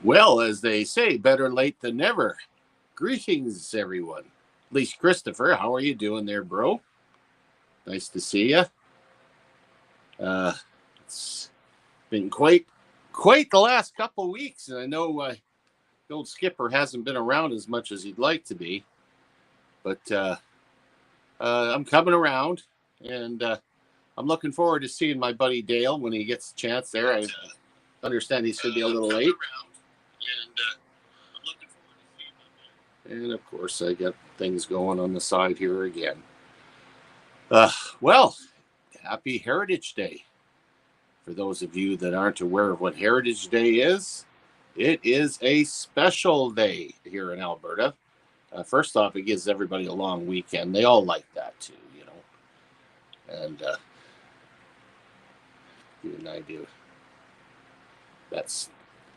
Well, as they say, better late than never. Greetings, everyone. At least Christopher, how are you doing there, bro? Nice to see you. It's been quite the last couple weeks, and I know the old skipper hasn't been around as much as he'd like to be, but I'm coming around, and I'm looking forward to seeing my buddy Dale when he gets a chance there. I understand he's going to be a little late. And of course, I got things going on the side here again. Well, happy Heritage Day. For those of you that aren't aware of what Heritage Day is, it is a special day here in Alberta. First off, it gives everybody a long weekend. They all like that too, you know. And give you an idea. That's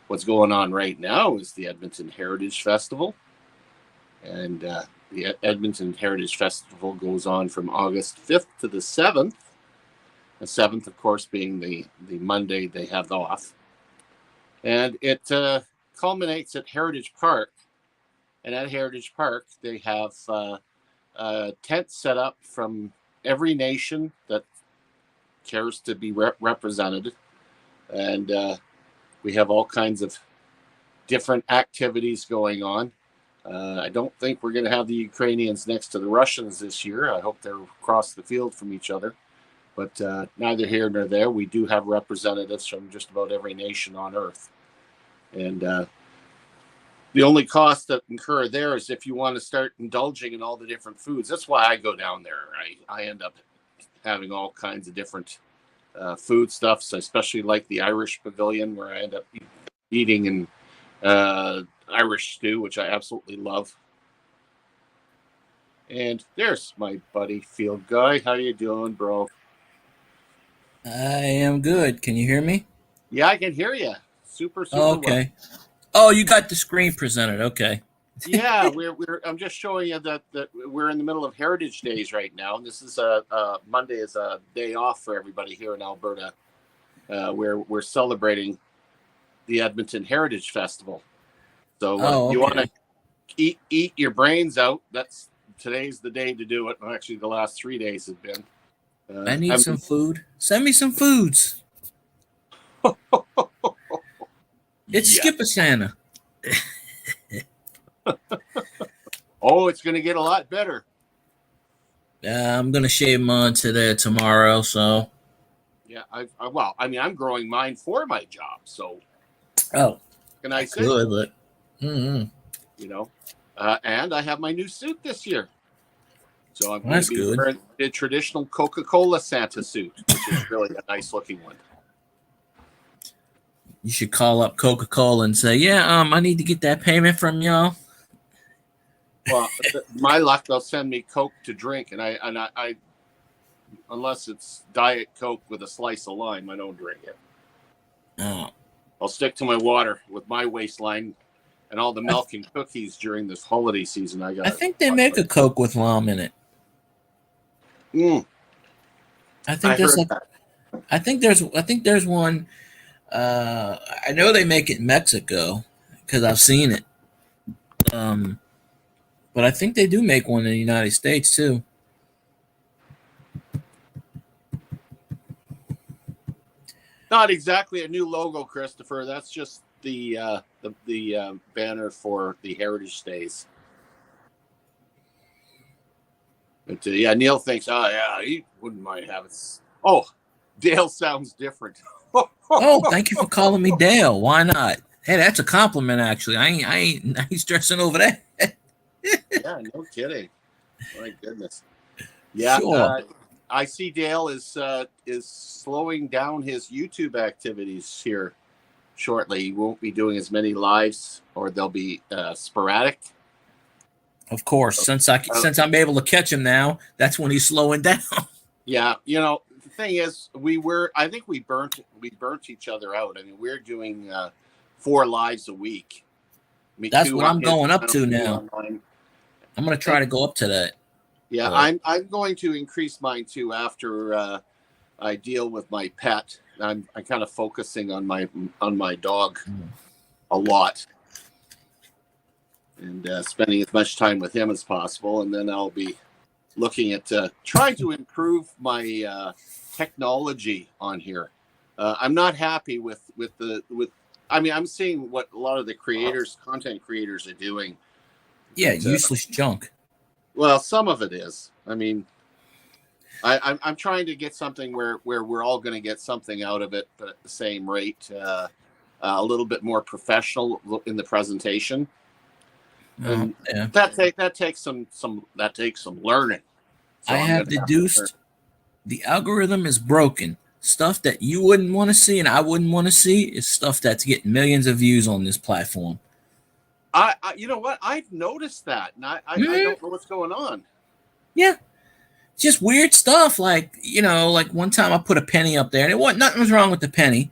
what's going on right now is the Edmonton Heritage Festival. And the Edmonton Heritage Festival goes on from August 5th to the 7th. The 7th, of course, being the Monday they have off. And it culminates at Heritage Park. And at Heritage Park, they have tents set up from every nation that cares to be represented. And we have all kinds of different activities going on. I don't think we're going to have the Ukrainians next to the Russians this year. I hope they're across the field from each other. But neither here nor there. We do have representatives from just about every nation on Earth. And the only cost that incur there is if you want to start indulging in all the different foods. That's why I go down there. I end up having all kinds of different foodstuffs. I especially like the Irish Pavilion, where I end up eating and Irish stew, which I absolutely love. And there's my buddy Field Guy. How you doing, bro? I am good. Can you hear me? Yeah, I can hear you. Super okay. Well. Oh, you got the screen presented. Okay. Yeah, I'm just showing you that we're in the middle of Heritage Days right now. This is Monday is a day off for everybody here in Alberta. We're celebrating the Edmonton Heritage Festival. So you want to eat your brains out. Today's the day to do it. Actually, the last 3 days have been. I need some food. Send me some foods. It's Skipper Santa. Oh, it's going to get a lot better. I'm going to shave mine tomorrow. So. Yeah, I'm growing mine for my job. So. Oh. Can I say? Good, but. You know, and I have my new suit this year. So I'm going to be wearing the traditional Coca-Cola Santa suit, which is really a nice looking one. You should call up Coca-Cola and say, yeah, I need to get that payment from y'all. Well, my luck, they'll send me Coke to drink, and I unless it's Diet Coke with a slice of lime, I don't drink it. Oh. I'll stick to my water with my waistline and all the milk and cookies during this holiday season. I think they make a Coke with lime in it. I think there's one. I know they make it in Mexico because I've seen it. But I think they do make one in the United States too. Not exactly a new logo, Christopher. That's just the banner for the Heritage Days. But Neil thinks, he wouldn't mind having. Oh, Dale sounds different. Oh, thank you for calling me Dale. Why not? Hey, that's a compliment, actually. I ain't stressing over that. Yeah, no kidding. My goodness. Yeah, sure. I see Dale is slowing down his YouTube activities here shortly. He won't be doing as many lives, or they'll be sporadic. Of course, since I'm able to catch him now, that's when he's slowing down. Yeah, the thing is, I think we burnt each other out. I mean, we're doing 4 lives a week. That's what I'm going up to now. Online. I'm going to try to go up to that. Yeah, I'm going to increase mine too after I deal with my pet. I'm kind of focusing on my dog. a lot, and spending as much time with him as possible. And then I'll be looking at trying to improve my technology on here. I'm not happy with. I mean, I'm seeing what a lot of the content creators are doing. Yeah, useless junk. Well, some of it is. I mean, I'm trying to get something where we're all going to get something out of it, but at the same rate, a little bit more professional in the presentation. And yeah. that takes some learning. So I have deduced the algorithm is broken. Stuff that you wouldn't want to see and I wouldn't want to see is stuff that's getting millions of views on this platform. I you know what? I've noticed that, and I don't know what's going on. Yeah. Just weird stuff, like, you know, like one time I put a penny up there, and it wasn't nothing was wrong with the penny.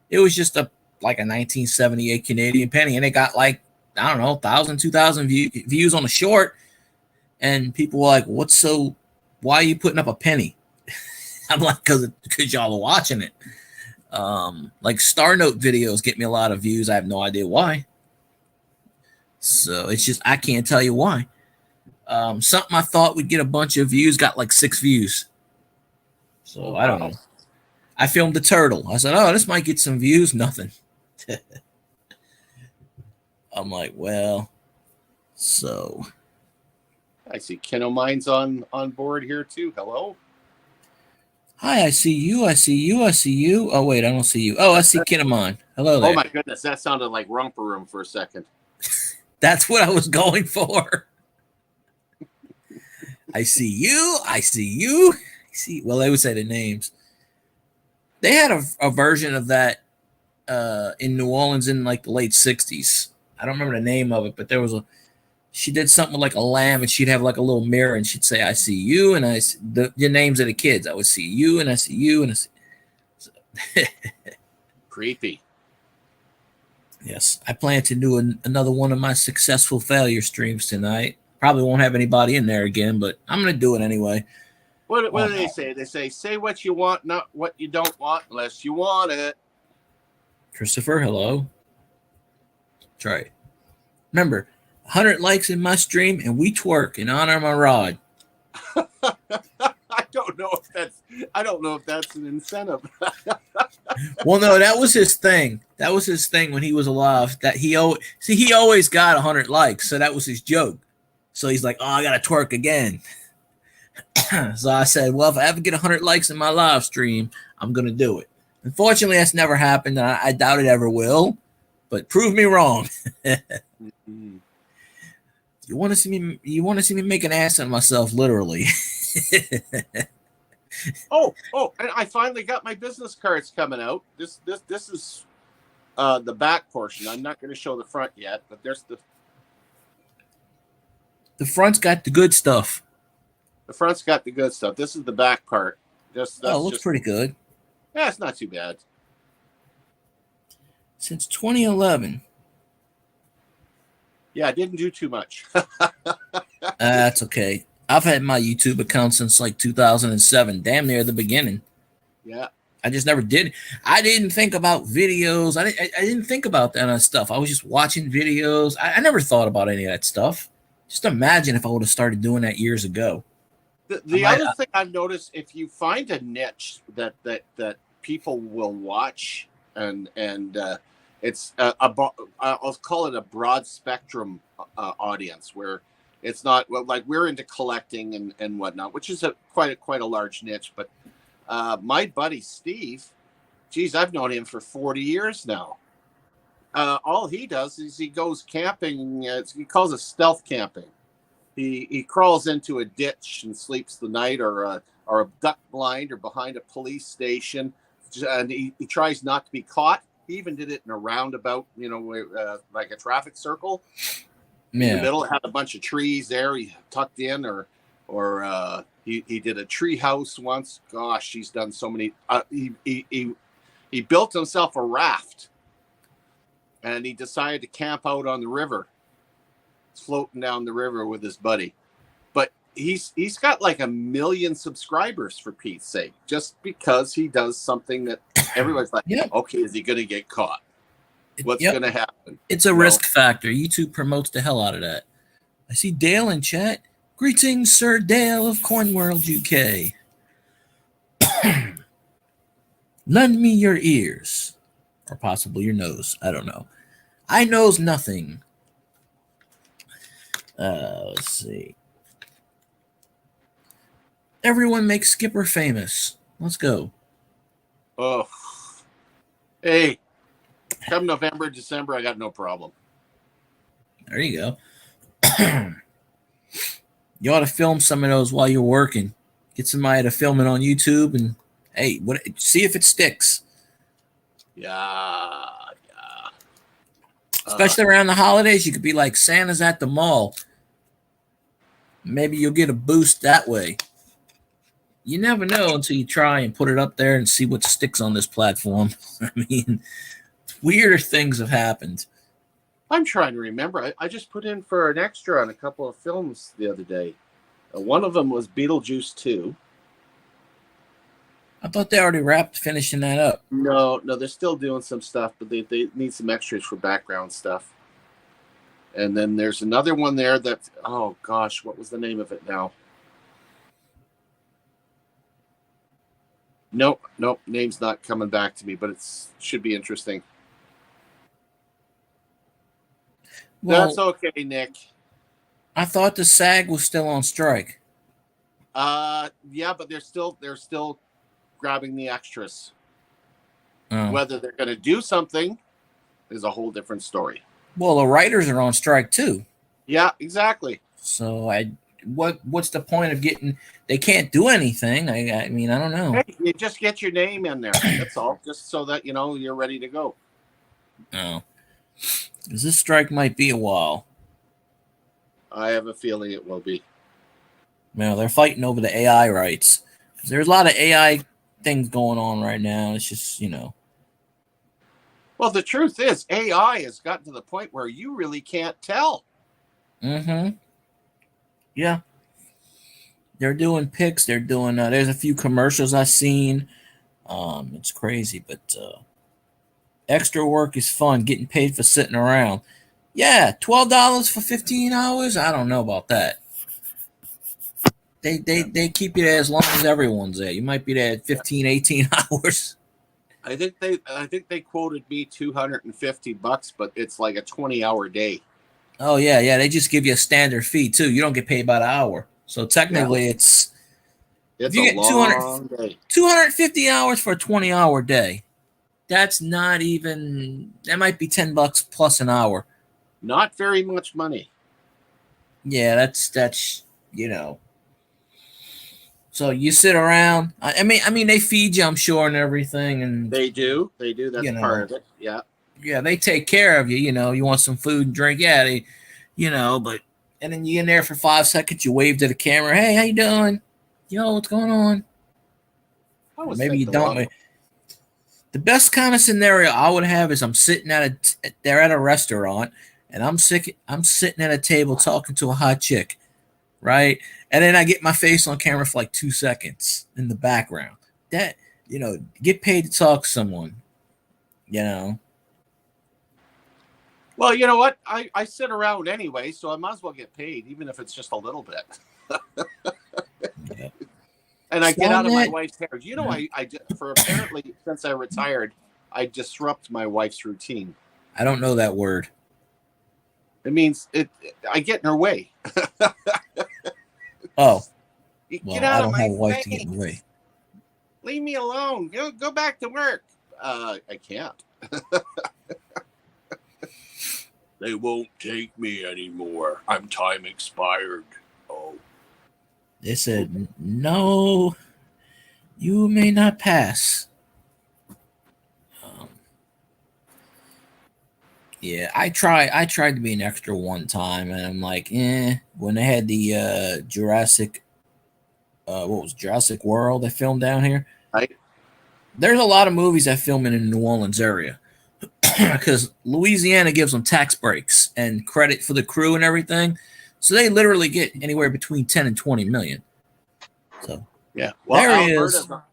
It was just a 1978 Canadian penny, and it got like, I don't know, 1,000, 2,000 views on a short, and people were like, why are you putting up a penny? I'm like, because y'all are watching it. Like Star Note videos get me a lot of views. I have no idea why. So it's just, I can't tell you why. Something I thought would get a bunch of views got like 6 views. So I don't know. I filmed the turtle. I said, oh, this might get some views. Nothing. I'm like, well, so. I see Kinomine's on board here too. Hello. Hi, I see you. I see you. I see you. Oh, wait, I don't see you. Oh, I see Kinomine. Hello there. Oh, my goodness. That sounded like Romper Room for a second. That's what I was going for. I see you. I see you. I see. Well, they would say the names. They had a version of that in New Orleans in like the late 60s. I don't remember the name of it, but there was she did something with like a lamb, and she'd have like a little mirror, and she'd say, I see you, and your names of the kids. I would see you, and I see you, and I see. So. Creepy. Yes, I plan to do another one of my successful failure streams tonight. Probably won't have anybody in there again, but I'm going to do it anyway. What do they say? They say what you want, not what you don't want, unless you want it. Christopher, hello. That's right. Remember, 100 likes in my stream, and we twerk in honor of my rod. I don't know if that's an incentive. Well, no, that was his thing. That was his thing when he was alive. That he always got 100 likes, so that was his joke. So he's like, oh, I gotta twerk again. So I said, well, if I ever get 100 likes in my live stream, I'm gonna do it. Unfortunately, that's never happened, and I doubt it ever will. But prove me wrong. Mm-hmm. You want to see me make an ass of myself, literally. Oh, and I finally got my business cards coming out. This is the back portion. I'm not going to show the front yet, but there's the front's got the good stuff. The front's got the good stuff. This is the back part. Looks pretty good. Yeah, it's not too bad. Since 2011. Yeah, I didn't do too much. That's okay. I've had my YouTube account since like 2007, damn near the beginning. Yeah. I just never did. I didn't think about videos. I didn't think about that stuff. I was just watching videos. I never thought about any of that stuff. Just imagine if I would have started doing that years ago. The other thing I've noticed, if you find a niche that people will watch, and it's I'll call it a broad spectrum audience, where it's not like we're into collecting and whatnot, which is quite a large niche. But my buddy Steve, geez, I've known him for 40 years now. All he does is he goes camping. He calls it stealth camping. He crawls into a ditch and sleeps the night, or a duck blind, or behind a police station, and he tries not to be caught. He even did it in a roundabout, like a traffic circle. Yeah. In the middle, it had a bunch of trees there. He tucked in, or he did a tree house once. Gosh, he's done so many. He built himself a raft, and he decided to camp out on the river, floating down the river with his buddy. But he's got like 1 million subscribers, for Pete's sake, just because he does something that everybody's like, yeah. Okay, is he going to get caught? What's Yep. going to happen? It's a risk factor. YouTube promotes the hell out of that. I see Dale in chat. Greetings, Sir Dale of Coinworld UK. Lend me your ears. Or possibly your nose. I don't know. I knows nothing. Let's see. Everyone makes Skipper famous. Let's go. Oh, hey, come November, December, I got no problem. There you go. You ought to film some of those while you're working. Get somebody to film it on YouTube and hey, see if it sticks. Yeah. Especially around the holidays, you could be like Santa's at the mall. Maybe you'll get a boost that way. You never know until you try and put it up there and see what sticks on this platform. I mean, weirder things have happened. I'm trying to remember. I just put in for an extra on a couple of films the other day. One of them was Beetlejuice 2. I thought they already finishing that up. No, they're still doing some stuff, but they need some extras for background stuff. And then there's another one there that, oh gosh, what was the name of it now? Nope, name's not coming back to me, but it should be interesting. Well, that's okay, Nick. I thought the SAG was still on strike. Yeah, but they're still grabbing the extras. Oh. Whether they're going to do something is a whole different story. Well, the writers are on strike too. Yeah, exactly. So what's the point of getting? They can't do anything. I mean, I don't know. Hey, you just get your name in there. That's all, just so that you know you're ready to go. Oh, because this strike might be a while. I have a feeling it will be. Well, they're fighting over the AI rights. There's a lot of AI things going on right now. It's just, you know. Well, the truth is, AI has gotten to the point where you really can't tell. Mm-hmm. Yeah. They're doing pics. They're doing, there's a few commercials I've seen. It's crazy, but extra work is fun. Getting paid for sitting around. Yeah, $12 for 15 hours? I don't know about that. They keep you there as long as everyone's there. You might be there at 15, 18 hours. I think they quoted me $250, but it's like a 20-hour day. Oh yeah. They just give you a standard fee too. You don't get paid by the hour. So technically it's if you get long day. 250 hours for a 20-hour day. That's not even, that might be $10 plus an hour. Not very much money. Yeah, that's you know. So you sit around. I mean, they feed you, I'm sure, and everything, and they do. That's part of it. Yeah. Yeah, they take care of you. You know, you want some food and drink. Yeah, they, you know, but and then you in there for 5 seconds. You wave to the camera. Hey, how you doing? Yo, what's going on? Maybe you don't. The best kind of scenario I would have is I'm sitting they're at a restaurant. And I'm sitting at a table talking to a hot chick, right? And then I get my face on camera for like 2 seconds in the background. That, you know, get paid to talk to someone, you know. Well, you know what? I sit around anyway, so I might as well get paid, even if it's just a little bit. Yeah. And I get out of my wife's hair. You know, I apparently, since I retired, I disrupt my wife's routine. I don't know that word. It means I get in her way. Oh. Well, I don't have a wife to get in the way. Leave me alone. Go back to work. I can't. They won't take me anymore. I'm time expired. Oh. They said, no, you may not pass. Yeah, I tried to be an extra one time, and I'm like, when they had the Jurassic World they filmed down here. Right. There's a lot of movies that film in the New Orleans area because Louisiana gives them tax breaks and credit for the crew and everything. So they literally get anywhere between 10 and 20 million. So yeah, well,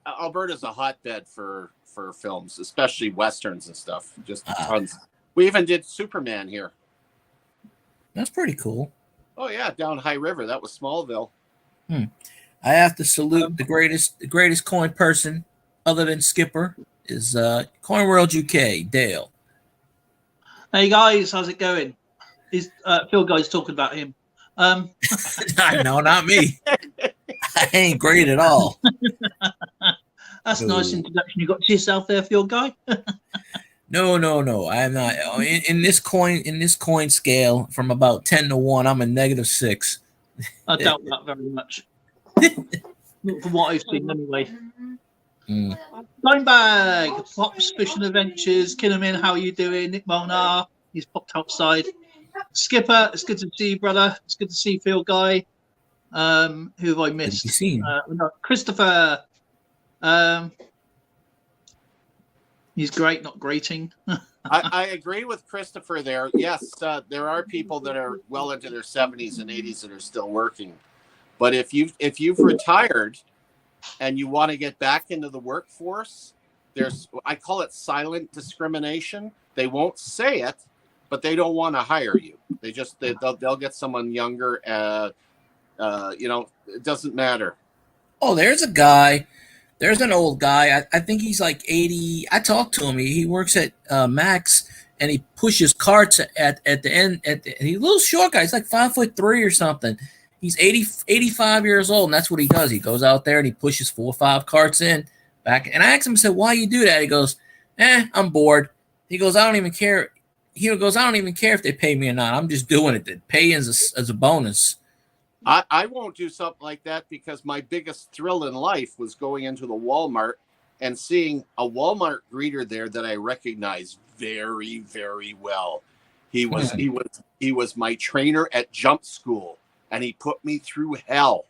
Alberta's a hotbed for films, especially westerns and stuff. Just tons. We even did Superman here. That's pretty cool. Oh yeah, down High River. That was Smallville. I have to salute the greatest coin person other than Skipper is Coin World UK, Dale. Hey guys, how's it going? Is Phil Guy's talking about him? No, not me. I ain't great at all. That's a nice introduction you got to yourself there, Phil Guy. No. I'm not in this coin scale from about 10 to 1. I'm a -6. I doubt that very much. From what I've seen, anyway. Linebag, Pops Fishing Adventures, Kinnamin, how are you doing? Nick Molnar, he's popped outside. Skipper, it's good to see you, brother. It's good to see Phil Guy. Who have I missed? Christopher. He's great, not grating. I agree with Christopher there. Yes, there are people that are well into their 70s and 80s that are still working. But if you've retired and you want to get back into the workforce, I call it silent discrimination. They won't say it, but they don't want to hire you. They'll get someone younger. It doesn't matter. Oh, there's a guy. There's an old guy. I think he's like 80. I talked to him. He works at Max, and he pushes carts at the end. He's a little short guy. He's like 5'3" or something. He's 85 years old, and that's what he does. He goes out there and he pushes 4 or 5 carts in back. And I asked him, I said, "Why you do that?" He goes, "I'm bored." He goes, "I don't even care." He goes, "I don't even care if they pay me or not. I'm just doing it. The pay is as a bonus." I won't do something like that because my biggest thrill in life was going into the Walmart and seeing a Walmart greeter there that I recognized very, very well. He was my trainer at jump school, and he put me through hell.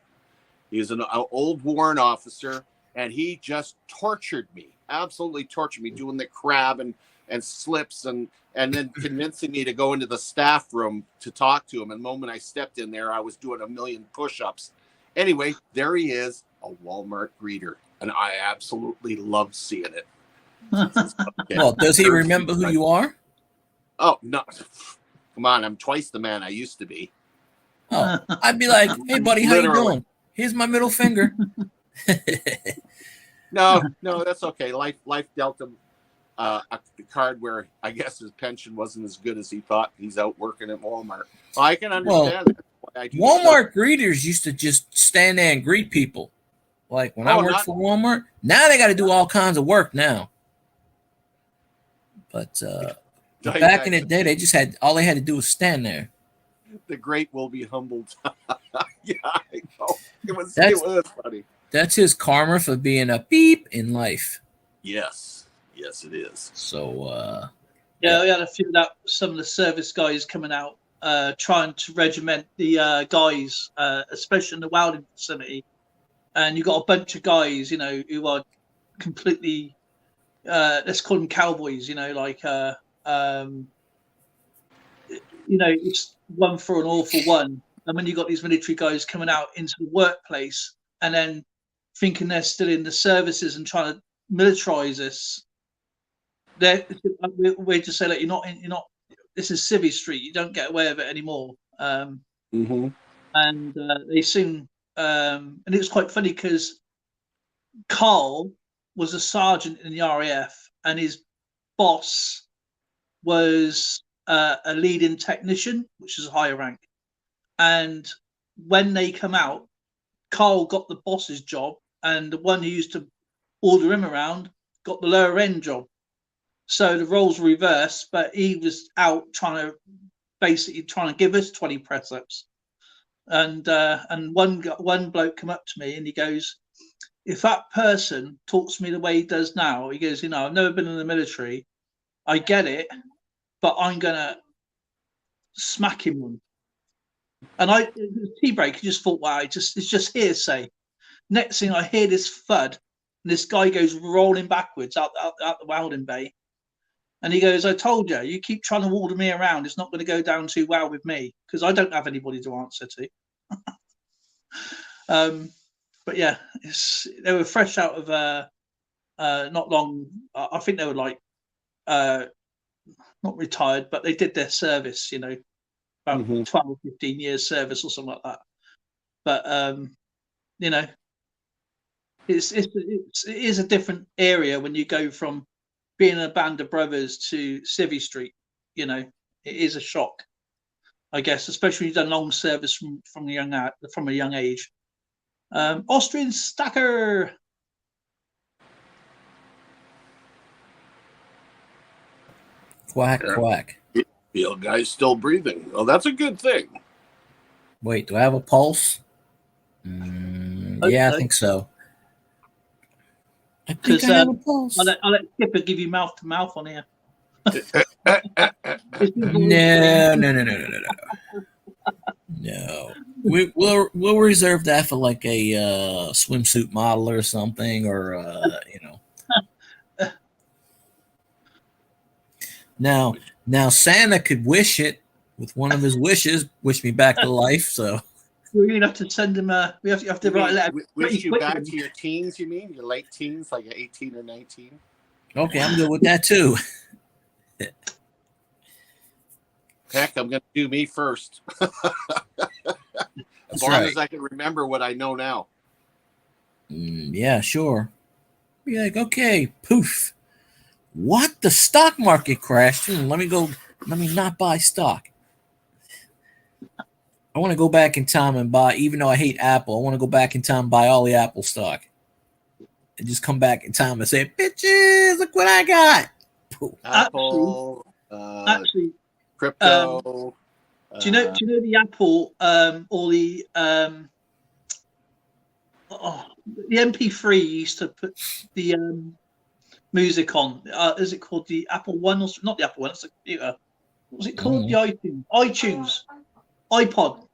He was an old warrant officer, and he just tortured me, absolutely tortured me, doing the crab and slips and then convincing me to go into the staff room to talk to him. And the moment I stepped in there, I was doing 1,000,000 push-ups. Anyway, there he is, a Walmart greeter, and I absolutely love seeing it. Okay. Well, does he remember who you are? Oh, no. Come on, I'm twice the man I used to be. Oh, I'd be like, "Hey, buddy, how you doing? Here's my middle finger." No, that's okay. Life dealt him the card where I guess his pension wasn't as good as he thought. He's out working at Walmart. Well, I can understand that. Walmart greeters used to just stand there and greet people. Like when I worked for Walmart, now they got to do all kinds of work now. But back in the day, they just had all they had to do was stand there. The great will be humbled. Yeah, I know. It was funny. That's his karma for being a beep in life. Yes, it is. So, we had a few of some of the service guys coming out, trying to regiment the guys, especially in the welding facility. And you got a bunch of guys, who are completely, let's call them cowboys, it's one for an all for one. And when you got these military guys coming out into the workplace and then thinking they're still in the services and trying to militarize us, we just say that you're not. This is Civvy Street. You don't get away with it anymore. And they soon. And it was quite funny because Carl was a sergeant in the RAF, and his boss was a leading technician, which is a higher rank. And when they come out, Carl got the boss's job, and the one who used to order him around got the lower end job. So the roles were reversed, but he was out trying to give us 20 press ups. And one bloke come up to me and he goes, "If that person talks to me the way he does now," he goes, "I've never been in the military. I get it, but I'm gonna smack him one." And tea break, I just thought, wow, it's just hearsay. Next thing I hear this thud, and this guy goes rolling backwards out the welding bay. And he goes, "I told you, you keep trying to order me around, it's not going to go down too well with me because I don't have anybody to answer to." But yeah, they were fresh out of not long. I think they were like not retired, but they did their service, about 12, 15 years service or something like that. But it is a different area when you go from being a band of brothers to Civvy Street. It is a shock, I guess, especially when you've done long service from a young age. Austrian Stacker. Quack, quack. The old guy's still breathing. Well, that's a good thing. Wait, do I have a pulse? Yeah, I think so. I think I have a pulse. I'll let Skipper give you mouth to mouth on here. No. We'll reserve that for like a swimsuit model or something, or Now Santa could wish it with one of his wishes, wish me back to life. So we're gonna have to send him. We have to write a letter. Wish you back to your teens. You mean your late teens, like 18 or 19? Okay, I'm good with that too. Heck, I'm gonna do me first. As long as I can remember what I know now. Yeah, sure. Be like, okay, poof. What? The stock market crashed. Let me not buy stock. I want to go back in time and buy, even though I hate Apple, I want to go back in time and buy all the Apple stock. And just come back in time and say, bitches, look what I got. Apple, actually, crypto. Do you know the Apple or the MP3 used to put the music on? Is it called the Apple One or not the Apple One? It's a computer. What was it called? The iTunes, iPod.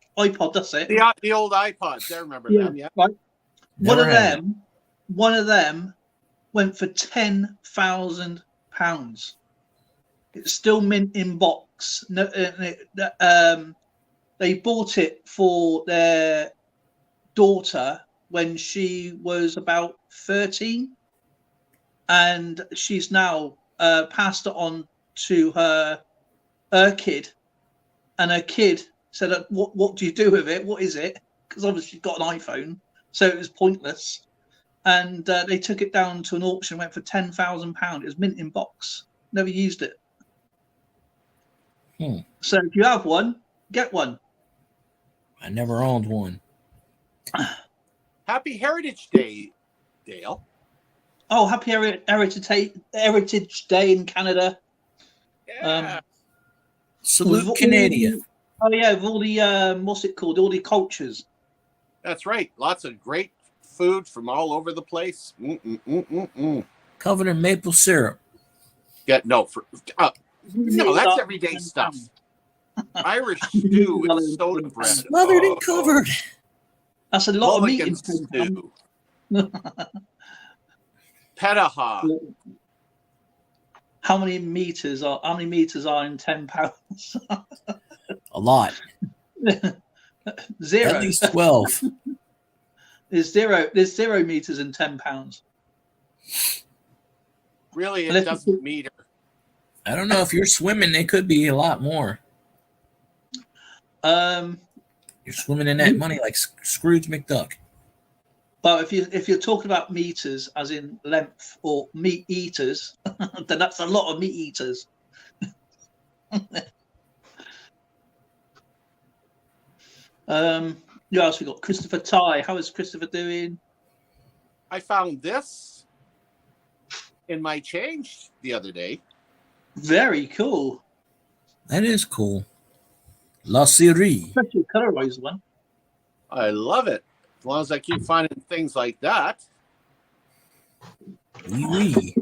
That's it. The old iPods. I remember them. Yeah. Right. One of them went for £10,000. It's still mint in box. No, they bought it for their daughter when she was about 13, and she's now passed it on to her kid, and her kid said, "What do you do with it? What is it?" Because obviously she's got an iPhone, so it was pointless. And they took it down to an auction, went for £10,000. It was mint in box. Never used it. So if you have one, get one. I never owned one. Happy Heritage Day, Dale. Oh, happy Heritage Day in Canada. Yeah. Salute Canada. Oh yeah, with all the what's it called? All the cultures. That's right. Lots of great food from all over the place. Covered in maple syrup. Yeah, no, that's everyday stuff. Irish stew with soda bread. Smothered and covered. That's a lot of meat. Stew. Petaha. How many meters are in £10? A lot. 0. At least 12. There's 0 meters in £10. Really, it doesn't meter. I don't know. If you're swimming, it could be a lot more. You're swimming in that money like Scrooge McDuck. But if you're talking about meters, as in length or meat eaters, then that's a lot of meat eaters. Who else we got? Christopher Ty. How is Christopher doing? I found this in my change the other day. Very cool. That is cool. La Série. Especially a colorized one. I love it. As long as I keep finding things like that. Oui.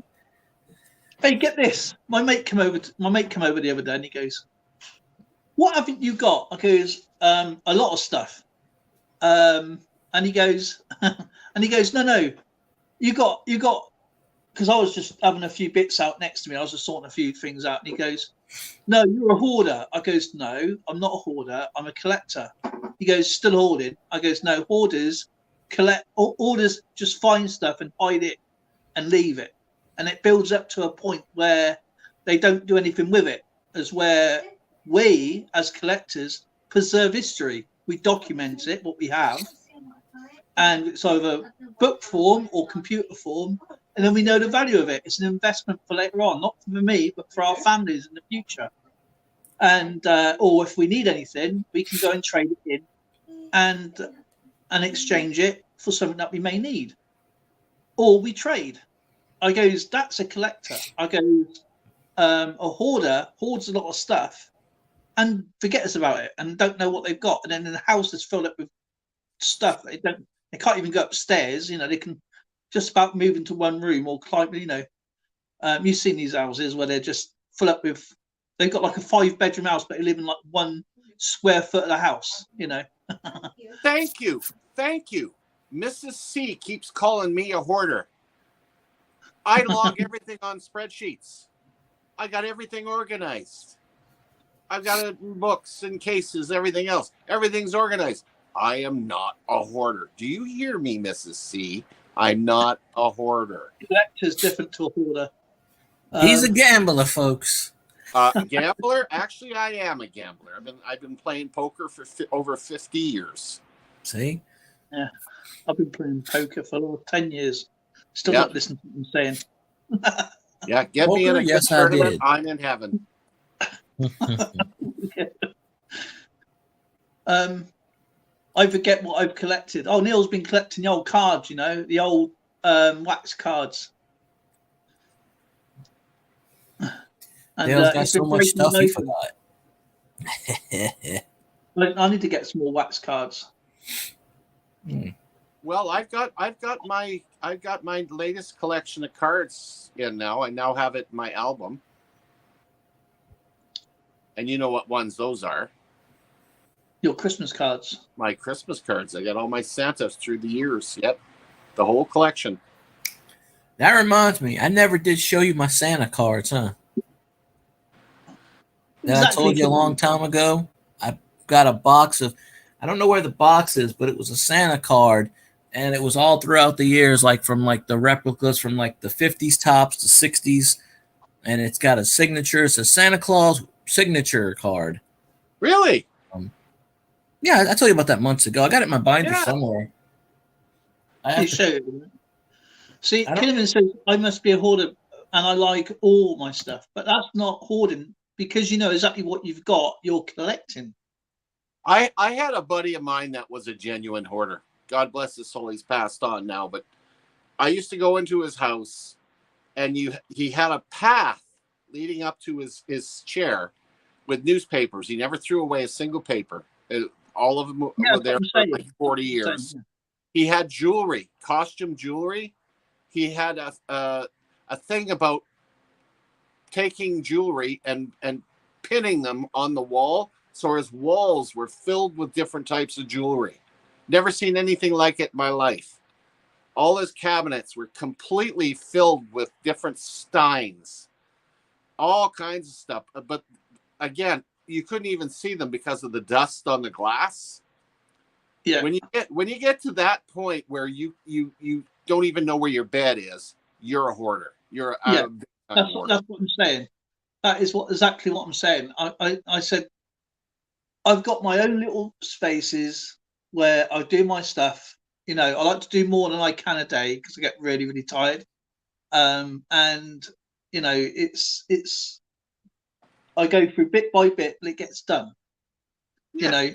Hey, get this. My mate came over the other day and he goes, "What haven't you got?" I goes, "A lot of stuff." And he goes, No, you got, because I was just having a few bits out next to me. I was just sorting a few things out. And he goes, "No, you're a hoarder." I goes, "No, I'm not a hoarder. I'm a collector." He goes, "Still hoarding?" I goes, "No, hoarders just find stuff and hide it and leave it. And it builds up to a point where they don't do anything with it. is where we, as collectors, preserve history. We document it, what we have, and it's either book form or computer form, and then we know the value of it. It's an investment for later on, not for me, but for our families in the future. And or if we need anything, we can go and trade it in and exchange it for something that we may need, or we trade. I goes, that's a collector. I goes, a hoarder hoards a lot of stuff and forgets about it and don't know what they've got, and then the house is filled up with stuff they can't even go upstairs. You know, they can just about move into one room or climb. You know, you've seen these houses where they're just full up with. They've got like a 5-bedroom house, but they live in like 1 square foot of the house. You know. Thank you. Mrs. C keeps calling me a hoarder. I log everything on spreadsheets. I got everything organized. I've got it in books and cases, everything else. Everything's organized. I am not a hoarder. Do you hear me, Mrs. C? I'm not a hoarder. Collector's different to a hoarder. He's a gambler, folks. Gambler? Actually, I am a gambler. I've been playing poker for over 50 years. See? Yeah, I've been playing poker for 10 years. Still not listening to what I'm saying. Yeah, get poker? me in a Yes, good tournament. I did. I'm in heaven. I forget what I've collected. Oh, Neil's been collecting the old cards, you know, the old wax cards. And Neil's got so much stuff he forgot. I need to get some more wax cards. Well, I've got my latest collection of cards in now. I now have it in my album. And you know what ones those are? Your Christmas cards. My Christmas cards. I got all my Santas through the years. Yep. The whole collection. That reminds me, I never did show you my Santa cards, huh? That I told you a long time ago. I got a box of, I don't know where the box is, but it was a Santa card, and it was all throughout the years, like from like the replicas from like the 50s tops to 60s, and it's got a signature. It's a Santa Claus signature card. Really? Yeah, I told you about that months ago. I got it in my binder somewhere. You show it. See, Kinnaman says I must be a hoarder, and I like all my stuff, but that's not hoarding because you know exactly what you've got. You're collecting. I had a buddy of mine that was a genuine hoarder. God bless his soul. He's passed on now, but I used to go into his house, and he had a path leading up to his chair with newspapers. He never threw away a single paper. All of them were there for like 40 years. He had jewelry, costume jewelry. He had a thing about taking jewelry and pinning them on the wall. So his walls were filled with different types of jewelry. Never seen anything like it in my life. All his cabinets were completely filled with different steins, all kinds of stuff. But again, you couldn't even see them because of the dust on the glass. Yeah. When you get to that point where you don't even know where your bed is, you're a hoarder. You're that's what I'm saying. That is exactly what I'm saying. I said I've got my own little spaces where I do my stuff. You know, I like to do more than I can a day because I get really, really tired. And you know, it's I go through bit by bit, but it gets done. Yeah. You know,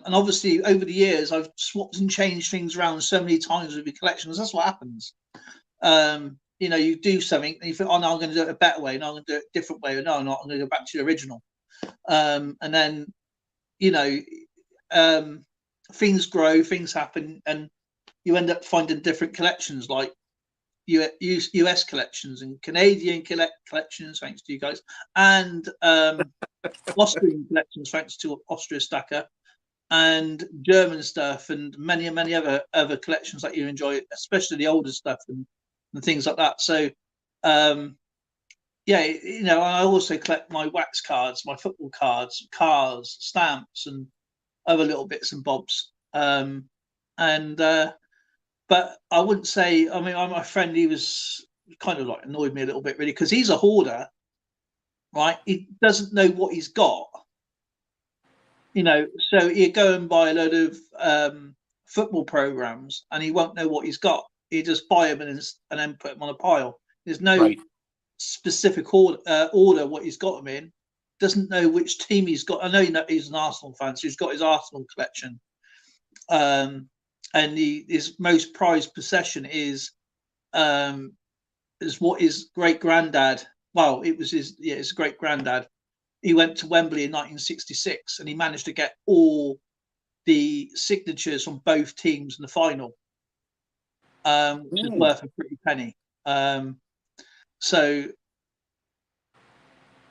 and obviously over the years I've swapped and changed things around so many times with your collections. That's what happens. You know, you do something and you think, oh no, I'm going to do it a better way. No, I'm going to do it a different way. Or no, I'm not. I'm going to go back to the original. And then, you know, things grow, things happen, and you end up finding different collections, like US collections and Canadian collections, thanks to you guys, and Austrian collections, thanks to Austria Stacker, and German stuff, and many other collections that you enjoy, especially the older stuff and things like that. So, yeah, you know, I also collect my wax cards, my football cards, cars, stamps, and other little bits and bobs. But I wouldn't say, I mean, my friend, he was kind of like annoyed me a little bit, really, because he's a hoarder, right? He doesn't know what he's got. You know, so he'll go and buy a load of football programs, and he won't know what he's got. He just buy them and then put them on a pile. There's no specific order what he's got them in. Doesn't know which team he's got. I know he's an Arsenal fan, so he's got his Arsenal collection. And his most prized possession is what his great granddad. Well, it was his great granddad. He went to Wembley in 1966, and he managed to get all the signatures from both teams in the final, which is worth a pretty penny. So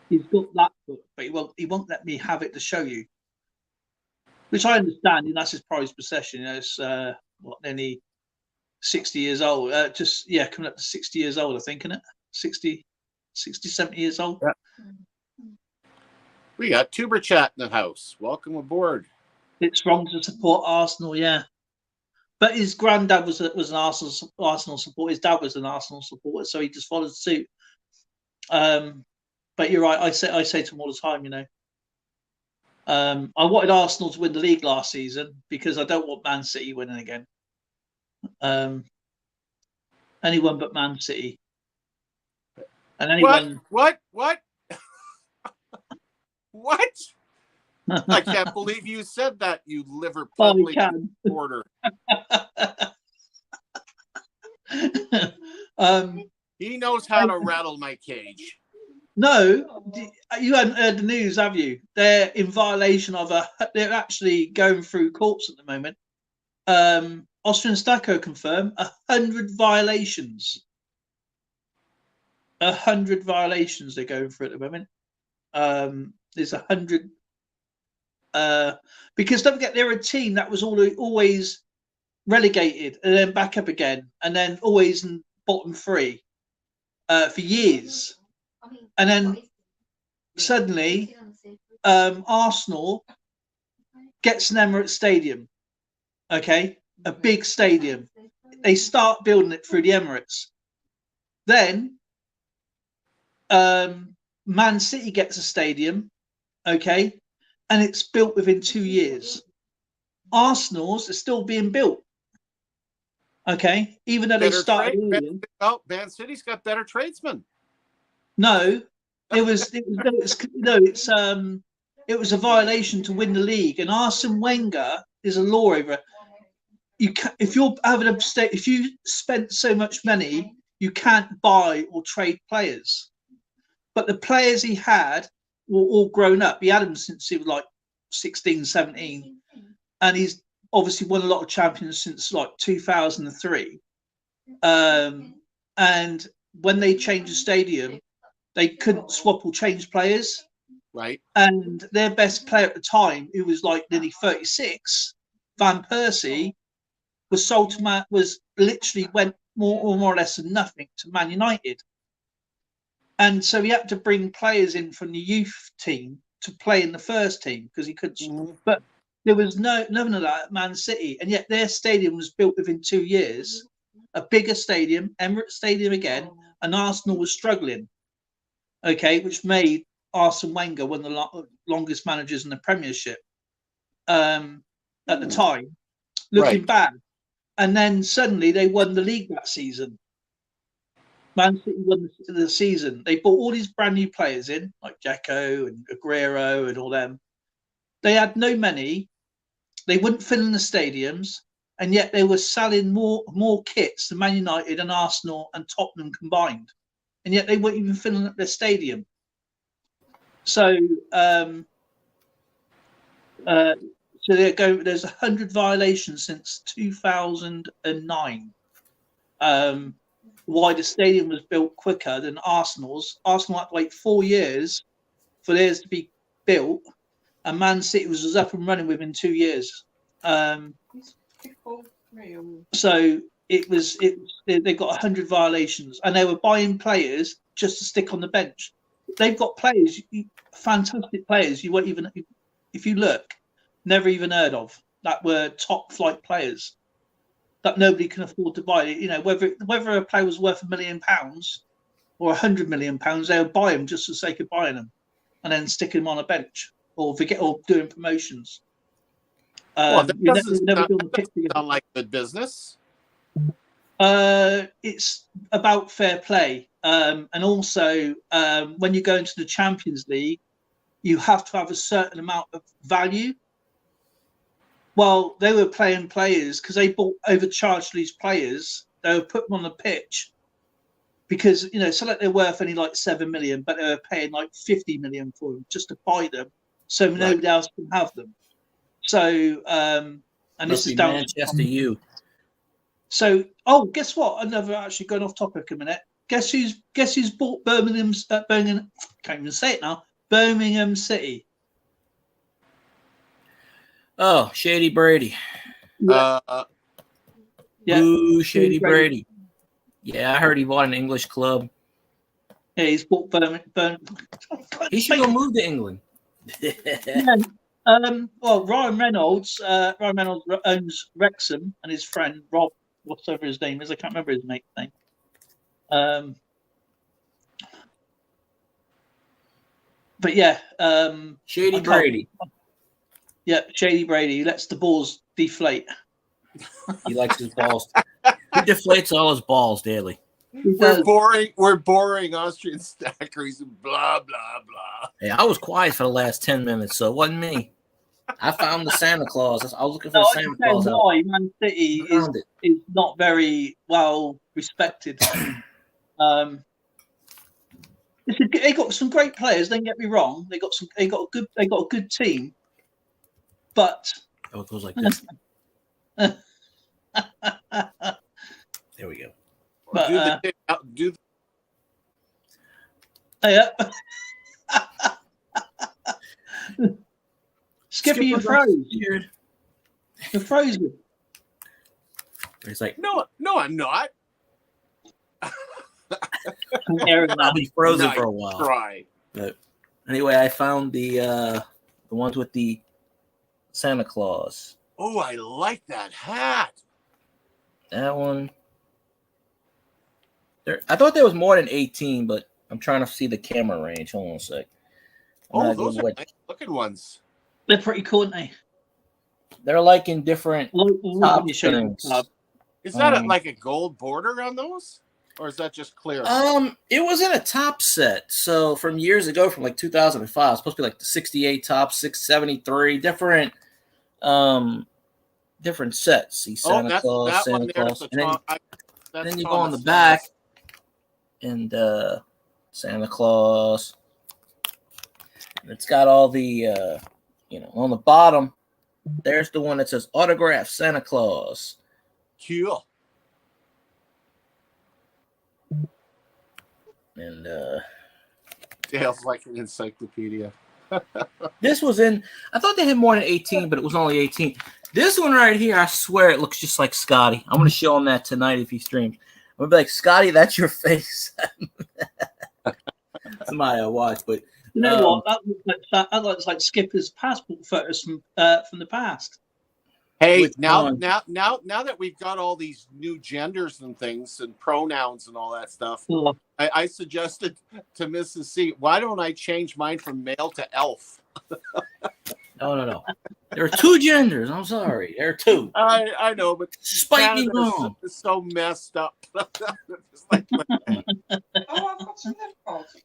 he's got that book, but he won't let me have it to show you, which I understand. And that's his prized possession. You know, it's nearly 60 years old. Coming up to 60 years old, I think, isn't it? 60, 70 years old. Yeah. We got Tuber Chat in the house. Welcome aboard. It's wrong to support Arsenal, yeah. But his granddad was an Arsenal supporter. His dad was an Arsenal supporter, so he just followed suit. But you're right. I say to him all the time, you know. I wanted Arsenal to win the league last season because I don't want Man City winning again. Anyone but Man City. And anyone. What? What? I can't believe you said that, you liver public supporter. He knows how to rattle my cage. No, you hadn't heard the news, have you? They're in violation of they're actually going through courts at the moment. Austrian Stacco confirmed 100 violations. 100 violations they're going through at the moment. There's 100 because don't forget they're a team that was always relegated and then back up again and then always in bottom three for years, and then suddenly Arsenal gets an Emirates Stadium, okay, a big stadium. They start building it through the Emirates. Then Man City gets a stadium, okay, and it's built within 2 years. Arsenal's are still being built, okay, even though they started earlier. Man City's got better tradesmen. No, it was a violation to win the league, and Arsene Wenger is a law over it. If you spent so much money, you can't buy or trade players. But the players he had were all grown up. He had them since he was like 16, 17. And he's obviously won a lot of champions since like 2003. And when they changed the stadium, they couldn't swap or change players. Right. And their best player at the time, who was like nearly 36, Van Persie, was literally went more or less than nothing to Man United. And so he had to bring players in from the youth team to play in the first team because he couldn't. Mm-hmm. But there was none of that at Man City, and yet their stadium was built within 2 years, a bigger stadium, Emirates Stadium again, and Arsenal was struggling. Okay, which made Arsene Wenger one of the longest managers in the Premiership at the time, looking back. And then suddenly they won the league that season. Man City won the season. They bought all these brand new players in, like Dzeko and Aguero and all them. They had no money. They wouldn't fill in the stadiums, and yet they were selling more kits than Man United and Arsenal and Tottenham combined, and yet they weren't even filling up their stadium. So, there's 100 violations since 2009. Why the stadium was built quicker than Arsenal's. Arsenal had to wait 4 years for theirs to be built, and Man City was up and running within 2 years. So they got 100 violations, and they were buying players just to stick on the bench. They've got players, fantastic players. You won't even, if you look, never even heard of, that were top flight players that nobody can afford to buy. You know, whether a player was worth £1 million or £100 million, they would buy them just for the sake of buying them. and then sticking them on a bench or doing promotions. Well, that doesn't sound like good business. It's about fair play, and also when you go into the Champions League, you have to have a certain amount of value. Well, they were playing players because they overcharged these players. They were putting them on the pitch because so like they're worth only like 7 million, but they were paying like 50 million for them just to buy them, so nobody else can have them. So, and this is down Manchester U. So, guess what? Another actually going off topic a minute. Guess who's bought Birmingham? Can't even say it now. Birmingham City. Oh, Shady Brady. Yeah. Ooh, Shady Brady. Yeah, I heard he bought an English club. Yeah, he's bought Birmingham. He should go move to England. Yeah. Well, Ryan Reynolds owns Wrexham, and his friend Rob, whatever his name is, I can't remember his mate's name. But yeah, Shady Brady. Yeah, Shady Brady. He lets the balls deflate. He likes his balls. He deflates all his balls daily. We're boring Austrian stackers and blah blah blah. Hey, I was quiet for the last 10 minutes, so it wasn't me. I found the Santa Claus. I was looking for the Santa Claus. Why Man City is not very well respected. They got some great players. Don't get me wrong. They got a good team. But it goes like this. There we go. But, Yeah. Skippy, you're frozen. You're frozen. He's like, no, I'm not. I'll be frozen for a while. Try. But anyway, I found the ones with the Santa Claus. Oh, I like that hat. That one. I thought there was more than 18, but I'm trying to see the camera range. Hold on a sec. Those are nice looking ones. They're pretty cool, aren't they? They're like in different top strings. Is that like a gold border on those? Or is that just clear? It was in a top set. So from years ago, from like 2005, it's supposed to be like the 68 top, 673, different sets. See Santa Claus, Santa Claus. And then you go on the back and Santa Claus. And it's got all the on the bottom, there's the one that says autograph Santa Claus. Cool. And Dale's like an encyclopedia. This was in, I thought they had more than 18, but it was only 18. This one right here, I swear it looks just like Scotty. I'm going to show him that tonight if he streams. I'm going to be like, Scotty, that's your face. Somebody I watch, but you know what? That looks like Skipper's passport photos from the past. Hey, now that we've got all these new genders and things and pronouns and all that stuff, I suggested to Mrs. C, why don't I change mine from male to elf? No. There are two genders. I'm sorry. There are two. I know, but spite me wrong. It's so messed up. I've got some nipples.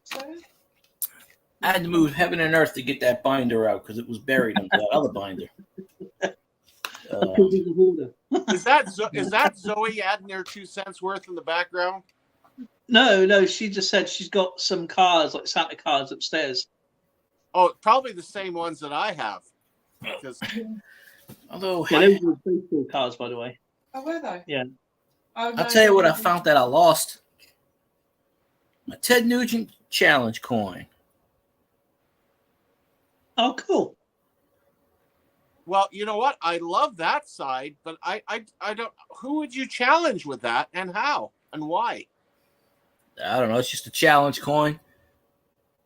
I had to move heaven and earth to get that binder out because it was buried in the other binder. Is that Zoe adding their 2 cents worth in the background? No, she just said she's got some cards, like Santa cards upstairs. Oh, probably the same ones that I have. Although, those were baseball cards, by the way. Oh, were they? Yeah. Oh, I'll tell you what I found that I lost. My Ted Nugent challenge coin. Oh, cool. Well, you know what? I love that side, but I don't. Who would you challenge with that, and how, and why? I don't know. It's just a challenge coin.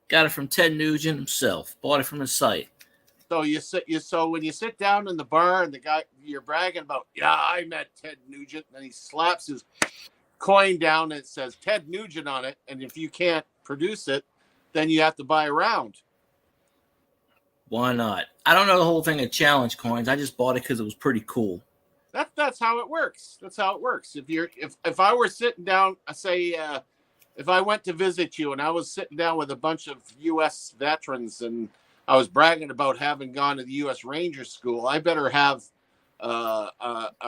Got it from Ted Nugent himself. Bought it from his site. So when you sit down in the bar and the guy you're bragging about, yeah, I met Ted Nugent, and he slaps his coin down and it says Ted Nugent on it, and if you can't produce it, then you have to buy a round. Why not? I don't know the whole thing of challenge coins. I just bought it because it was pretty cool. That's how it works. That's how it works. If I were sitting down, say, if I went to visit you and I was sitting down with a bunch of U.S. veterans and I was bragging about having gone to the U.S. Ranger School, I better have a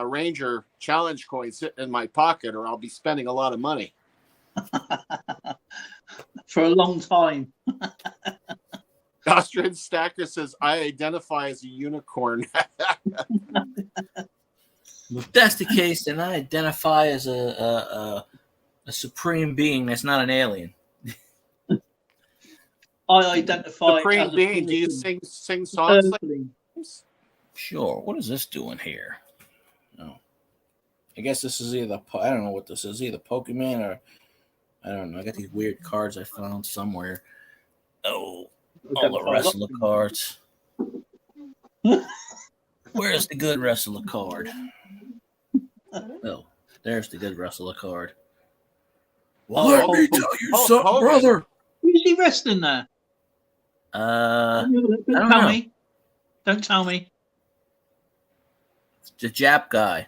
Ranger challenge coin sitting in my pocket, or I'll be spending a lot of money for a long time. Austrian Stacker says, I identify as a unicorn. If that's the case, then I identify as a supreme being that's not an alien. I identify supreme as a being. Do you sing songs like this? Sure. What is this doing here? Oh, I guess this is either, I don't know what this is, either Pokemon or, I don't know. I got these weird cards I found somewhere. Oh, all the wrestler cards. Where's the good wrestler card? Oh, there's the good wrestler card. Well, let me tell you something, brother. Who's he wrestling there? Don't tell me. Don't tell me. It's the Jap guy.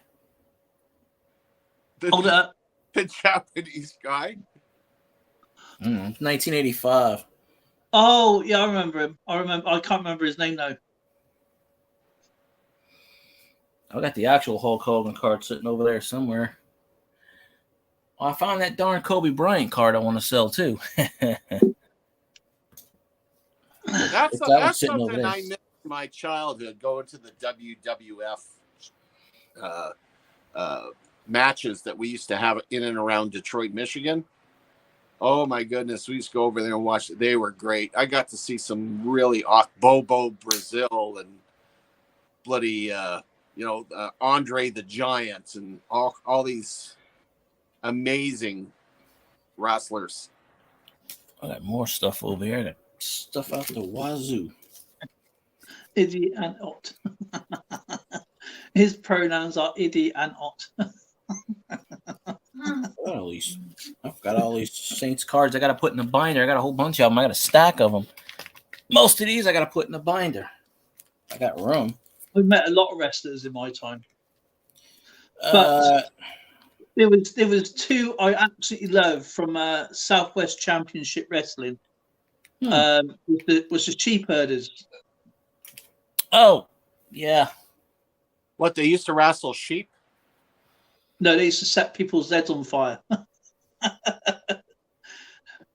Hold it up. The Japanese guy? 1985. Oh, yeah, I remember him. I can't remember his name, though. I got the actual Hulk Hogan card sitting over there somewhere. Oh, I found that darn Kobe Bryant card I want to sell, too. That's something I missed in my childhood, going to the WWF matches that we used to have in and around Detroit, Michigan. Oh, my goodness. We used to go over there and watch it. They were great. I got to see some really Bobo Brazil and bloody, Andre the Giant and all these amazing wrestlers. I got more stuff over here. I got stuff out the wazoo. Iddy and Ot. His pronouns are Iddy and Ot. I've got all these Saints cards I got to put in a binder. I got a whole bunch of them. I got a stack of them. Most of these I got to put in a binder. I got room. We met a lot of wrestlers in my time. But there was two I absolutely love from Southwest Championship Wrestling. Was the Sheep Herders. Oh, yeah. What, they used to wrestle sheep? No, they used to set people's heads on fire.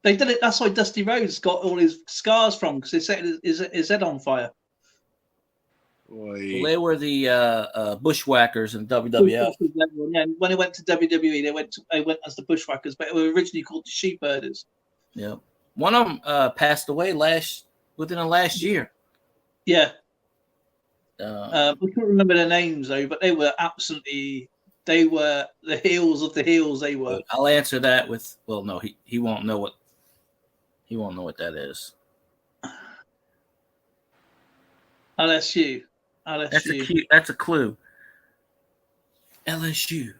They did it. That's why Dusty Rhodes got all his scars from, because they set his head on fire. Well, they were the bushwhackers in WWF. Yeah, when they went to WWE, they went as the bushwhackers, but it was originally called the Sheep Herders. Yeah, one of them passed away within the last year. Yeah, I can't remember their names though, but they were the heels of the heels. They were. I'll answer that with, well, no, he won't know what that is. LSU. That's a clue. LSU.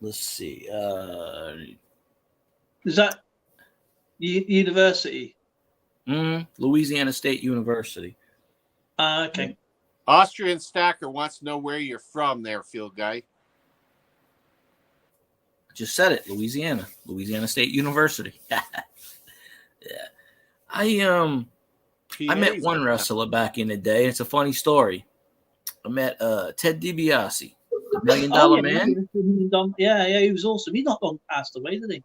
Let's see. Is that university? Louisiana State University. Okay. Austrian Stacker wants to know where you're from there, Field Guy. I just said it. Louisiana State University. Yeah. I met one wrestler back in the day. It's a funny story. I met Ted DiBiase, the $1 Million Man. Yeah, he was awesome. He's not long passed away, did he?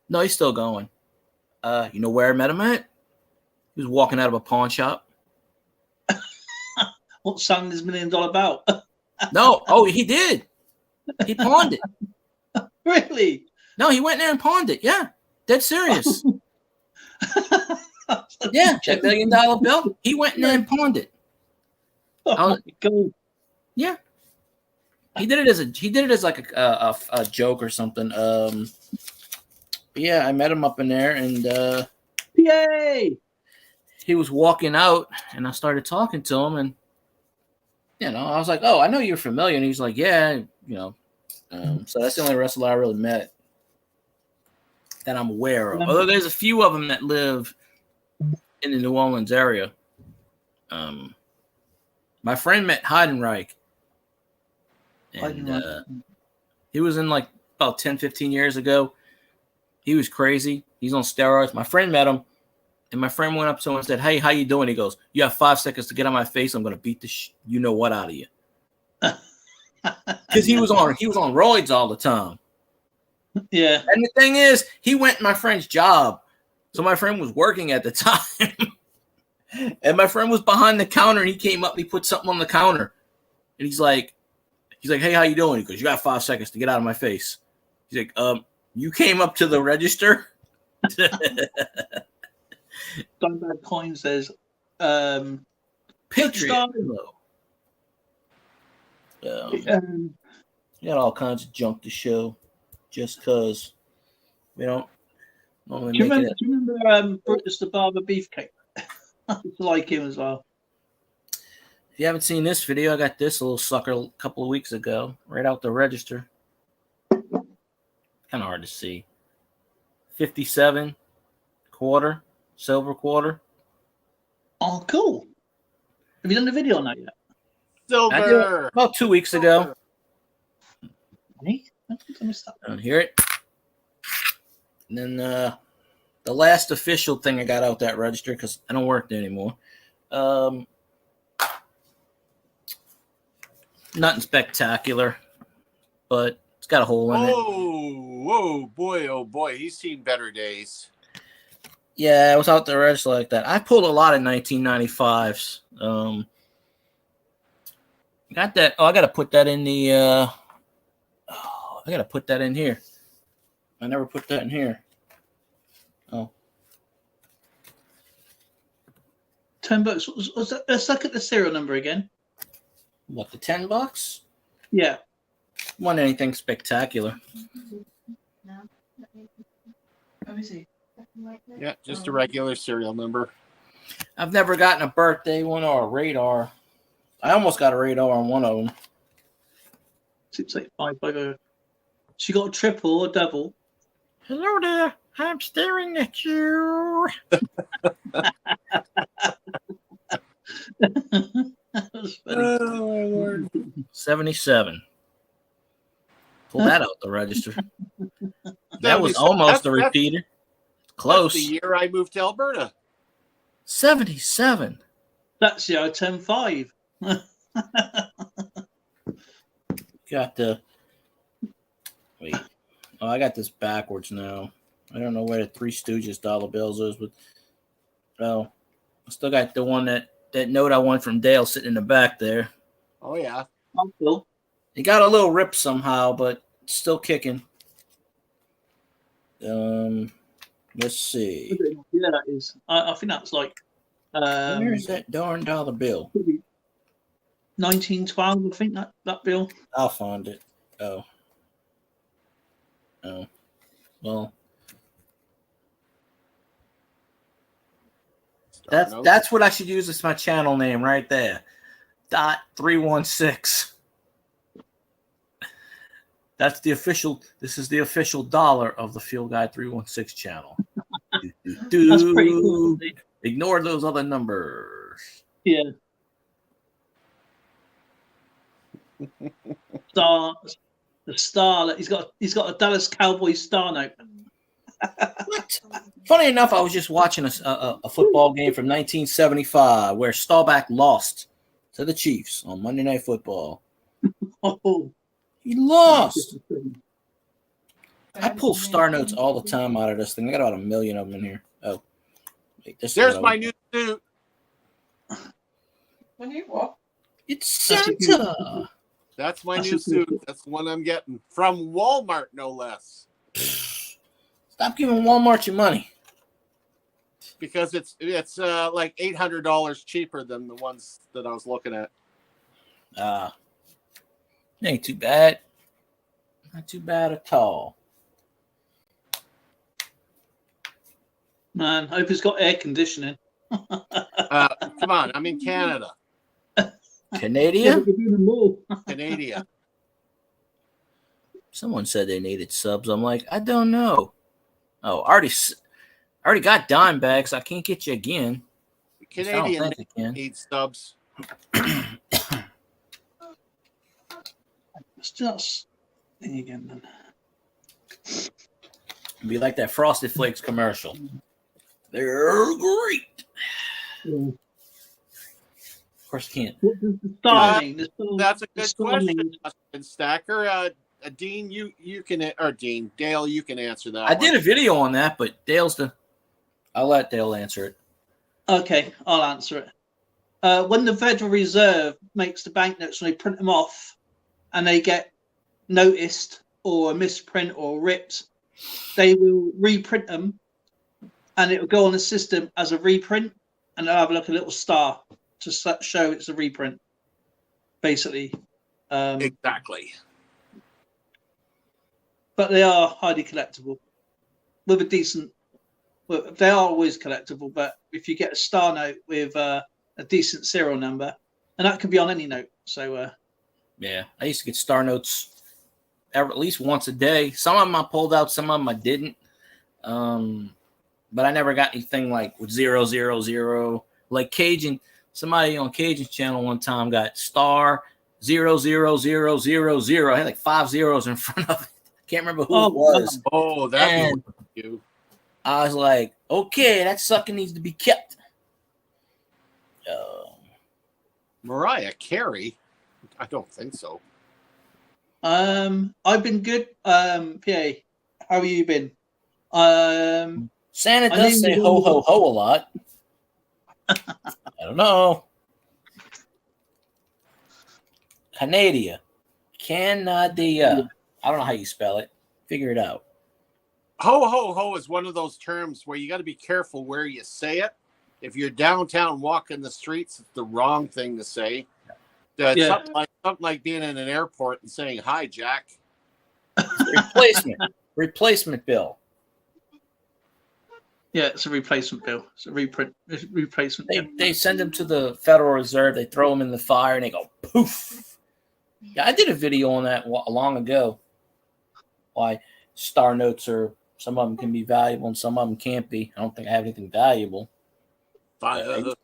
No, he's still going. You know where I met him at? He was walking out of a pawn shop. What song is $1 Million about? No, he did. He pawned it. Really? No, he went there and pawned it. Yeah, dead serious. Yeah, that $1 million bill. He went in there and pawned it. Oh my God. Yeah, he did it as like a joke or something. Yeah, I met him up in there, and yay! He was walking out, and I started talking to him, and I was like, "Oh, I know you're familiar," and he's like, "Yeah, So that's the only wrestler I really met that I'm aware of. Although there's a few of them that live in the New Orleans area. My friend met Heidenreich, and he was in like about 10, 15 years ago. He was crazy. He's on steroids. My friend met him, and my friend went up to him and said, "Hey, how you doing?" He goes, "You have 5 seconds to get on my face. I'm going to beat the you know what out of you." Because he was on roids all the time. Yeah. And the thing is, he went in my friend's job. So my friend was working at the time. And my friend was behind the counter, and he came up and he put something on the counter. And he's like, "Hey, how you doing?" He goes, "You got 5 seconds to get out of my face." He's like, "You came up to the register?" Bad Coin says, Patriot. We got all kinds of junk to show just because we don't normally do you make remember Brutus the Barber Beefcake? I like him as well. If you haven't seen this video, I got this little sucker a couple of weeks ago, right out the register. Kind of hard to see. 57 quarter, silver quarter. Oh, cool. Have you done the video on that yet? Silver. About 2 weeks ago. Hey, I think I missed that. I don't hear it. And then the last official thing I got out that register, because I don't work there anymore. Nothing spectacular, but it's got a hole in it. Oh boy, he's seen better days. Yeah, I was out the register like that. I pulled a lot of 1995s. Got that. Oh, I got to put that in the. I got to put that in here. I never put that in here. Oh. $10. Was that, let's look at the serial number again. What, the $10? Yeah. Wasn't anything spectacular. Let me see. Yeah, just a regular serial number. I've never gotten a birthday one or a radar. I almost got a radar on one of them. 68550. She got a triple or double. Hello there. I'm staring at you. That was funny. Oh, Lord. 77. Pull that out the register. That was almost a repeater. Close. That's the year I moved to Alberta. 77. That's 10-5. Got the. Wait. Oh, I got this backwards now. I don't know where the Three Stooges dollar bills is, but oh, I still got the one that note I won from Dale sitting in the back there. Oh yeah. Oh, cool. It got a little rip somehow, but it's still kicking. Let's see. Yeah, that is. I think that's like. Where's that darn dollar bill? 1912, I think that bill. I'll find it. Oh. Well. That's what I should use as my channel name right there. .316. That's the official. This is the official dollar of the Field Guide 316 channel. That's pretty cool. Ignore those other numbers. Yeah. The star. He's got a Dallas Cowboys star note. What? Funny enough, I was just watching a football game from 1975 where Staubach lost to the Chiefs on Monday Night Football. Oh, he lost. I pull star notes all the time out of this thing. I got about 1 million of them in here. Oh, wait, there's my new suit. When you what? It's Santa. That's my new suit. That's the one I'm getting from Walmart, no less. Stop giving Walmart your money. Because it's like $800 cheaper than the ones that I was looking at. Ain't too bad. Not too bad at all. Man, I hope it's got air conditioning. Come on, I'm in Canada. Canada? Canada. Someone said they needed subs. I'm like, I don't know. Oh, I already got dime bags. I can't get you again. Canadian needs subs. Let's just thing again then. Be like that Frosted Flakes commercial. They're great. Yeah. Of course, you can't. What does the star mean? That's a good question, Stacker. Dean, you can, or Dean, Dale, you can answer that. I did a video on that, but I'll let Dale answer it. Okay, I'll answer it. When the Federal Reserve makes the banknotes, when they print them off and they get noticed or a misprint or ripped, they will reprint them and it will go on the system as a reprint, and they'll have like a little star to show it's a reprint, basically. Exactly. But they are highly collectible with a decent. Well, they are always collectible, but if you get a star note with a decent serial number, and that could be on any note. So yeah, I used to get star notes at least once a day. Some of them I pulled out, some of them I didn't. But I never got anything like with 000. Like Cajun, somebody on Cajun's channel one time got star 00000. I had like 5 zeros in front of it. I can't remember who it was. Oh, that's you. I was like, okay, that sucker needs to be kept. Mariah Carey? I don't think so. I've been good. PA, how have you been? Santa does say ho ho ho a lot. I don't know. Canadia. Canadia. I don't know how you spell it. Figure it out. Ho ho ho is one of those terms where you got to be careful where you say it. If you're downtown walking the streets, it's the wrong thing to say. Something like being in an airport and saying, "Hi, Jack." Replacement bill. Yeah, it's a replacement bill. It's a replacement. They send them to the Federal Reserve. They throw them in the fire, and they go poof. Yeah, I did a video on that long ago. Why star notes are, some of them can be valuable and some of them can't be. I don't think I have anything valuable. Have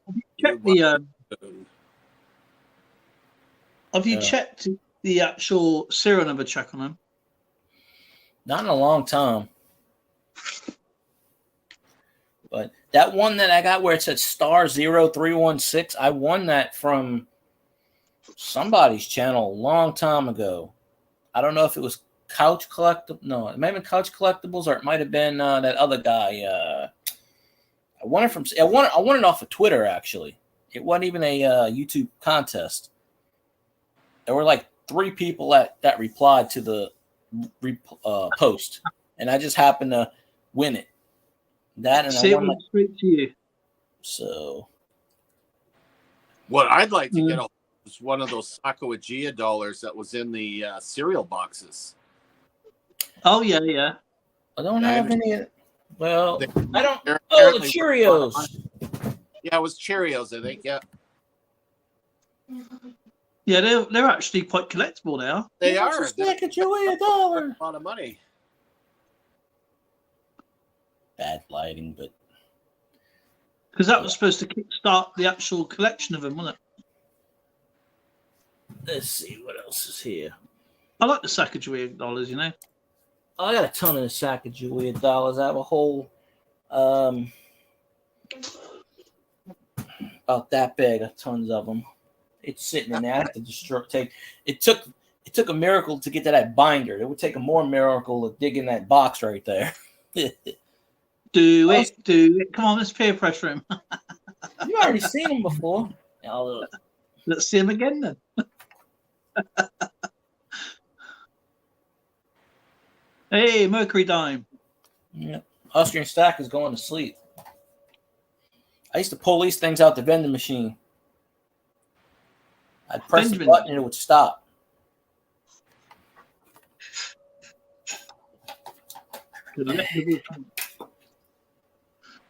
you checked the actual serial number check on them? Not in a long time. But that one that I got where it said star 0316, I won that from somebody's channel a long time ago. I don't know if it was Couch Collectibles. No, it might have been Couch Collectibles, or it might have been that other guy. I won it off of Twitter, actually. It wasn't even a YouTube contest. There were like 3 people that replied to the post, and I just happened to win it. That and I went straight to you. So, what I'd like to get is one of those Sacagawea dollars that was in the cereal boxes. Oh yeah. I don't have any. Well, I don't. The Cheerios. Yeah, it was Cheerios, I think. Yeah. Yeah, they're actually quite collectible now. They are. Sacagawea dollar. A lot of money. Bad lighting, but because that was supposed to kickstart the actual collection of them, wasn't it? Let's see what else is here. I like the Sacagawea dollars, you know. I got a ton of the Sacagawea dollars. I have a whole about that big, tons of them. It's sitting in there. I have to it took a miracle to get to that binder. It would take a more miracle to dig in that box right there. Do it. Come on, let's peer pressure him. You already seen him before. Let's see him again then. Hey, Mercury Dime. Yeah. Austrian Stack is going to sleep. I used to pull these things out the vending machine. I'd press the button and it would stop.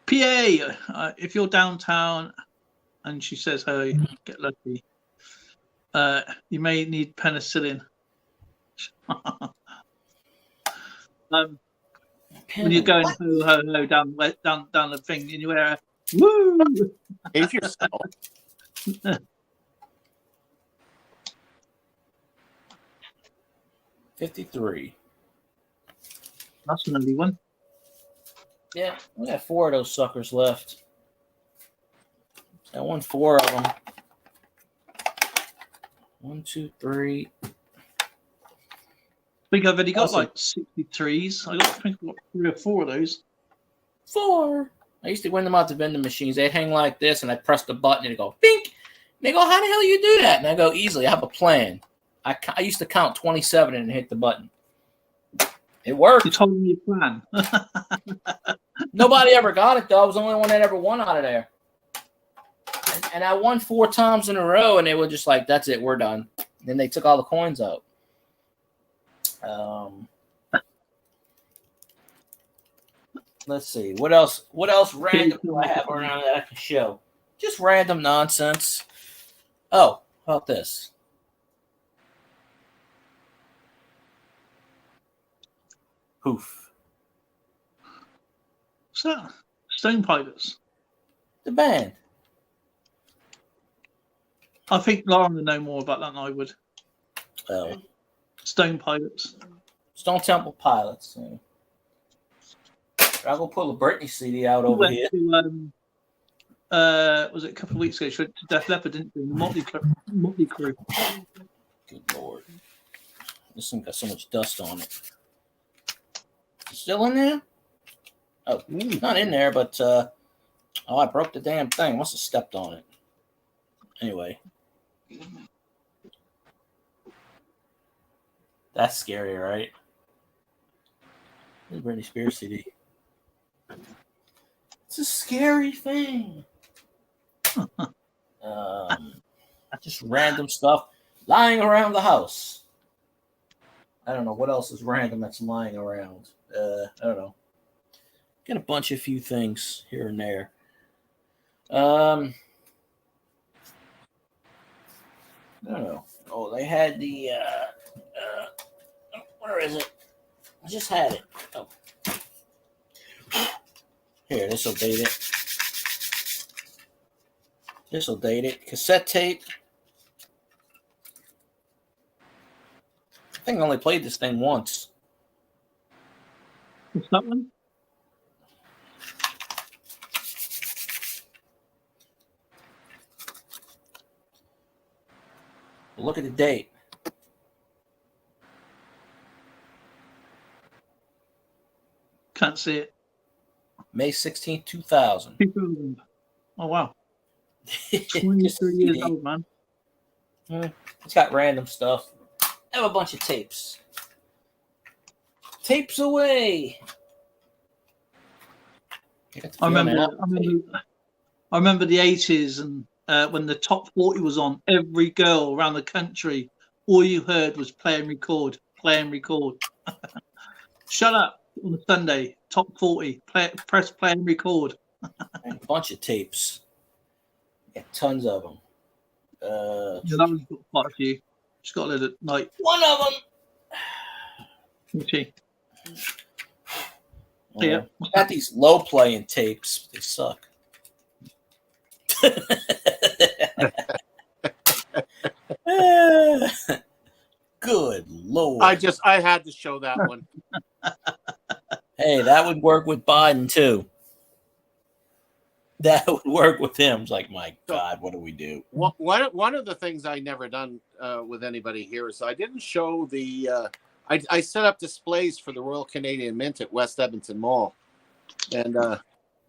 PA, if you're downtown and she says, "Hey, get lucky," you may need penicillin. When you're going ho ho ho down the thing, and you wear Woo! Behave yourself. 53. That's an early one. Yeah, we got 4 of those suckers left. I won 4 of them. 1, 2, 3. I think I've only got Awesome. like 63s. I think I've got 3 or 4 of those. 4. I used to win them out the vending machines. They'd hang like this, and I'd press the button, and it'd go, bink. And they go, how the hell you do that? And I go, easily. I have a plan. I used to count 27 and hit the button. It worked. You told me your plan. Nobody ever got it, though. I was the only one that ever won out of there. And I won 4 times in a row, and they were just like, that's it, we're done. And then they took all the coins out. Let's see. What else random do I have around that I can show? Just random nonsense. Oh, how about this? Poof. So, Stone Pilots. The band. I think Lauren would know more about that than I would. Oh. Stone Pilots. Stone Temple Pilots. Yeah. I'll go pull a Britney CD out We over went here. to, was it a couple of weeks ago? She went to Def Leppard, didn't we? Motley Crue. Good Lord. This thing got so much dust on it. Still in there? Oh, not in there, but I broke the damn thing. I must have stepped on it. Anyway. That's scary, right? This is Britney Spears CD. It's a scary thing. Just random stuff lying around the house. I don't know what else is random that's lying around. I don't know. Got a bunch of few things here and there. I don't know. Oh, they had the where is it? I just had it. Oh. Here, this will date it. This will date it. Cassette tape. I think I only played this thing once. What's that one? Look at the date. Can't see it. May 16th, 2000. 2000. Oh, wow. 23 years old, man. It's got random stuff. I have a bunch of tapes. Tapes away. I remember the 80s and when the top 40 was on, every girl around the country, all you heard was play and record, play and record. Shut up on a Sunday, top 40, press play and record. A bunch of tapes. Got tons of them. Yeah, that one's got quite a few. Just got a little like one of them. Okay. Yeah. Got these low playing tapes. They suck. Good Lord. I had to show that one. Hey, that would work with Biden too. That would work with him. It's like, my God, what do we do? One of the things I never done with anybody here is I didn't show the. I set up displays for the Royal Canadian Mint at West Edmonton Mall, and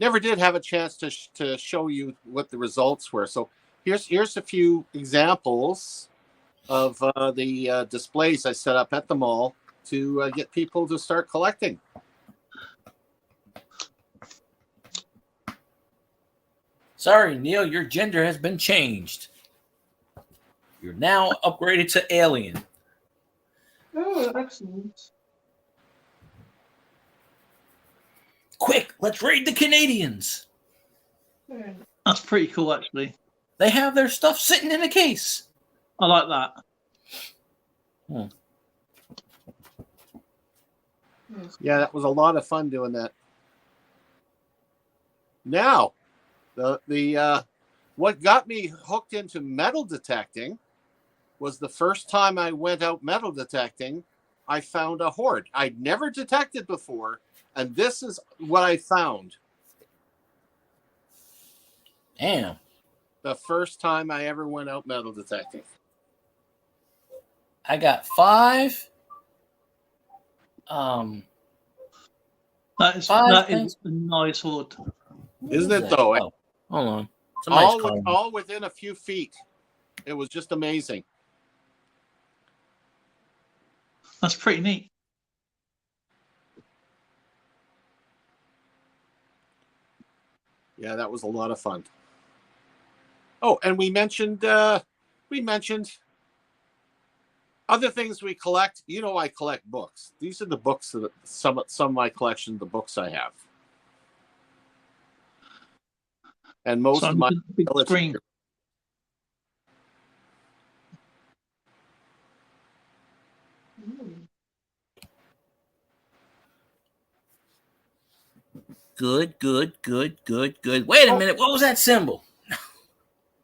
never did have a chance to show you what the results were. So here's a few examples of the displays I set up at the mall to get people to start collecting. Sorry, Neil, your gender has been changed. You're now upgraded to alien. Oh, excellent. Quick, let's raid the Canadians. Yeah. That's pretty cool, actually. They have their stuff sitting in a case. I like that. Yeah, that was a lot of fun doing that. Now, What got me hooked into metal detecting was the first time I went out metal detecting, I found a hoard I'd never detected before, and this is what I found. Damn. The first time I ever went out metal detecting. I got 5. That is things. a nice hoard. Isn't it though? Oh, hold on. Somebody's calling. All within a few feet. It was just amazing. That's pretty neat. Yeah, that was a lot of fun. Oh, and we mentioned other things we collect. You know, I collect books. These are the books that some of my collection, the books I have, and most of my screen. Good. Wait a minute. What was that symbol?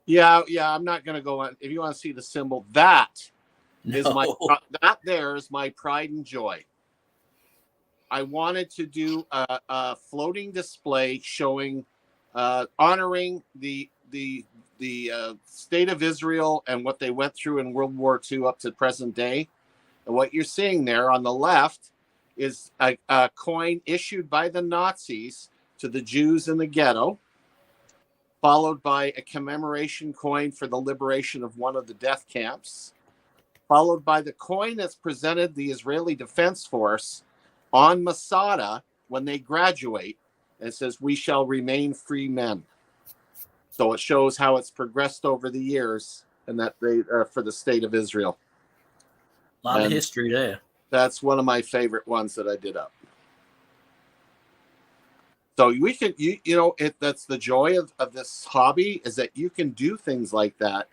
Yeah. I'm not going to go on. If you want to see the symbol, that is my pride and joy. I wanted to do a floating display showing, honoring the state of Israel and what they went through in World War II up to present day. And what you're seeing there on the left is a coin issued by the Nazis to the Jews in the ghetto, followed by a commemoration coin for the liberation of one of the death camps, followed by the coin that's presented the Israeli Defense Force on Masada when they graduate. And it says, "We shall remain free men." So it shows how it's progressed over the years, and that they for the state of Israel. A lot of history there. That's one of my favorite ones that I did up. So we can, that's the joy of this hobby, is that you can do things like that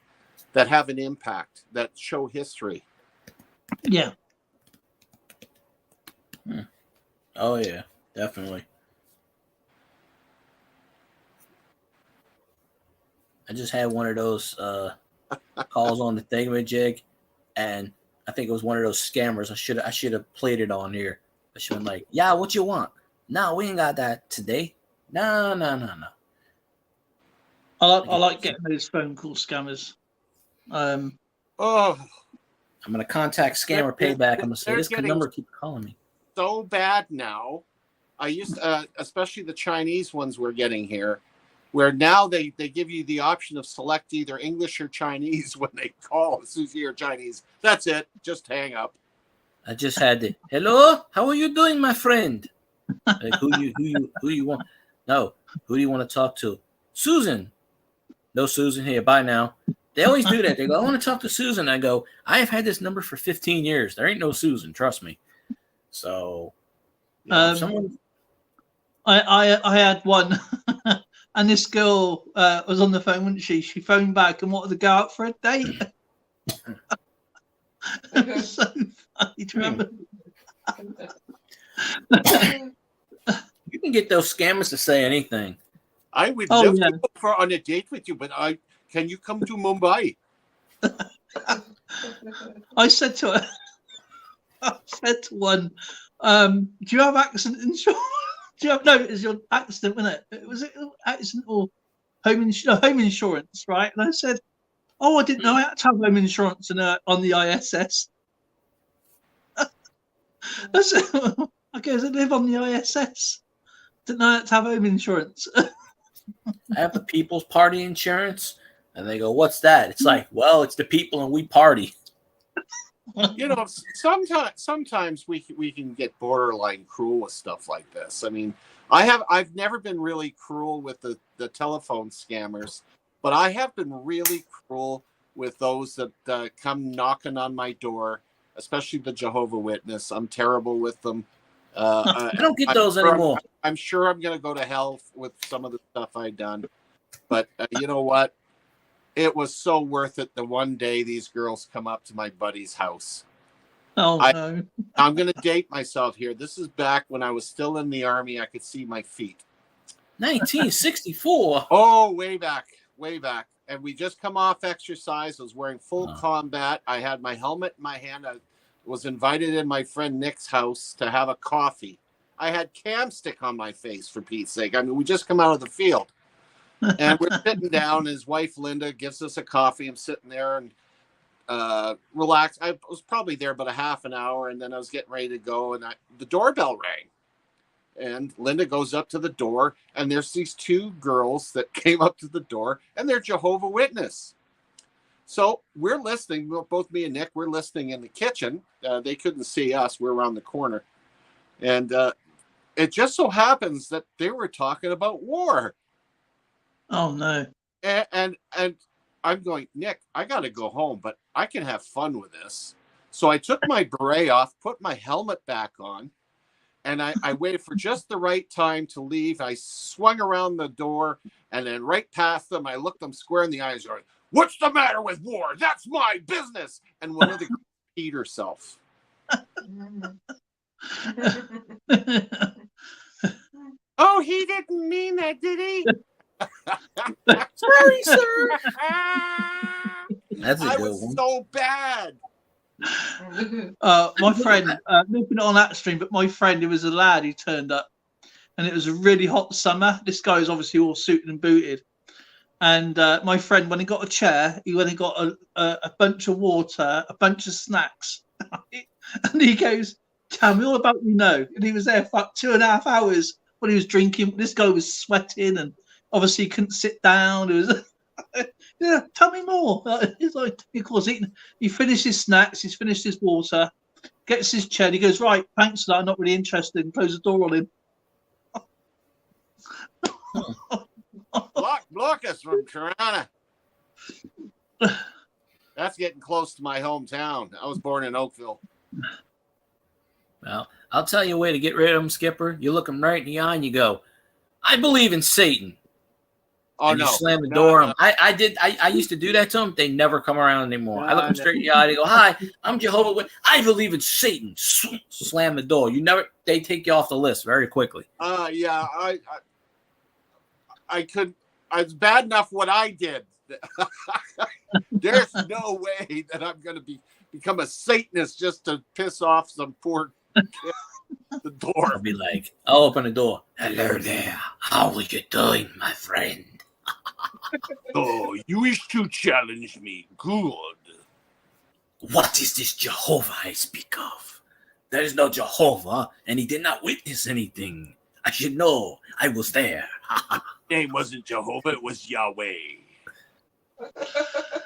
have an impact, that show history. Yeah. Oh yeah, definitely. I just had one of those calls on the thingamajig, and I think it was one of those scammers. I should have played it on here. I should have been like, "Yeah, what you want?" No, we ain't got that today. No. I like getting those phone call scammers. I'm gonna contact scammer payback. I'm gonna say this number keep calling me. So bad now. I used especially the Chinese ones we're getting here, where now they give you the option of select either English or Chinese when they call. As soon as you hear Chinese, that's it. Just hang up. I just had the hello. How are you doing, my friend? Like, who you want? No, who do you want to talk to? Susan. No Susan here. Bye now. They always do that. They go, "I want to talk to Susan." I go, "I have had this number for 15 years. There ain't no Susan. Trust me." So, someone. I had one, and this girl was on the phone, wasn't she? She phoned back and wanted to go out for a date. It was so funny. Do you remember? You can get those scammers to say anything. I would love to go on a date with you, but can you come to Mumbai? I said to one, "Do you have accident insurance?" It was your accident, wasn't it? Was it accident or home insurance, right? And I said, "Oh, I didn't know I had to have home insurance on the ISS." I said, "Okay, I live on the ISS. Didn't know I had to have home insurance." I have the People's Party insurance, and they go, "What's that?" It's like, well, it's the people and we party. Sometimes we can get borderline cruel with stuff like this. I mean, I've never been really cruel with the telephone scammers, but I have been really cruel with those that come knocking on my door, especially the Jehovah's Witness. I'm terrible with them. I don't get those anymore. I'm sure I'm going to go to hell with some of the stuff I've done, but you know what? It was so worth it. The one day these girls come up to my buddy's house. Oh, no. I'm going to date myself here. This is back when I was still in the Army. I could see my feet. 1964. Oh, way back. And we just come off exercise. I was wearing full combat. I had my helmet in my hand. I was invited in my friend Nick's house to have a coffee. I had cam stick on my face, for Pete's sake. I mean, we just come out of the field. And we're sitting down. His wife, Linda, gives us a coffee. I'm sitting there and relaxed. I was probably there about a half an hour, and then I was getting ready to go, and the doorbell rang. And Linda goes up to the door, and there's these two girls that came up to the door, and they're Jehovah's Witness. So we're listening. Both me and Nick, we're listening in the kitchen. They couldn't see us. We're around the corner. And it just so happens that they were talking about war. Oh, no. And I'm going, Nick, I got to go home, but I can have fun with this. So I took my beret off, put my helmet back on, and I waited for just the right time to leave. I swung around the door, and then right past them, I looked them square in the eyes, going, "What's the matter with war? That's my business." And one of the girls peed herself. Oh, he didn't mean that, did he? Sorry, sir. That's a I good was one. so bad. My friend, maybe not on that stream, but my friend, who was a lad, who turned up, and it was a really hot summer. This guy was obviously all suited and booted. And my friend, when he got a chair, he went and got a bunch of water, a bunch of snacks. And he goes, "Tell me all about you know." And he was there for like 2.5 hours when he was drinking. This guy was sweating and obviously couldn't sit down. It was, yeah, tell me more. He's like, of course, he finished his snacks, he's finished his water, gets his chair, he goes, "Right, thanks for that, I'm not really interested," and close the door on him. Block us from Toronto. That's getting close to my hometown. I was born in Oakville. Well, I'll tell you a way to get rid of them, Skipper. You look them right in the eye and you go, "I believe in Satan." Oh, and no. You slam the door. No. I used to do that to them. They never come around anymore. I look them straight in the eye. They go, "Hi, I'm Jehovah's Witness. I believe in Satan." Slam the door. They take you off the list very quickly. Yeah, I could. It's bad enough what I did. There's no way that I'm going to become a Satanist just to piss off some poor kid at the door. I'll be like, I'll open the door. "Hello there. How are you doing, my friend?" "Oh, you wish to challenge me? Good." "What is this Jehovah I speak of? There is no Jehovah, and he did not witness anything. I should know. I was there." Name wasn't Jehovah, it was Yahweh.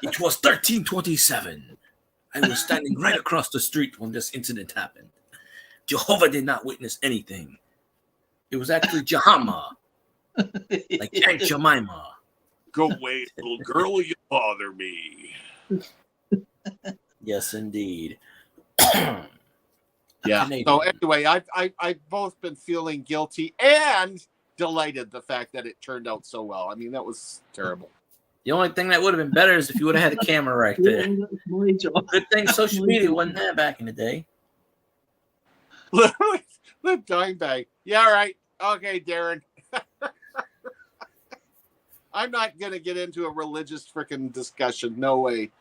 "It was 1327. I was standing right across the street when this incident happened. Jehovah did not witness anything. It was actually Jahama, like Aunt Jemima." "Go away, little girl, you bother me." Yes, indeed. Yeah. So anyway, I've both been feeling guilty and delighted the fact that it turned out so well. I mean, that was terrible. The only thing that would have been better is if you would have had a camera right there. Good thing social media wasn't there back in the day. Live dime bag. Yeah, right. Okay, Darren. I'm not gonna get into a religious freaking discussion. No way.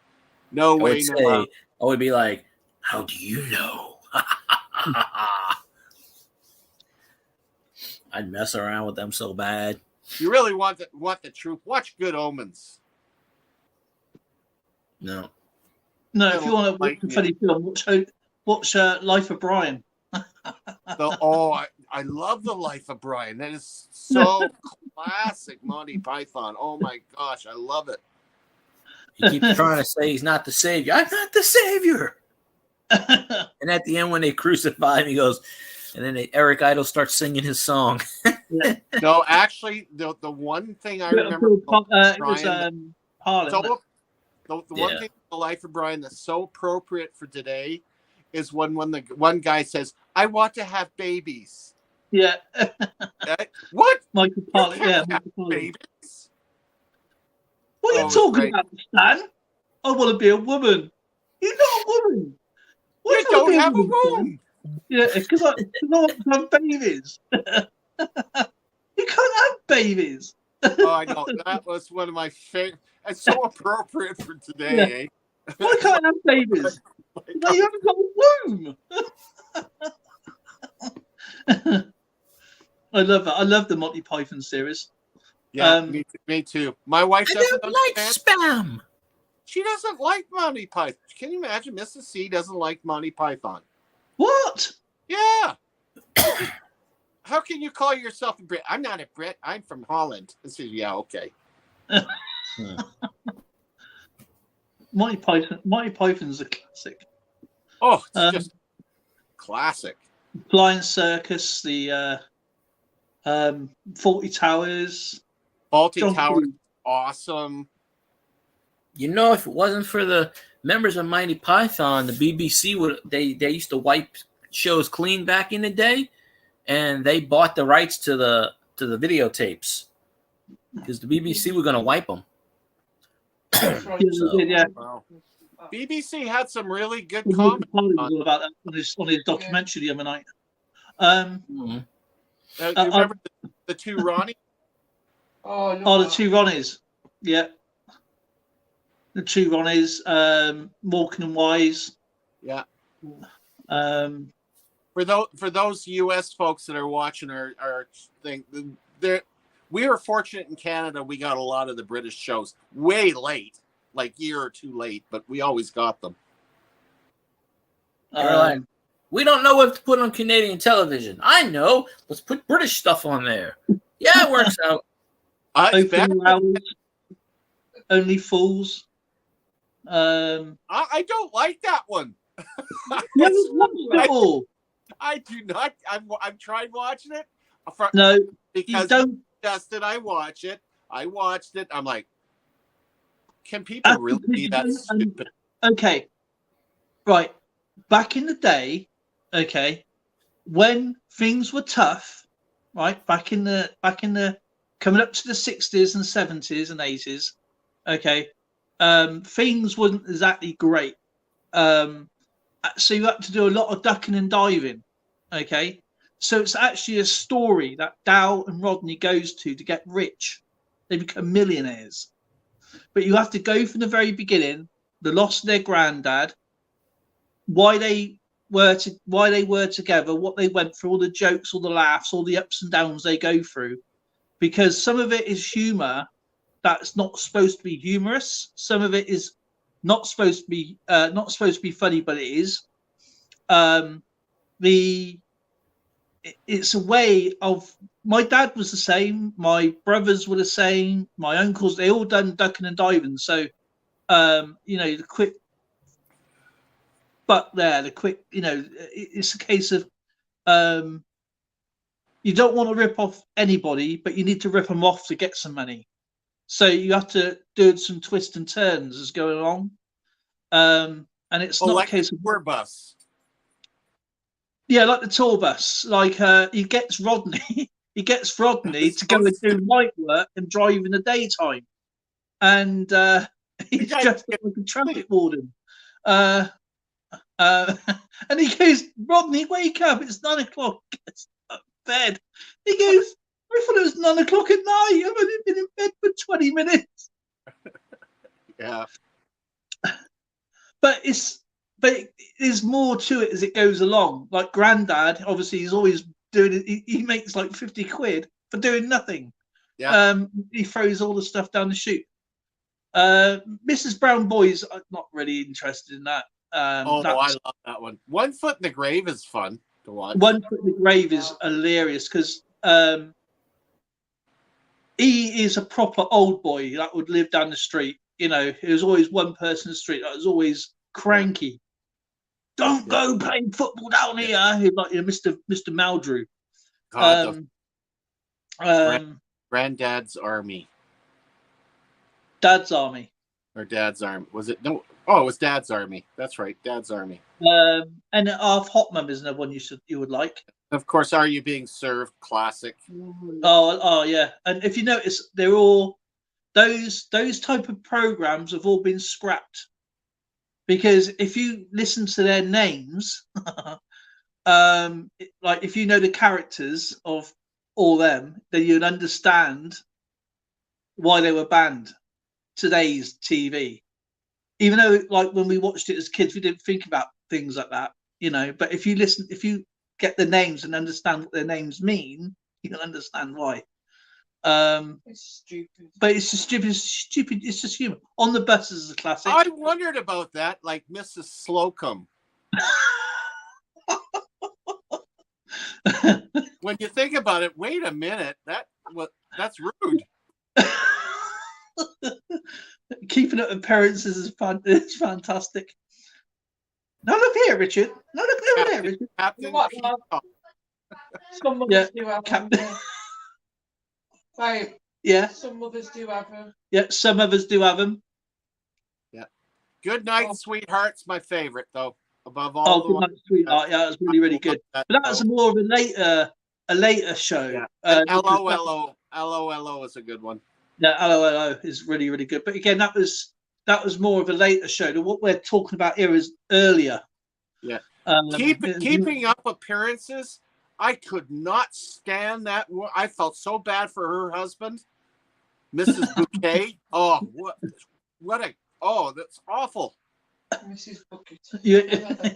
No way. I would be like, "How do you know?" I'd mess around with them so bad. You really want the truth? Watch Good Omens. No. If you want to watch a funny film, watch Life of Brian. I love The Life of Brian. That is so classic Monty Python. Oh my gosh, I love it. He keeps trying to say he's not the savior. "I'm not the savior." And at the end, when they crucify him, he goes, and then Eric Idle starts singing his song. No, actually, the one thing I remember it was Harlan. The one thing in The Life of Brian that's so appropriate for today is when the one guy says, "I want to have babies." Yeah. What? Michael Parlin. Yeah. Babies? What are you talking about, Stan? I want to be a woman. You're not a woman. You don't have a womb. Yeah, because I want to have babies. You can't have babies. Oh, I know. That was one of my favorite. It's so appropriate for today, Why can't I have babies? No, you haven't got a womb. I love it. I love the Monty Python series. Yeah, me too. My wife doesn't like spam. She doesn't like Monty Python. Can you imagine? Mrs. C doesn't like Monty Python. What? Yeah. How can you call yourself a Brit? I'm not a Brit. I'm from Holland. I said, yeah, okay. Monty Python's a classic. Oh, it's just classic. Flying Circus, the 40 Towers. Faulty Towers, awesome. You know, if it wasn't for the members of Mighty Python, the BBC would they used to wipe shows clean back in the day, and they bought the rights to the videotapes because the BBC were going to wipe them. Yeah. Wow. BBC had some really good comments comments about that on his documentary the other night. You remember the two Ronnie? The two Ronnies. Yeah. The two Ronnies, Morgan and Wise. Yeah. For those US folks that are watching our thing, we were fortunate in Canada. We got a lot of the British shows way late, like year or two late, but we always got them. Like, we don't know what to put on Canadian television. I know. Let's put British stuff on there. Yeah, it works out. Only Fools. I don't like that one. I do not. I've tried watching it. No, because you don't. Justin, I watched it. I'm like, can people really be that stupid? Okay, right. Back in the day, okay, when things were tough, right? Back in the coming up to the 60s and 70s and 80s, okay, things wasn't exactly great. So you had to do a lot of ducking and diving, okay? So it's actually a story that Dow and Rodney goes to get rich. They become millionaires. But you have to go from the very beginning, the loss of their granddad, why they were together, what they went through, all the jokes, all the laughs, all the ups and downs they go through. Because some of it is humor that's not supposed to be humorous. Some of it is not supposed to be funny, but it is. It's a way of. My dad was the same. My brothers were the same. My uncles, they all done ducking and diving. So, the quick. But the quick, it's a case of. You don't want to rip off anybody, but you need to rip them off to get some money. So you have to do some twists and turns as going along. And it's not like a case of tour bus. Yeah, like the tour bus. Like he gets Rodney to go and do night work and drive in the daytime. And he's just like a traffic warden. And he goes, Rodney, wake up, it's 9 o'clock. It's bed. He goes, I thought it was 9 o'clock at night. I've only been in bed for 20 minutes. Yeah. But there's more to it as it goes along. Like Grandad, obviously, he's always doing it. He makes like 50 quid for doing nothing. Yeah. He throws all the stuff down the chute. Mrs. Brown Boys, I'm not really interested in that. I love that one. One Foot in the Grave is fun to watch. One Foot in the Grave is hilarious because he is a proper old boy that would live down the street. There was always one person in the street that was always cranky. Don't go playing football down here. Like Mr. Maldrew. Granddad's Army. Dad's Army. Or Dad's Army. Was it? No. Oh, it was Dad's Army. That's right. Dad's Army. And Half Hot Mum is another one you would like. Of course, Are You Being Served? Classic. Oh yeah. And if you notice, they're all those type of programs have all been scrapped. Because if you listen to their names, like if you know the characters of all them, then you'd understand why they were banned. Today's TV, even though like when we watched it as kids, we didn't think about things like that, you know. But if you listen, if you get the names and understand what their names mean, you can understand why. It's stupid. But it's just stupid. It's stupid. It's just humor. On the Bus is a classic. I wondered about that, like Mrs. Slocum. When you think about it, wait a minute, that's rude. Keeping up appearances is fun. It's fantastic. Now look here, Richard. Now look over there, Richard. Captain What, Peacock. Some mothers Yeah, do have Captain. them. Babe, Yeah, some mothers do have them. yeah. Some of us do have them. Good Night, Sweetheart's my favorite, though. Above all Oh, the good ones. night, sweetheart. Yeah, that was really, really good. But that was more of a later show. Yeah. Because LOLO is a good one. yeah, LOLO is really, really good. But again, that was more of a later show. And what we're talking about here is earlier. Yeah. It- Keeping Up Appearances, I could not stand that. I felt so bad for her husband, Mrs. Bouquet. Oh, that's awful. Mrs. Bucket. Yeah,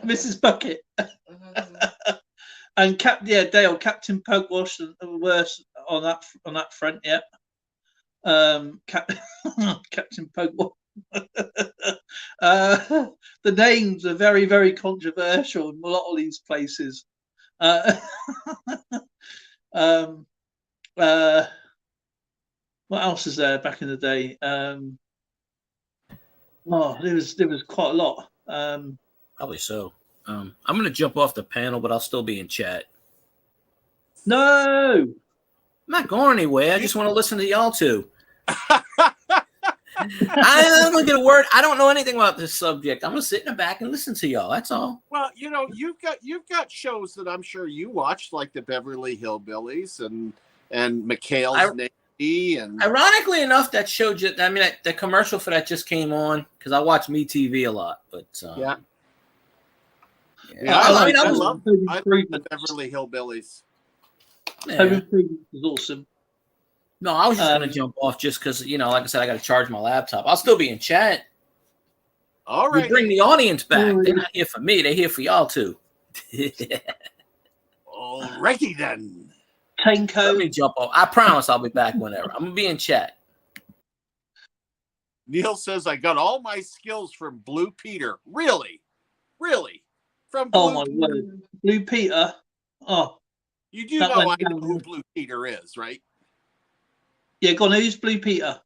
Mrs. Bucket. And Dale, Captain Pugwash, and worse on that front, yeah. Captain Pugwash. The names are very, very controversial in a lot of these places. What else is there back in the day? There was quite a lot. Probably so. I'm going to jump off the panel, but I'll still be in chat. No, I'm not going anywhere. I just want to listen to y'all two. I don't get a word. I don't know anything about this subject. I'm going to sit in the back and listen to y'all. That's all. Well, you know, you've got shows that I'm sure you watched, like the Beverly Hillbillies and McHale's Navy. And ironically enough, that show just, I mean, the commercial for that just came on because I watch MeTV a lot. But yeah. Yeah, I I love the Beverly Hillbillies. Home Improvement was awesome. No, I was just going to jump off just because, you know, like I said, I got to charge my laptop. I'll still be in chat. All right. You bring the audience back. They're not here for me. They're here for y'all too. Alrighty then. Tanko. Let me jump off. I promise I'll be back whenever. I'm going to be in chat. Neil says, I got all my skills from Blue Peter. Really? From Blue Oh my word. Blue Peter. Oh. You do That know went I know down. who Blue Peter is, right? Yeah, go on. Who's Blue Peter?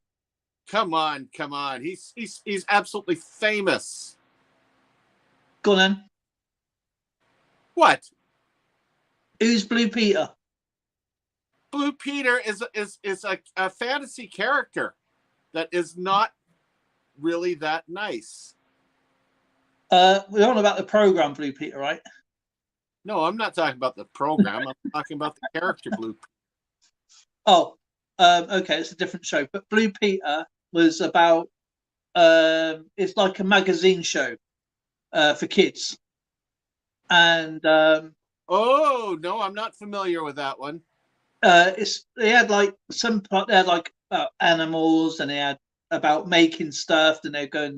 Come on. He's absolutely famous. Go on then. What? Who's Blue Peter? Blue Peter is a fantasy character that is not really that nice. We're on about the program Blue Peter, right? No, I'm not talking about the program. I'm talking about the character Blue Peter. Oh, okay, it's a different show. But Blue Peter was about it's like a magazine show for kids. And oh no, I'm not familiar with that one. they had like some part they had like about animals, and they had about making stuff, and they go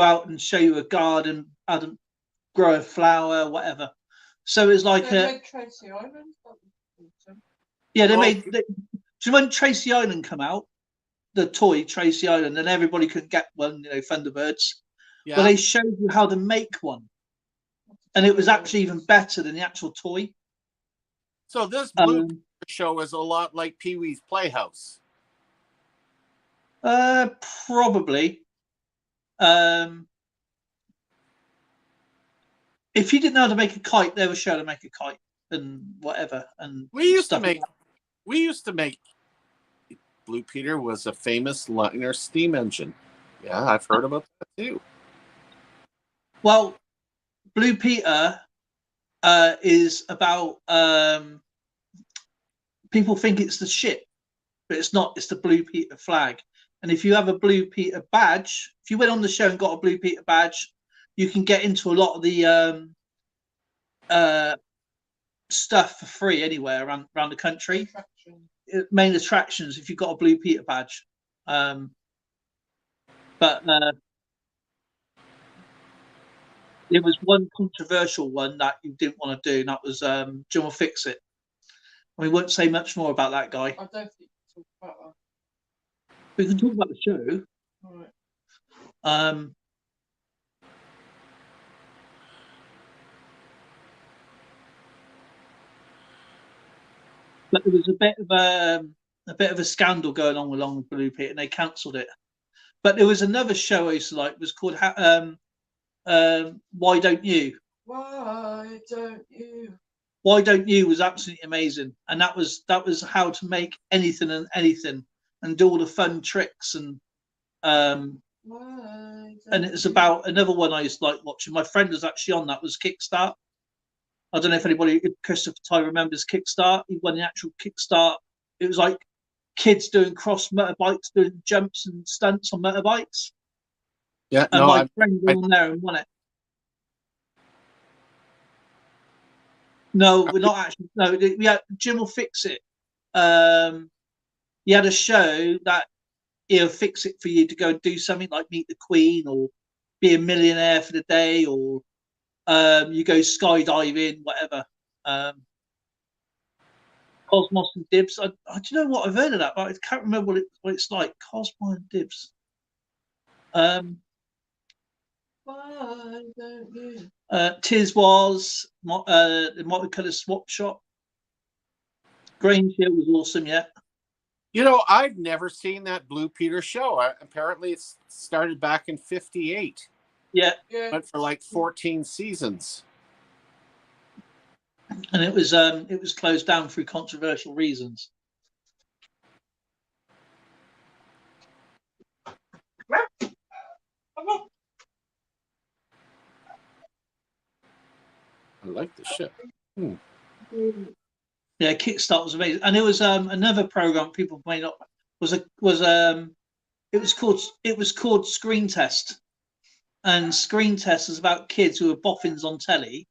out and show you a garden, how to grow a flower, whatever. So it's like Tracy Island. yeah, they made. So when Tracy Island come out, the toy Tracy Island, and everybody could get one, you know, Thunderbirds. Yeah. But they showed you how to make one, and it was actually even better than the actual toy. So this Blue Peter show is a lot like Pee-wee's Playhouse. Probably. If you didn't know how to make a kite, they would show how to make a kite and whatever. And We used to stuff make. Blue Peter was a famous liner steam engine. Yeah, I've heard about that too. Well, Blue Peter is about people think it's the ship, but it's not. It's the Blue Peter flag. And if you have a Blue Peter badge, if you went on the show and got a Blue Peter badge, you can get into a lot of the stuff for free anywhere around the country. Main attractions if you've got a Blue Peter badge. But there was one controversial one that you didn't want to do, and that was Jim will fix it. We won't say much more about that guy. I don't think we can talk about that. We can talk about the show. All right. But there was a bit of a scandal going on along with Blue Peter, and they cancelled it. But there was another show I used to like, was called Why Don't You? Why don't you? Why Don't You was absolutely amazing, and that was how to make anything and do all the fun tricks and it's about another one I used to like watching. My friend was actually on that, was Kickstart. I don't know if Christopher Ty remembers Kickstart. He won the actual Kickstart. It was like kids doing cross motorbikes, doing jumps and stunts on motorbikes. Yeah, and my friend went on there and won it. No, we're not actually. No, we had Jim will fix it. He had a show that he'll fix it for you to go and do something like meet the Queen or be a millionaire for the day, or you go skydiving, whatever. Cosmos and Dibs. I do you know what, I've heard of that, but I can't remember what it's like. Cosmos and Dibs. Why don't you? Tiz was the multicolour swap shop. Grange Hill was awesome, yeah. You know, I've never seen that Blue Peter show. Apparently, it started back in '58. Yeah. Went for like 14 seasons. And it was closed down through controversial reasons. I like the show. Yeah, Kickstart was amazing, and it was another program people may not it was called Screen Test, and Screen Test is about kids who were boffins on telly,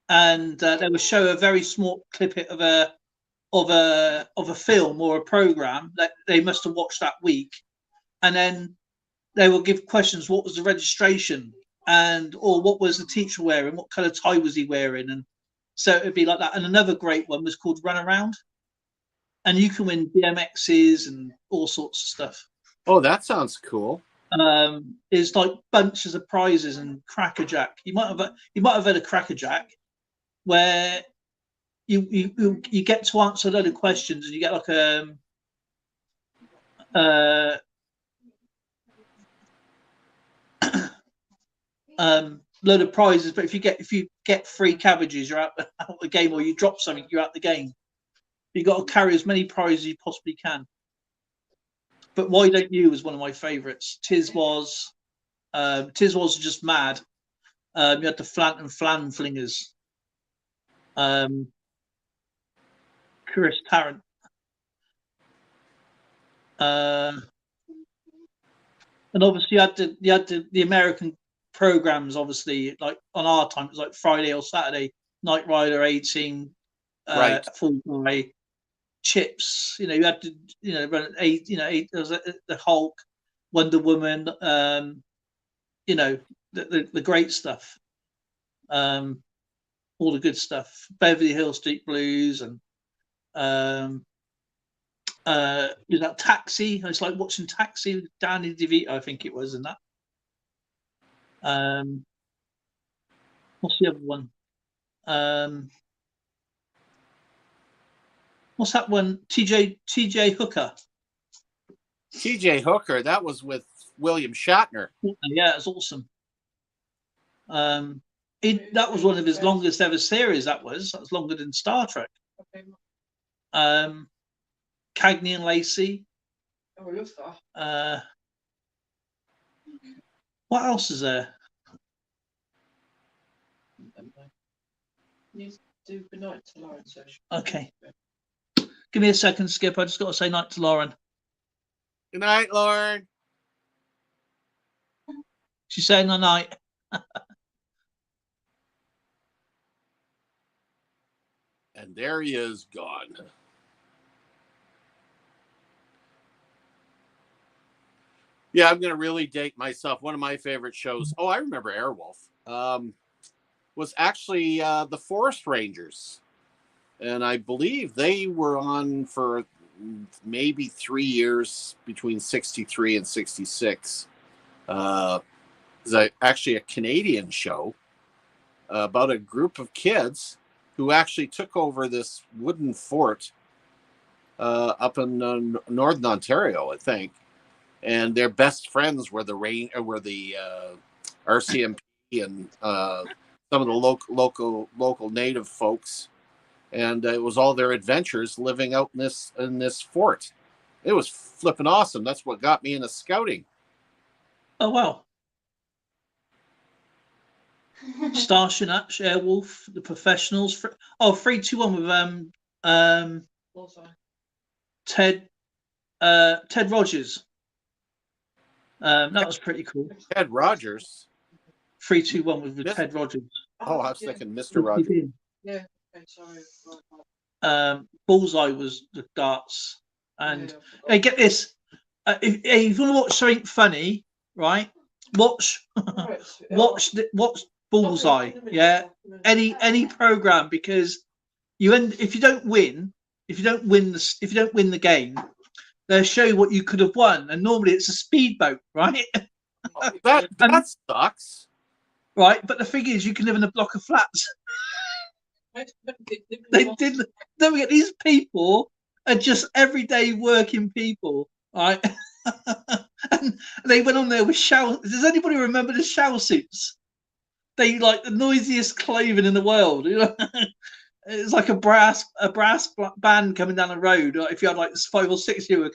and they would show a very small clip of a film or a program that they must have watched that week, and then they will give questions. What was the registration, or what was the teacher wearing? What colour tie was he wearing? And so it'd be like that. And another great one was called Run Around, and you can win BMXs and all sorts of stuff. Oh, that sounds cool. It's like bunches of prizes and crackerjack. You might have heard of crackerjack, where you get to answer a load of questions and you get like load of prizes, but if you get free cabbages, you're out the game, or you drop something, you're out the game. You got to carry as many prizes as you possibly can. But Why Don't You was one of my favourites. Tiz was just mad. You had the Flant and Flan Flingers. Chris Tarrant. And obviously you had the American programs, obviously, like on our time it was like Friday or Saturday, Knight Rider, 18, right. Full Guy, Chips. You had to run eight. There was the Hulk, Wonder Woman. The great stuff. All the good stuff. Beverly Hills Street Blues and that Taxi. It's like watching Taxi with Danny DeVito, I think it was, in that. What's the other one? What's that one? TJ Hooker. TJ Hooker, that was with William Shatner. Yeah, it's awesome. That was one of his longest ever series. That was longer than Star Trek. Cagney and Lacey. Oh, I love that. What else is there? You do good night to Lauren session. Okay. Give me a second, Skip. I just got to say night to Lauren. Good night, Lauren. She's saying the night. and there he is gone. Yeah, I'm going to really date myself. One of my favorite shows, I remember Airwolf, was actually the Forest Rangers. And I believe they were on for maybe 3 years between 63 and 66. It's actually a Canadian show about a group of kids who actually took over this wooden fort up in northern Ontario, I think. And their best friends were the RCMP and some of the local native folks. And it was all their adventures living out in this fort. It was flipping awesome. That's what got me into scouting. Oh wow! Star Synapse, Airwolf, The Professionals. 3-2-1 with Ted Rogers. That was pretty cool. Ted Rogers. 3-2-1 with Ted Rogers. Oh, I was thinking Mr. Rogers. Yeah. Okay, sorry. Bullseye was the darts. And hey, get this. If you want to watch something funny, right? Watch Bullseye. Yeah. Any program, because if you don't win the game, they'll show you what you could have won, and normally it's a speedboat, right? That sucks. Right, but the thing is, you can live in a block of flats. They didn't. Don't forget, these people are just everyday working people, right? And they went on there with shower. Does anybody remember the shower suits? They like the noisiest clothing in the world. You know? It's like a brass band coming down the road. If you had like 5 or 6 year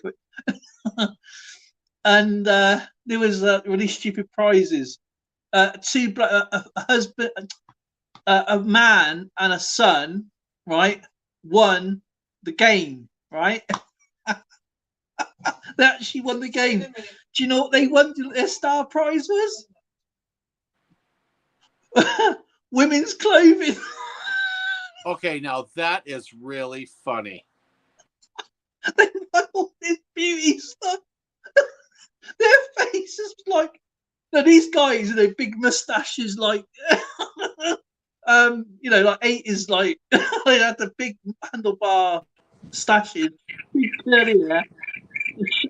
and there was really stupid prizes. A husband, a man, and a son, right, won the game, right? They actually won the game. Do you know what they won? Their star prize was women's clothing. Okay, now that is really funny. They won all this beauty stuff. Their faces like, now these guys, you know, big mustaches, like, you know, like 80s, like they had the big handlebar stashes, big curly hair,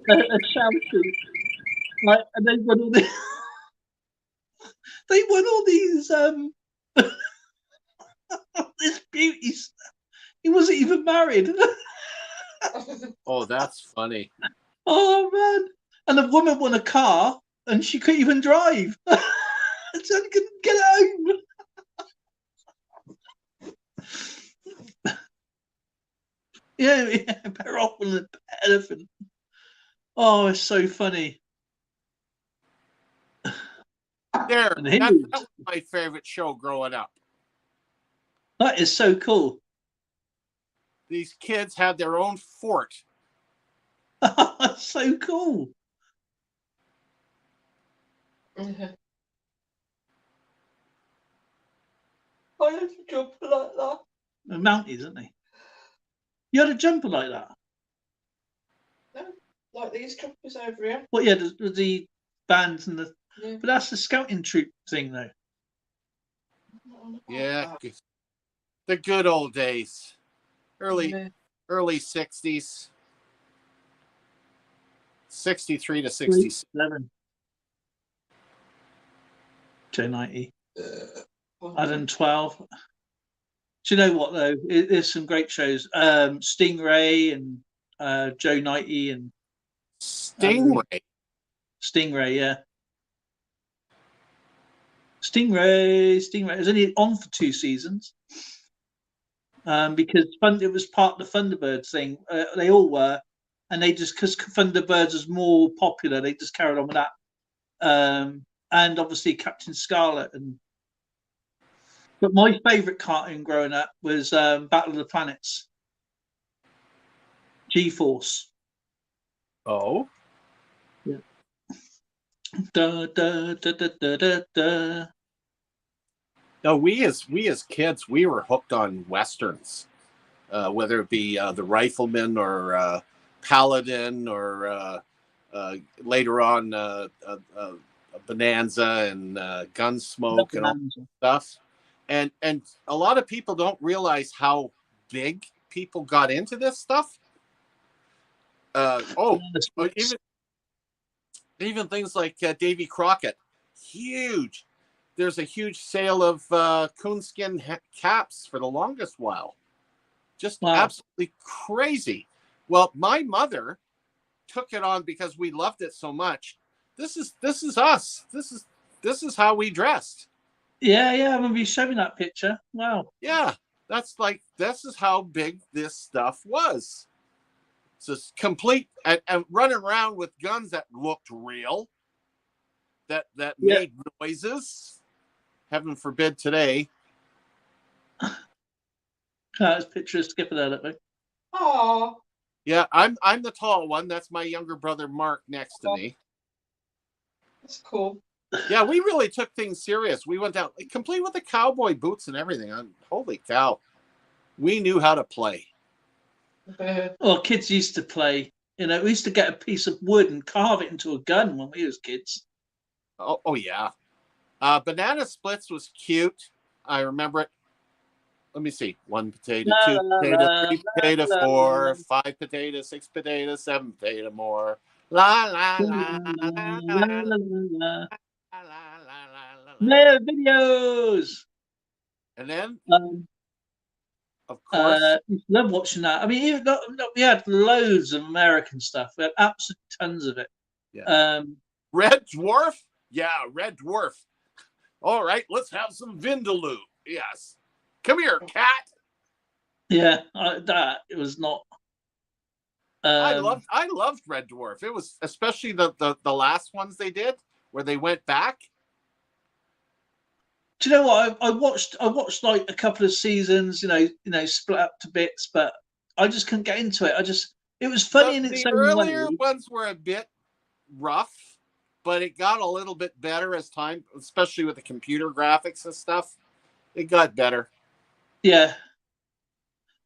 a shampoo, like, and they won all these. They won all these this beauty stuff. He wasn't even married. Oh, that's funny. Oh man! And the woman won a car, and she couldn't even drive. So she couldn't get home. Yeah, better off than an elephant. Oh, it's so funny. That was my favorite show growing up. That is so cool. These kids had their own fort. That's so cool. I had a jumper like that. The Mounties, isn't they? You had a jumper like that? No, like these jumpers over here. Well, yeah, the bands and the. Yeah. But that's the scouting troop thing, though. Yeah, the good old days. Early 60s. 63 to 66. 290. 112. Do you know what though? There's some great shows. Stingray and Joe 90 and Stingray. Stingray, yeah. Stingray. It was only on for 2 seasons. Because it was part of the Thunderbirds thing. They all were, and they just, because Thunderbirds was more popular, they just carried on with that. And obviously Captain Scarlet. But my favourite cartoon growing up was Battle of the Planets. G-Force. Oh. Yeah. Da, da, da, da, da, da, da. No, we as kids, we were hooked on westerns. whether it be the rifleman or paladin or later on Bonanza and Gunsmoke and all that stuff. And a lot of people don't realize how big people got into this stuff. Even things like Davy Crockett, huge. There's a huge sale of coonskin caps for the longest while. Just absolutely crazy. Well, my mother took it on because we loved it so much. This is us. This is how we dressed. Yeah, I remember you showing me that picture. Wow. Yeah, this is how big this stuff was. It's just complete and running around with guns that looked real, that made noises. Heaven forbid today. This picture is skipping there, look. Oh. Yeah, I'm the tall one. That's my younger brother Mark next to me. That's cool. Yeah, we really took things serious. We went down complete with the cowboy boots and everything. Holy cow. We knew how to play. Well, kids used to play. We used to get a piece of wood and carve it into a gun when we was kids. Oh yeah. Banana Splits was cute. I remember it. Let me see. 1 potato, 2 potato, 3 potato, 4, 5 potato, 6 potato, 7 potato more. La la la la la la la. Videos. And then, of course, I love watching that. I mean, even though we had loads of American stuff. We had absolutely tons of it. Yeah. Red Dwarf? Yeah, Red Dwarf. All right, let's have some Vindaloo. Yes. Come here, cat. Yeah, it was not. I loved Red Dwarf. It was especially the last ones they did where they went back. Do you know what? I watched like a couple of seasons, split up to bits, but I just couldn't get into it. It was funny in its own way. The earlier ones were a bit rough, but it got a little bit better as time, especially with the computer graphics and stuff. It got better. Yeah.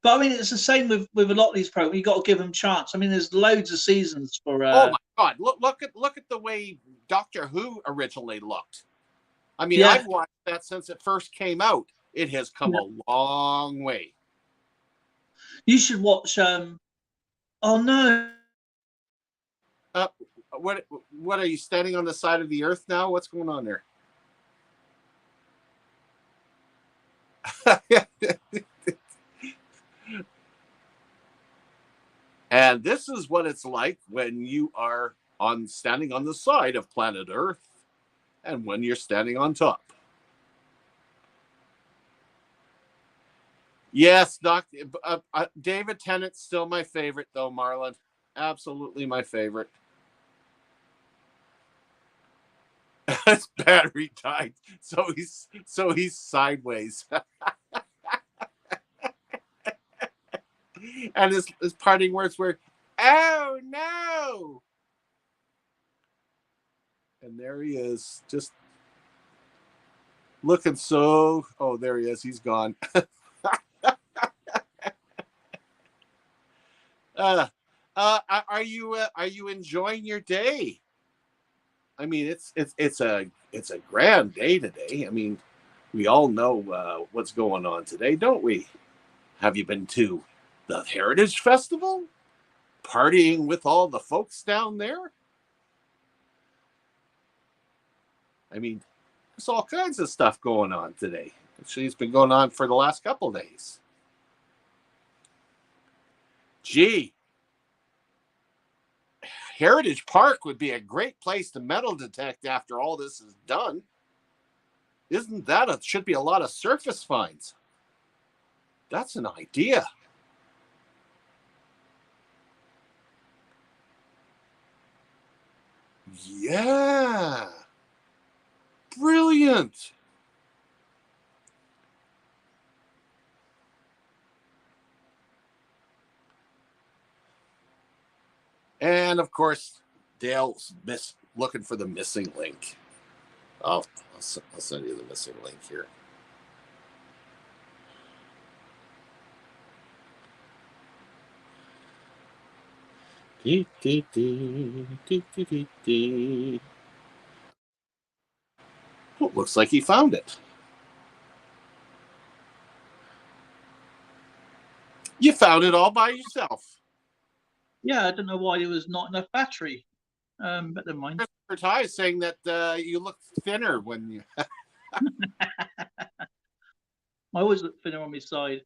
But I mean, it's the same with a lot of these programs. You got to give them a chance. I mean, there's loads of seasons for. Oh my God! Look at the way Doctor Who originally looked. I mean, Yeah. I've watched that since it first came out. It has come a long way. You should watch. Oh no! What are you standing on the side of the earth now? What's going on there? And this is what it's like when you are standing on the side of planet Earth and when you're standing on top. Yes, David Tennant's still my favorite, though, Marlon. Absolutely my favorite. His battery died, so he's sideways. And his parting words were, "Oh no!" And there he is, just looking so. Oh, there he is. He's gone. Are you enjoying your day? I mean, it's a grand day today. I mean, we all know what's going on today, don't we? Have you been to the Heritage Festival? Partying with all the folks down there? I mean, there's all kinds of stuff going on today. Actually, it's been going on for the last couple of days. Gee, Heritage Park would be a great place to metal detect after all this is done. Isn't that should be a lot of surface finds? That's an idea. Yeah. Brilliant. And of course, Dale's looking for the missing link. I'll send you the missing link here. Oh, looks like he found it. You found it all by yourself. Yeah, I don't know why there was not enough battery. But never mind. Christopher Ty is saying that you look thinner when you. I always look thinner on my side.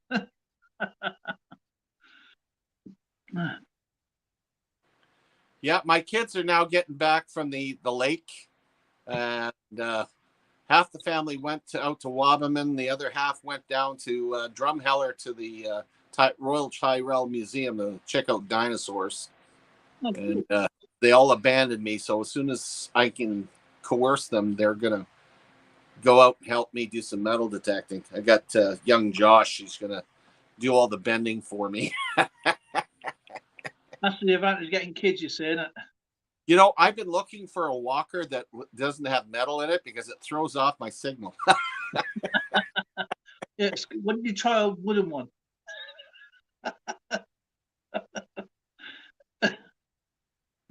Yeah, my kids are now getting back from the lake, and half the family went out to Wabaman. The other half went down to Drumheller to the Royal Tyrrell Museum to check out dinosaurs. Oh, And they all abandoned me. So as soon as I can coerce them, they're gonna go out and help me do some metal detecting. I got young Josh. He's gonna do all the bending for me. that's the advantage of getting kids, you see, isn't it? You know, I've been looking for a walker that doesn't have metal in it because it throws off my signal. Yes. When did you try a wooden one?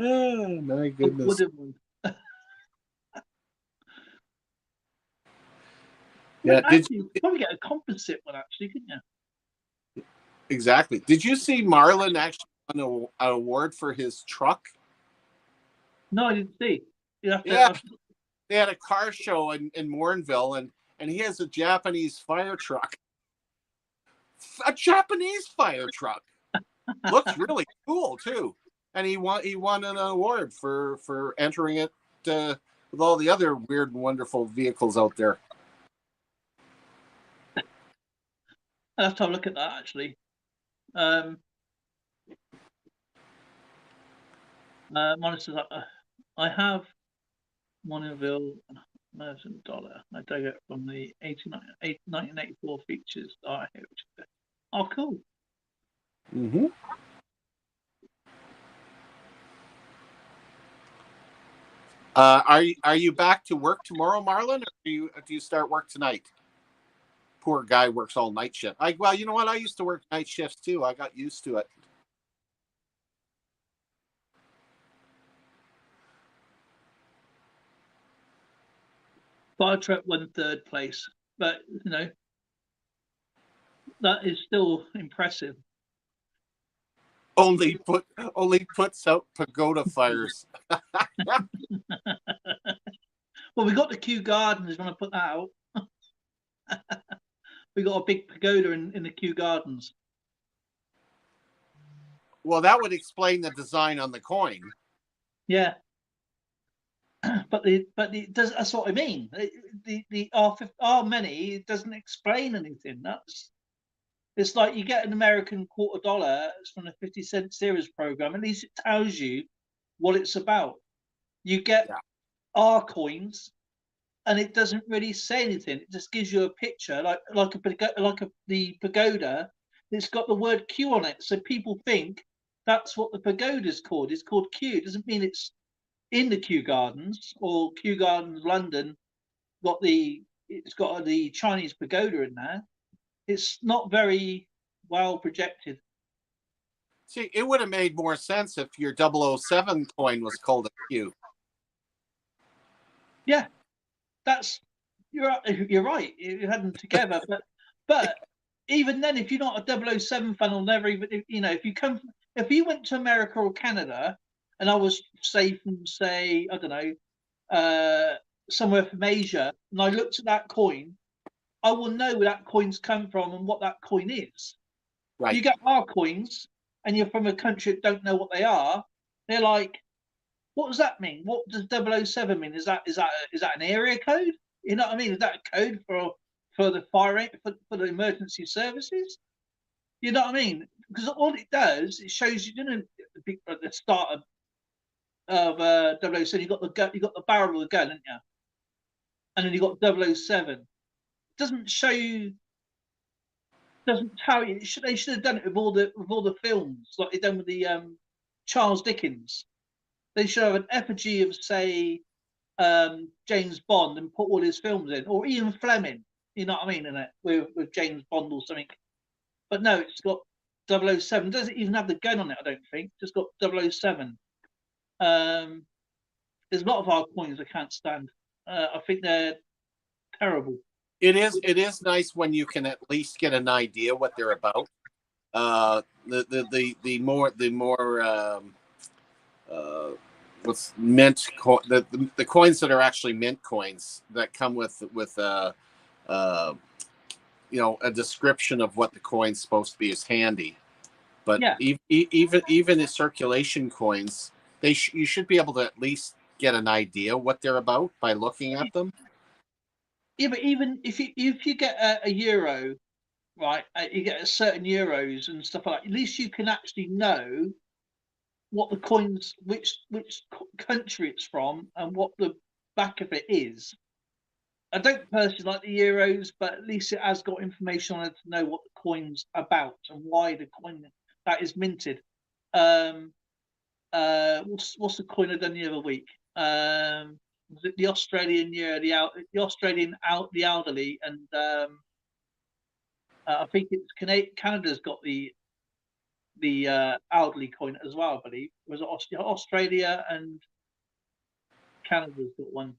Oh, my goodness. Wooden one. Yeah, you probably get a composite one, actually, couldn't you? Exactly. Did you see Marlon actually won an award for his truck? No, I didn't see. You have to, Yeah. They had a car show in Morinville, and he has a Japanese fire truck. A Japanese fire truck. Looks really cool too. And he won an award for entering it with all the other weird and wonderful vehicles out there. I'll have to have a look at that, actually. Monitors, I have Moninville American dollar. I dug it from the 1984 features. Oh, cool. Mm-hmm. Are you back to work tomorrow, Marlon, or do you start work tonight? Poor guy works all night shift. Well, you know what? I used to work night shifts too. I got used to it. Fire truck won third place, but you know that is still impressive. Only puts out pagoda fires. Well, we got the Kew Gardens. Want to put that out? We got a big pagoda in the Kew Gardens. Well, that would explain the design on the coin. Yeah, but that's what I mean. The R many doesn't explain anything. It's like you get an American $quarter from the 50-cent series program. At least it tells you what it's about. You get R coins, and it doesn't really say anything. It just gives you a picture, like the pagoda. It's got the word Q on it, so people think that's what the pagoda is called. It's called Q. It doesn't mean it's in the Kew Gardens or Kew Gardens London. It's got the Chinese pagoda in there. It's not very well projected. See, it would have made more sense if your 007 coin was called a Q. Yeah, you're right. You had them together, but even then, if you're not a 007 fan, or never even if you went to America or Canada, and I was from I don't know, somewhere from Asia, and I looked at that coin, I will know where that coin's come from and what that coin is. Right. You get our coins, and you're from a country that don't know what they are. They're like, what does that mean? What does 007 mean? Is that an area code? You know what I mean? Is that a code for the fire for the emergency services? You know what I mean? Because all it does, it shows you, at the start of 007, you got the barrel of the gun, haven't you? And then you got 007. It doesn't show you. Doesn't tell you. They should have done it with all the films, like they done with the Charles Dickens. They should have an effigy of, say, James Bond and put all his films in, or Ian Fleming. You know what I mean? In it with James Bond or something. But no, it's got 007. Doesn't even have the gun on it, I don't think. Just got 007. There's a lot of our coins I can't stand. I think they're terrible. It is nice when you can at least get an idea what they're about. The more what's mint the coins that are actually mint coins that come with a description of what the coin's supposed to be is handy. But Yeah. even the circulation coins, you should be able to at least get an idea what they're about by looking at them. Yeah, but even if you get a euro, right, you get a certain euros and stuff like that, at least you can actually know what the coins, which country it's from, and what the back of it is. I don't personally like the euros, but at least it has got information on it to know what the coin's about and why the coin that is minted. What's the coin I done the other week? Was it the Australian year, the Australian the elderly, and I think it's Canada's got the elderly coin as well. I believe was it Australia and Canada's got one,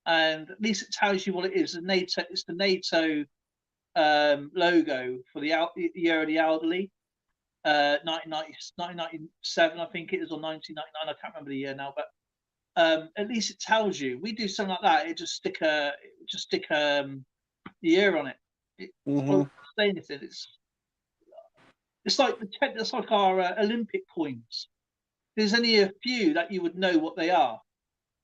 and at least it tells you what it is. It's the NATO logo for the year of the elderly. 1997, I think it is, or 1999. I can't remember the year now, but at least it tells you. We do something like that. It just stick the year on it. It won't say anything. It's like our Olympic coins. There's only a few that you would know what they are,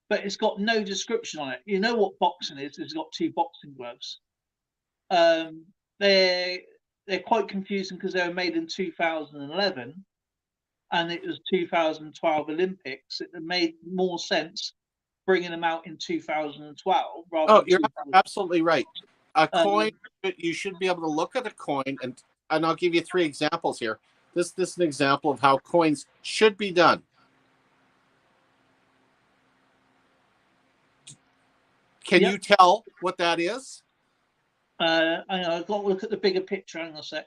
but it's got no description on it. You know what boxing is? It's got 2 boxing gloves. They're quite confusing because they were made in 2011. And it was 2012 Olympics. It made more sense bringing them out in 2012 rather than you're absolutely right. A coin, you should be able to look at a coin, and I'll give you 3 examples here. This is an example of how coins should be done. Can you tell what that is? I've got to look at the bigger picture. Hang on a sec.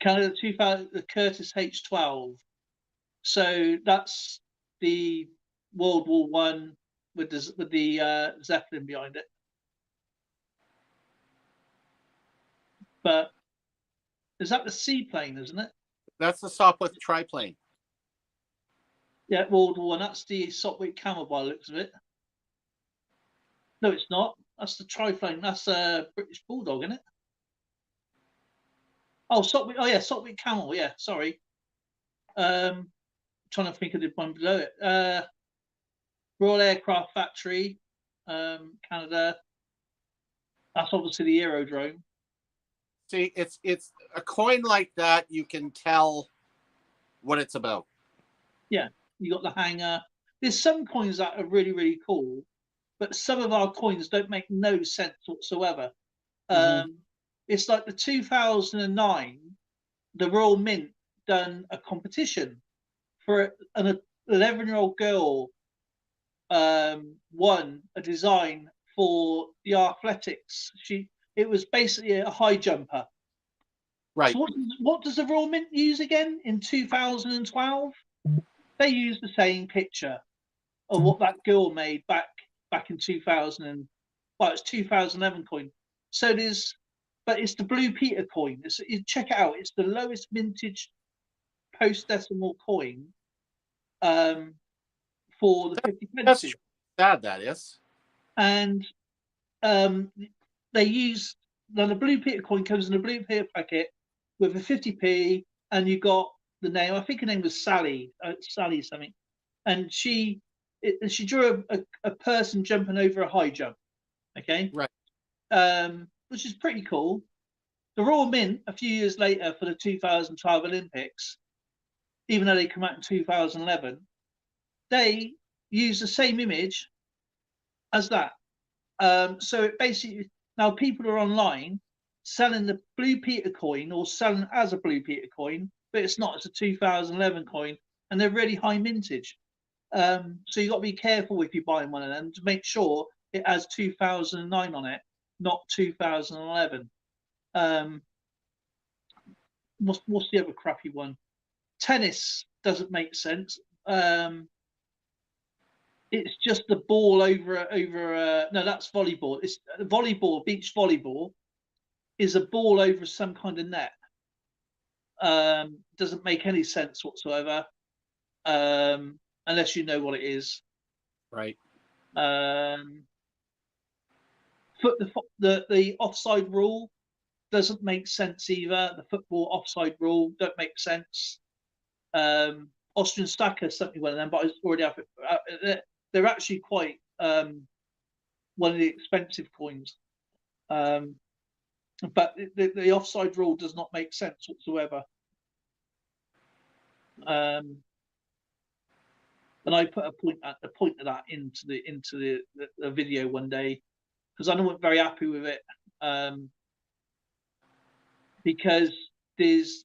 Kind of the Curtis H12. So that's the World War One with the Zeppelin behind it. But is that the seaplane, isn't it? That's the Sopwith triplane. Yeah, World War One. That's the Sopwith Camel by the looks of it. No, it's not. That's the triplane. That's a British Bulldog, isn't it? Oh, Sopwith. Oh, yeah, Sopwith Camel. Yeah, sorry. Trying to think of the one below it. Royal Aircraft Factory, Canada. That's obviously the aerodrome. See, it's a coin like that. You can tell what it's about. Yeah, you got the hanger. There's some coins that are really, really cool, but some of our coins don't make no sense whatsoever. It's like the 2009, the Royal Mint done a competition for an 11-year-old girl. Won a design for the athletics. It was basically a high jumper. Right. So what does the Royal Mint use again in 2012? They used the same picture of what that girl made back in 2000. Well, it's 2011 coin. So but it's the Blue Peter coin. You check it out. It's the lowest mintage post-decimal coin for the 50 pence. That's sad, that is. And they use the Blue Peter coin comes in a Blue Peter packet with a 50p, and you got the name. I think her name was Sally, Sally something, and she drew a person jumping over a high jump. Okay, right. Which is pretty cool. The Royal Mint, a few years later for the 2012 Olympics, even though they come out in 2011, they use the same image as that. So it basically, now people are online selling the Blue Peter coin or selling as a Blue Peter coin, but it's not. It's a 2011 coin, and they're really high mintage. So you got to be careful if you're buying one of them to make sure it has 2009 on it, not 2011. what's the other crappy one? Tennis doesn't make sense. It's just the ball over no, that's volleyball. It's volleyball. Beach volleyball is a ball over some kind of net. Doesn't make any sense whatsoever, unless you know what it is. Right. The offside rule doesn't make sense either. The football offside rule don't make sense. Austrian Stacker is certainly one of them, but I already have it. They're actually quite one of the expensive coins. But the offside rule does not make sense whatsoever. And I put a point of that into the video one day because I wasn't very happy with it. Because there's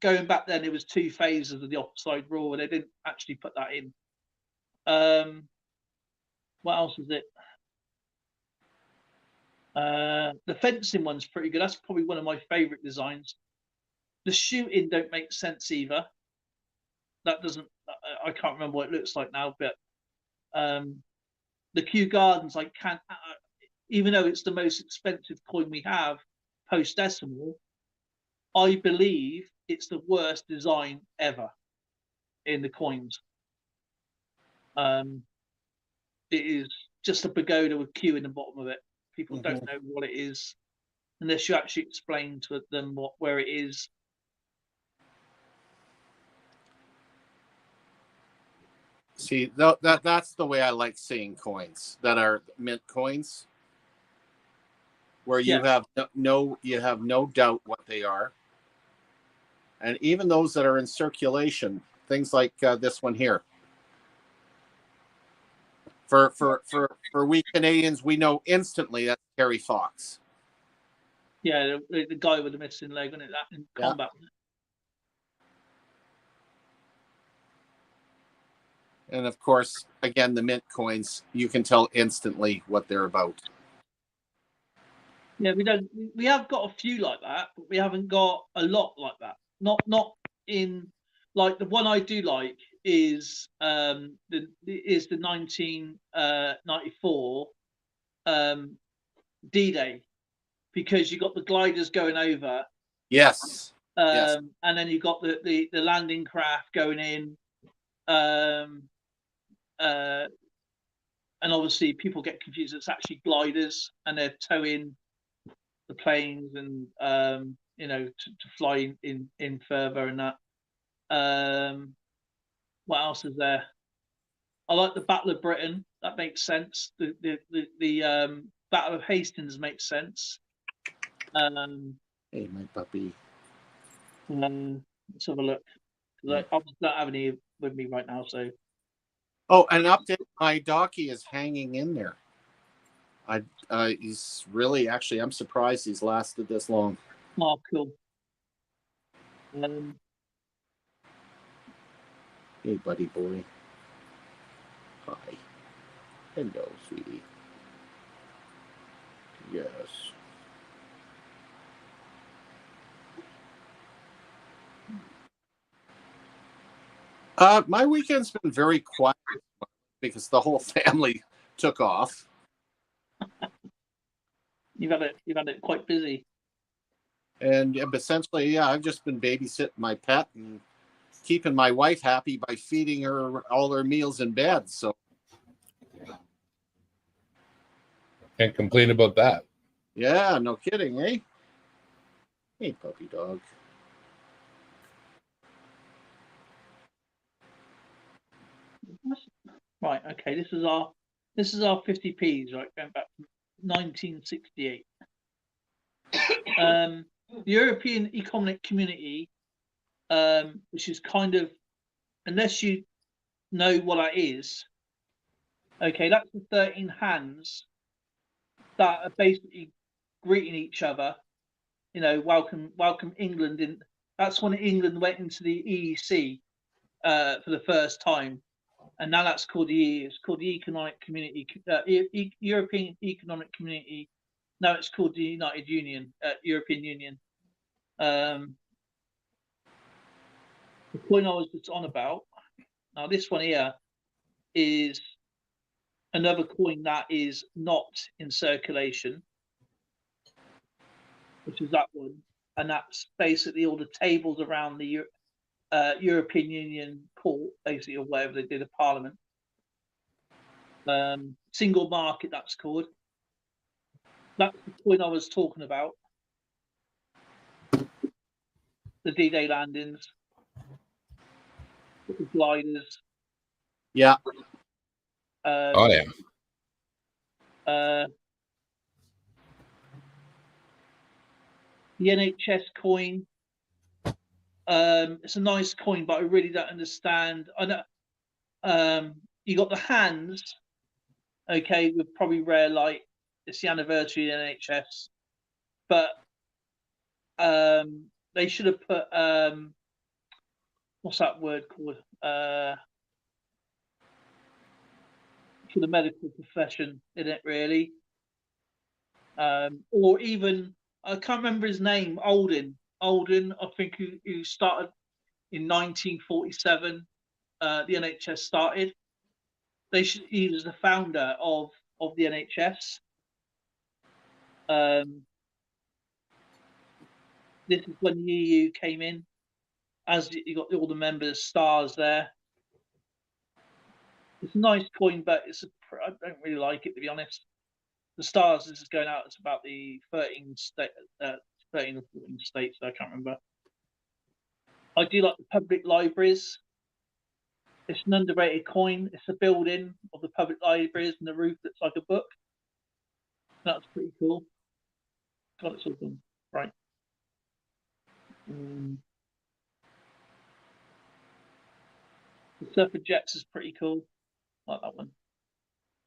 going back then, there was 2 phases of the offside rule, and they didn't actually put that in. What else is it? The fencing one's pretty good. That's probably one of my favorite designs. The shooting don't make sense either. That doesn't. I can't remember what it looks like now, but the Kew Gardens, I can't. Even though it's the most expensive coin we have post decimal, I believe it's the worst design ever in the coins. It is just a pagoda with Q in the bottom of it. People don't know what it is unless you actually explain to them where it is. See, that's the way I like seeing coins that are mint coins, where you have no doubt what they are. And even those that are in circulation, things like this one here. For we Canadians, we know instantly that's Terry Fox. Yeah, the guy with the missing leg, isn't it? That in combat. And of course, again, the mint coins, you can tell instantly what they're about. Yeah, we have got a few like that, but we haven't got a lot like that. Not in, like, the one I do like is the 1994 D-Day, because you got the gliders going over. Yes. And then you got the landing craft going in. And obviously people get confused. It's actually gliders, and they're towing the planes and to fly in further and that. What else is there? I like the Battle of Britain. That makes sense. The Battle of Hastings makes sense. Hey, my puppy. Let's have a look. I don't have any with me right now, so. Oh, an update. My Docky is hanging in there. He's really, actually, I'm surprised he's lasted this long. Oh, cool. Hey, buddy boy. Hi. Hello, sweetie. Yes. My weekend's been very quiet because the whole family took off. You've had it quite busy. And essentially, I've just been babysitting my pet and keeping my wife happy by feeding her all her meals in bed. So can't complain about that. Yeah, no kidding, eh? Hey, puppy dog. Right, okay, this is our 50p's, right, going back to 1968. The European Economic Community, which is kind of, unless you know what that is, okay, that's the 13 hands that are basically greeting each other, welcome England in. That's when England went into the EEC for the first time, and now that's called it's called the Economic Community, European Economic Community. Now it's called the United Union, European Union. The coin I was just on about. Now, this one here is another coin that is not in circulation, which is that one, and that's basically all the tables around the European Union Court, basically, or whatever they did, a Parliament. Single market, that's called. That's the coin I was talking about. The D-Day landings, the gliders. Yeah. Oh yeah. The NHS coin. It's a nice coin, but I really don't understand. I know you got the hands, okay, with probably rare light. It's the anniversary of the NHS, but they should have put what's that word called? For the medical profession in it, really. Or even, I can't remember his name, Alden, I think, who started in 1947. The NHS started. He was the founder of the NHS. This is when the EU came in. As you got all the members' stars there. It's a nice coin, but I don't really like it, to be honest. The stars this is going out. It's about the 13 or 14 states. I can't remember. I do like the public libraries. It's an underrated coin. It's a building of the public libraries, and the roof looks like a book. That's pretty cool. God, it's all done right. The suffragettes is pretty cool. I like that one.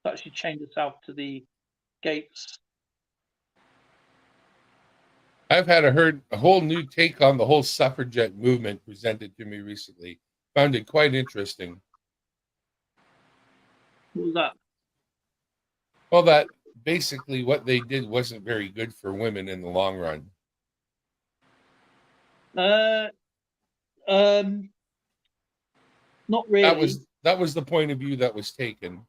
It's actually changed itself to the gates. I've had a whole new take on the whole suffragette movement presented to me recently. Found it quite interesting. What was that? Well, that basically what they did wasn't very good for women in the long run. Not really. That was the point of view that was taken,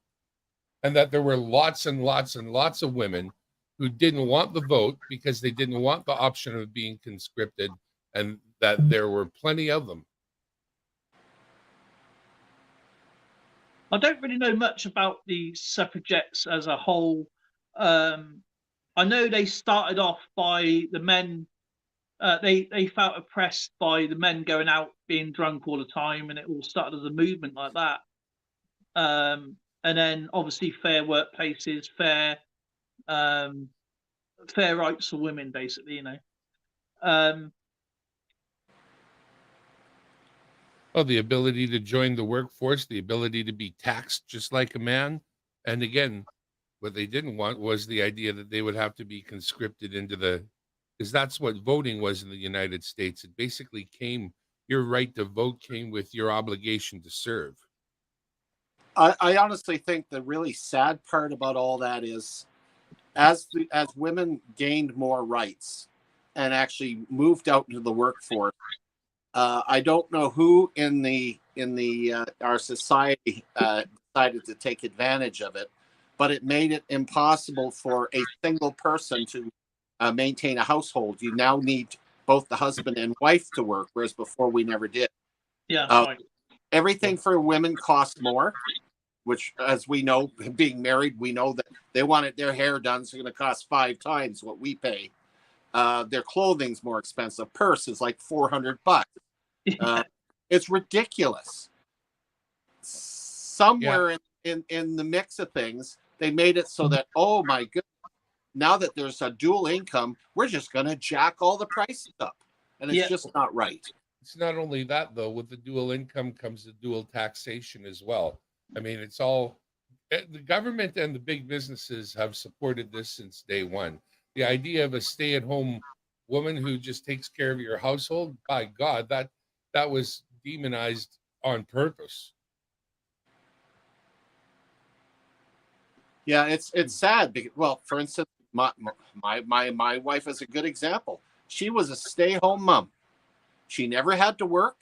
and that there were lots and lots and lots of women who didn't want the vote because they didn't want the option of being conscripted, and that there were plenty of them. I don't really know much about the suffragettes as a whole. I know they started off by the men. They felt oppressed by the men going out being drunk all the time, and it all started as a movement like that. And then obviously fair workplaces, fair rights for women, basically, you know. The ability to join the workforce, the ability to be taxed just like a man. And again, what they didn't want was the idea that they would have to be conscripted into because that's what voting was in the United States. It basically your right to vote came with your obligation to serve. I honestly think the really sad part about all that is as women gained more rights and actually moved out into the workforce, I don't know who in our society decided to take advantage of it, but it made it impossible for a single person to maintain a household. You now need both the husband and wife to work, whereas before we never did. Yeah, right. Everything for women costs more, which, as we know, being married, we know that they wanted their hair done, so it's going to cost 5 times what we pay. Their clothing's more expensive. Purse is like $400. It's ridiculous. Somewhere in the mix of things, they made it so that, oh my goodness, now that there's a dual income, we're just going to jack all the prices up. And it's just not right. It's not only that, though. With the dual income comes the dual taxation as well. I mean, it's all the government and the big businesses have supported this since day one. The idea of a stay-at-home woman who just takes care of your household, by God, that was demonized on purpose. Yeah, it's sad because, well, for instance, my wife is a good example. She was a stay-home mom. She never had to work.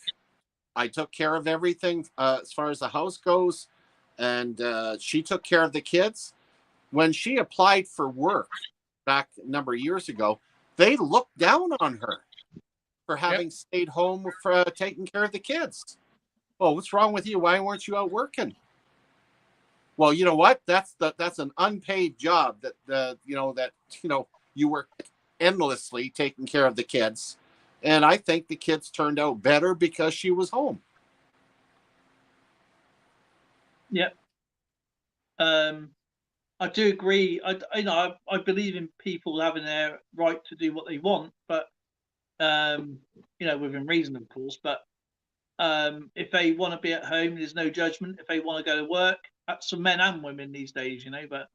I took care of everything as far as the house goes, and she took care of the kids. When she applied for work back a number of years ago, they looked down on her for having stayed home for taking care of the kids. Well, what's wrong with you? Why weren't you out working? Well, you know what? That's an unpaid job that you work endlessly taking care of the kids. And I think the kids turned out better because she was home. Yep. I do agree. I believe in people having their right to do what they want, but within reason, of course. But if they want to be at home, there's no judgment. If they want to go to work, that's for men and women these days, But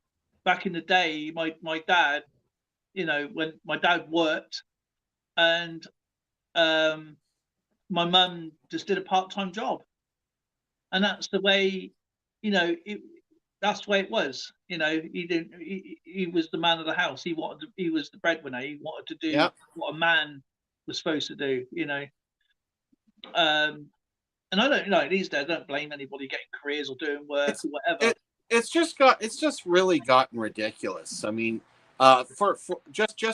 back in the day, my dad, when my dad worked, and my mum just did a part-time job, and that's the way, that's the way it was. He was the man of the house. He was the breadwinner. He wanted to do what a man was supposed to do. And I don't, these days I don't blame anybody getting careers or doing work or whatever. It's just really gotten ridiculous. I mean, for just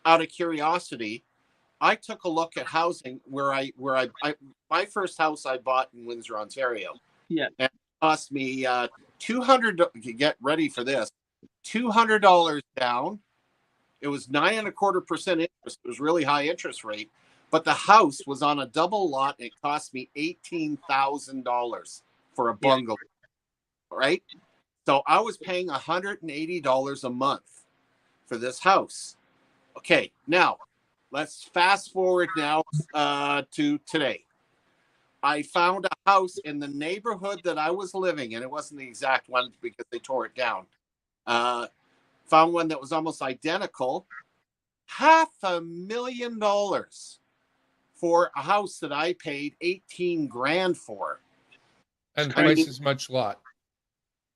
out of curiosity, I took a look at housing where I my first house I bought in Windsor, Ontario. Yeah. And it cost me $200. Get ready for this. $200 down. It was 9.25% interest. It was really high interest rate, but the house was on a double lot. And it cost me $18,000 for a bungalow. Yeah. Right. So I was paying $180 a month for this house. Okay, now let's fast forward now to today. I found a house in the neighborhood that I was living in. It wasn't the exact one because they tore it down. Found one that was almost identical. $500,000 for a house that I paid $18,000 for. And twice as much lot.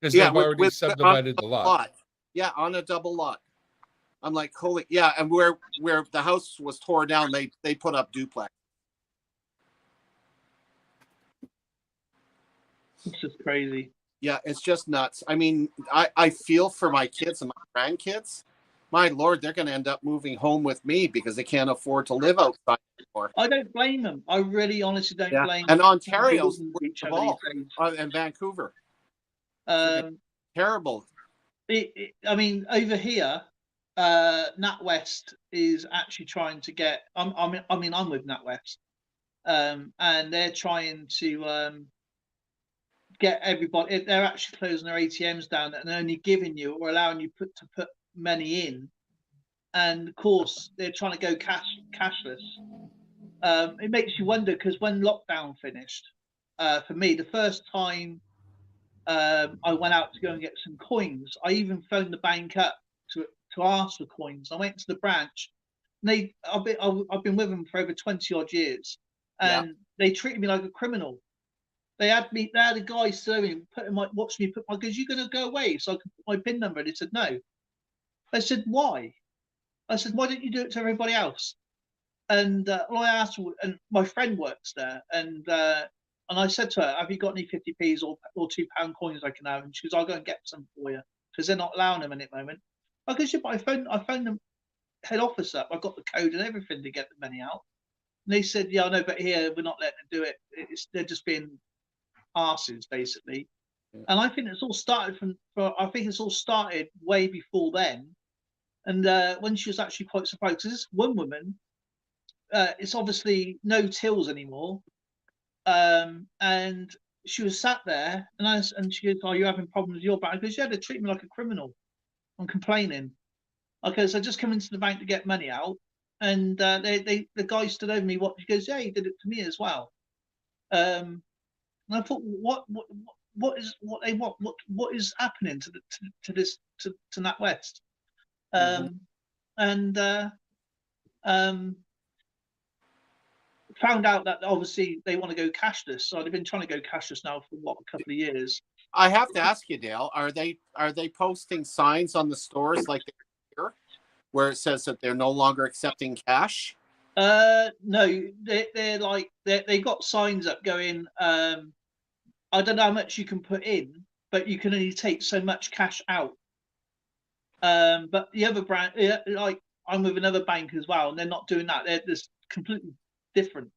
Because they've already subdivided the lot. Yeah, on a double lot. I'm like, holy, yeah, and where the house was tore down, they put up duplex. It's just crazy. Yeah, it's just nuts. I mean, I feel for my kids and my grandkids. My Lord, they're going to end up moving home with me because they can't afford to live outside anymore. I don't blame them. I really, honestly don't blame them. And Ontario's worst of all, and Vancouver. Terrible. I mean, over here, NatWest is actually trying to get. I'm with NatWest, and they're trying to get everybody. They're actually closing their ATMs down and only giving you or allowing you to put money in. And of course, they're trying to go cashless. It makes you wonder because when lockdown finished, for me, the first time I went out to go and get some coins, I even phoned the bank up to ask for coins. I went to the branch. And I've been with them for over 20 odd years, and they treated me like a criminal. They had a guy serving, watched me put my, because you're going to go away so I can put my PIN number. And he said, no. I said, why? I said, why don't you do it to everybody else? And I asked, and my friend works there, and I said to her, have you got any 50p's or £2 coins I can have? And she goes, I'll go and get some for you, because they're not allowing them at the moment. I go, yeah, but I phoned them head office up. I got the code and everything to get the money out. And they said, yeah, I know, but here we're not letting them do it. They're just being arses, basically. Yeah. And I think it's all started way before then. And when she was actually quite surprised, because this one woman, it's obviously no tills anymore. And she was sat there, and she goes, "Are you having problems with your bank?" I goes, "Yeah, they treat me like a criminal. I'm complaining." Okay, so I just come into the bank to get money out, and the guy stood over me. He goes, "Yeah, he did it to me as well." And I thought, what is what they want? What is happening to NatWest? Found out that obviously they want to go cashless. So they've been trying to go cashless now for a couple of years. I have to ask you, Dale, are they posting signs on the stores like here where it says that they're no longer accepting cash? No, they're like they got signs up going. I don't know how much you can put in, but you can only take so much cash out. But the other brand, like I'm with another bank as well, and they're not doing that. They're just completely different.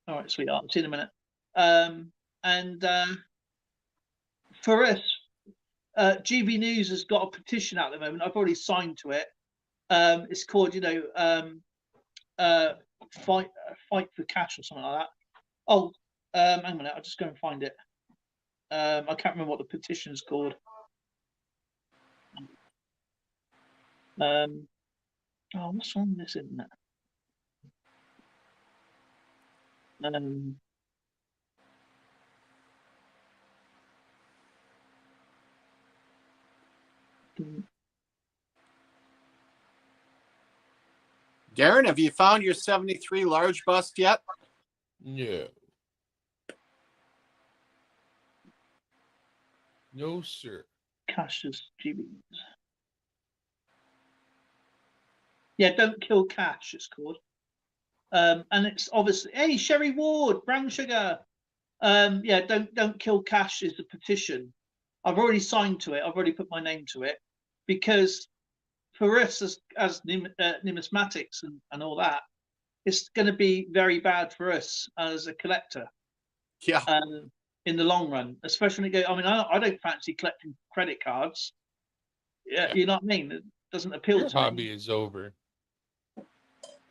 All right, sweetheart. See you in a minute. And for us, GB News has got a petition out at the moment. I've already signed to it. It's called, fight for cash or something like that. Oh, hang on a minute. I'll just go and find it. I can't remember what the petition's called. Oh, what's wrong with this internet? Darren, have you found your 73 large bust yet? No. No, sir. Cash's GB. Yeah, don't kill cash. It's called. And it's obviously, hey, Sherry Ward, brown sugar. Yeah, don't kill cash is the petition. I've already signed to it. I've already put my name to it, because for us as numismatics and all that, it's going to be very bad for us as a collector. Yeah. In the long run, especially when it goes. I mean, I don't fancy collecting credit cards. Yeah, you know what I mean. It doesn't appeal Your to me. hobby is over.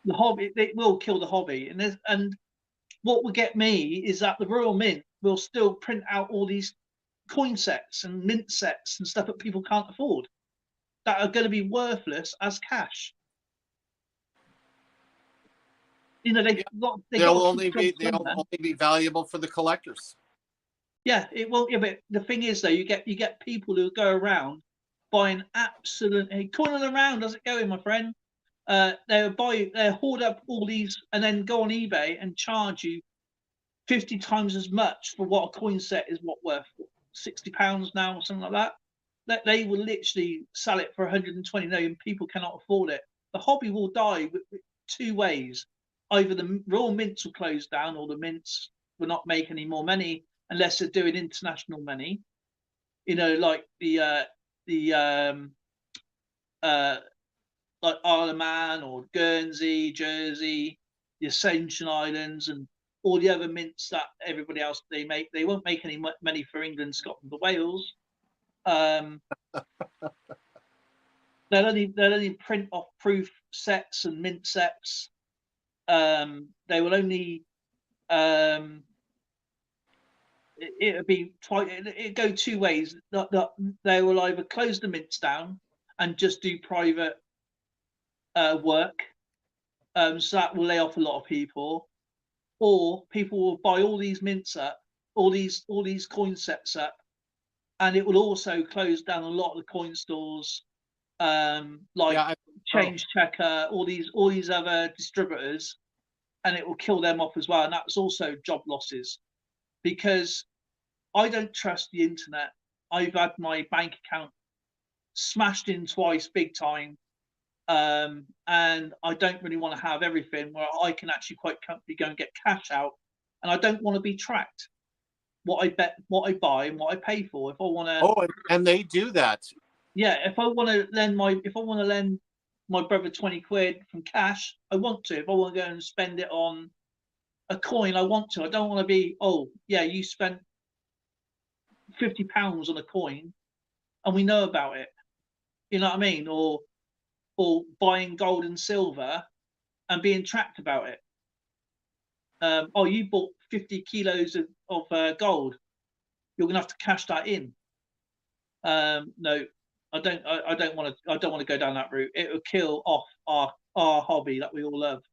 The hobby, it will kill the hobby, and what will get me is that the Royal Mint will still print out all these coin sets and mint sets and stuff that people can't afford, that are going to be worthless as cash. You know, they'll only be valuable for the collectors. Yeah, it will. Yeah, but the thing is, though, you get people who go around buying absolute. Hey, coin around, how's it going, my friend? They hoard up all these and then go on eBay and charge you 50 times as much for what a coin set is worth £60 now or something like that. They will literally sell it for 120 million. People cannot afford it. The hobby will die with two ways. Either the Royal Mints will close down, or the mints will not make any more money unless they're doing international money. You know, like like Isle of Man or Guernsey, Jersey, the Ascension Islands, and all the other mints that everybody else they won't make any money for England, Scotland, or Wales. They'll only print off proof sets and mint sets. They will only it go two ways. They will either close the mints down and just do private work, so that will lay off a lot of people, or people will buy all these mints up, all these coin sets up, and it will also close down a lot of the coin stores, Change Checker, all these other distributors, and it will kill them off as well. And that's also job losses, because I don't trust the internet. I've had my bank account smashed in twice, big time. And I don't really want to have everything where I can actually quite comfortably go and get cash out, and I don't want to be tracked. What I buy, and what I pay for. If I want to, and they do that. Yeah, if I want to lend my brother 20 quid from cash, I want to. If I want to go and spend it on a coin, I want to. I don't want to be, oh yeah, you spent £50 on a coin, and we know about it. You know what I mean? Or buying gold and silver and being tracked about it. You bought 50 kilos of gold. You're gonna have to cash that in. No, I don't want to go down that route. It will kill off our hobby that we all love.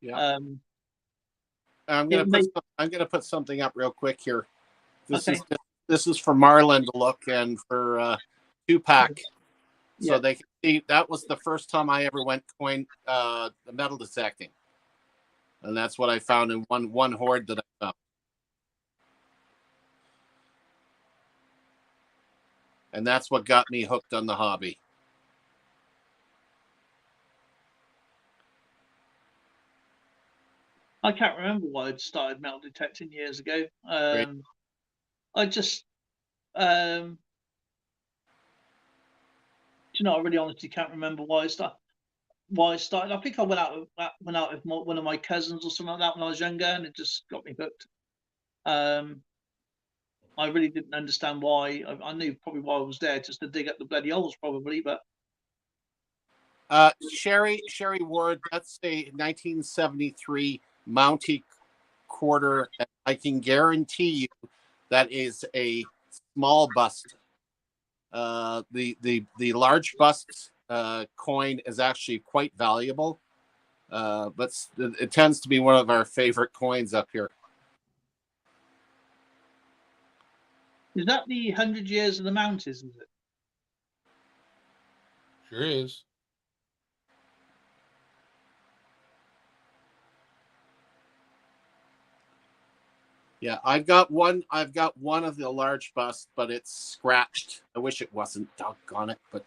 Yeah. I'm gonna put something up real quick here. This is for Marlin to look, and for Tupac. So they can see that was the first time I ever went the metal detecting. And that's what I found in one hoard that I found. And that's what got me hooked on the hobby. I can't remember why I'd started metal detecting years ago. Right. I just, do you know, I really honestly can't remember why I started. I think I went out with one of my cousins or something like that when I was younger, and it just got me hooked. I really didn't understand why. I knew probably why I was there, just to dig up the bloody holes, probably. But Sherry Ward, that's a 1973 Mountie quarter. And I can guarantee you that is a small bust. The large bust coin is actually quite valuable, but it tends to be one of our favorite coins up here. is that the 100 years of the Mounties? Is it? Sure is. Yeah, I've got one of the large busts, but it's scratched. I wish it wasn't. Doggone it! But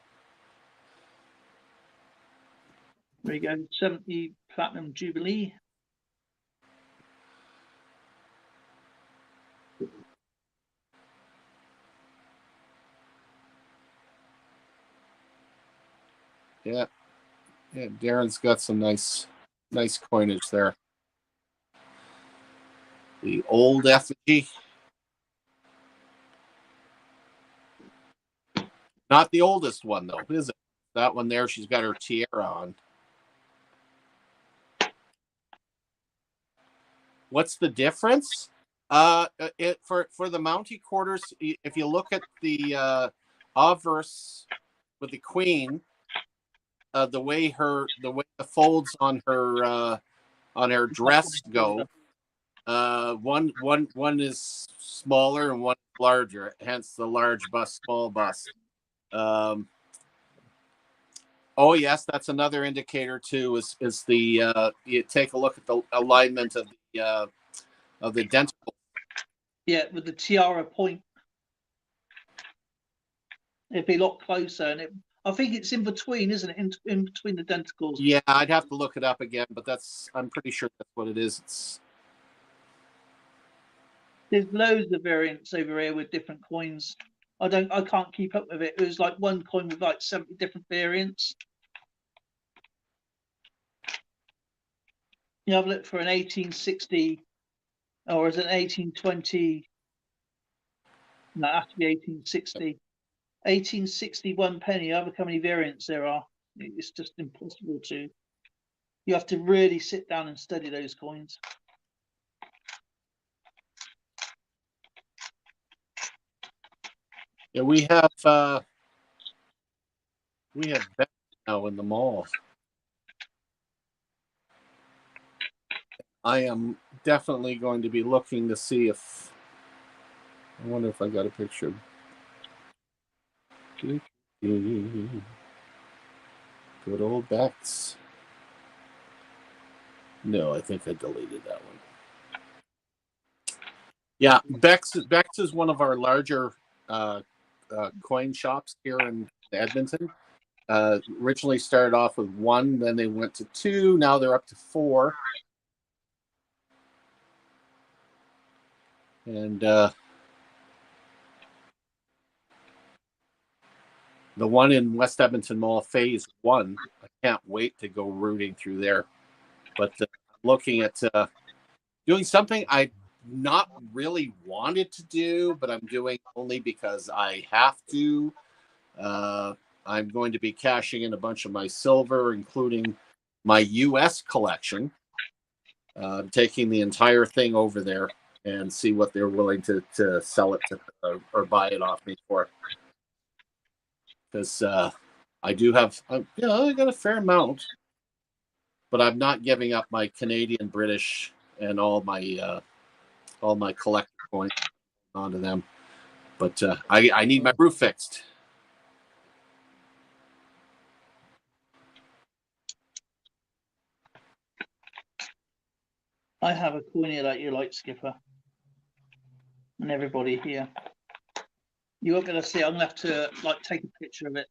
There you go, 70 Platinum Jubilee. yeah, Darren's got some nice coinage there. The old effigy. Not the oldest one, though, is it? That one there, she's got her tiara on. What's the difference? For the Mountie quarters, if you look at the obverse with the Queen, the way the folds on her dress go, one is smaller and one is larger, hence the large bust, small bust. Oh yes, that's another indicator too. Is the you take a look at the alignment of the dental. Yeah, with the tiara point. If you look closer, and I think it's in between, isn't it? In between the denticles. Yeah, I'd have to look it up again, but I'm pretty sure that's what it is. There's loads of variants over here with different coins. I can't keep up with it. It was like one coin with like 70 different variants. You have a look for an 1860, or is it 1820? No, it has to be 1860. 1861 penny. However many variants there are, it's just impossible to. You have to really sit down and study those coins. Yeah, we have Beck now in the mall. I am definitely going to be looking to see if. I wonder if I got a picture. Good old Bex. No, I think I deleted that one. Yeah, Bex is one of our larger coin shops here in Edmonton. Originally started off with 1, then they went to 2, now they're up to 4. And the one in West Edmonton Mall, Phase 1, I can't wait to go rooting through there. But looking at doing something I not really wanted to do, but I'm doing only because I have to. I'm going to be cashing in a bunch of my silver, including my U.S. collection. Taking the entire thing over there and see what they're willing to sell it to or buy it off me for. Because I do have, I got a fair amount, but I'm not giving up my Canadian, British, and all my collector coins onto them. But I need my roof fixed. I have a coin here that you like, Skipper, and everybody here. You're going to see. I'm going to have to take a picture of it.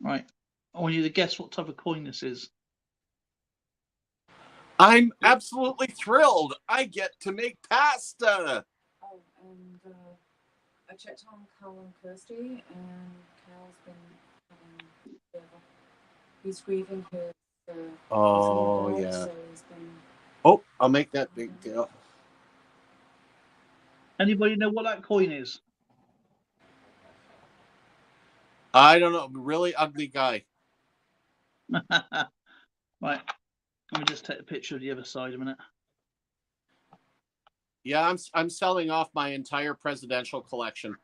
Right. I want you to guess what type of coin this is. I'm absolutely thrilled. I get to make pasta. Oh, and I checked on Cal on Thursday, and Cal's been he's grieving his Oh, dog, yeah. so he's been. Oh, I'll make that big deal. Anybody know what that coin is? I don't know. Really ugly guy. Right. Let me just take a picture of the other side a minute. Yeah, I'm selling off my entire presidential collection.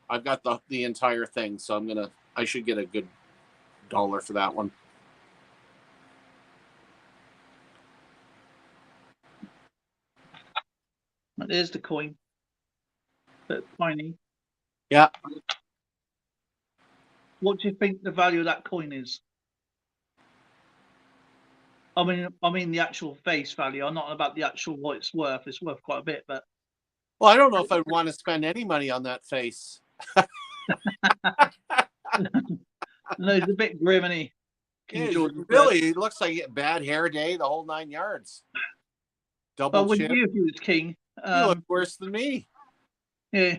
I've got the entire thing, so I should get a good $1 for that one. Right, there's the coin. But tiny. Yeah. What do you think the value of that coin is? I mean the actual face value. I'm not about the actual what it's worth. It's worth quite a bit, but Well, I don't know if I'd want to spend any money on that face. no, he's a bit grim, isn't he? It really looks like a bad hair day, the whole 9 yards. Double Well, chin. wouldn't you if he was king? You look worse than me. Yeah.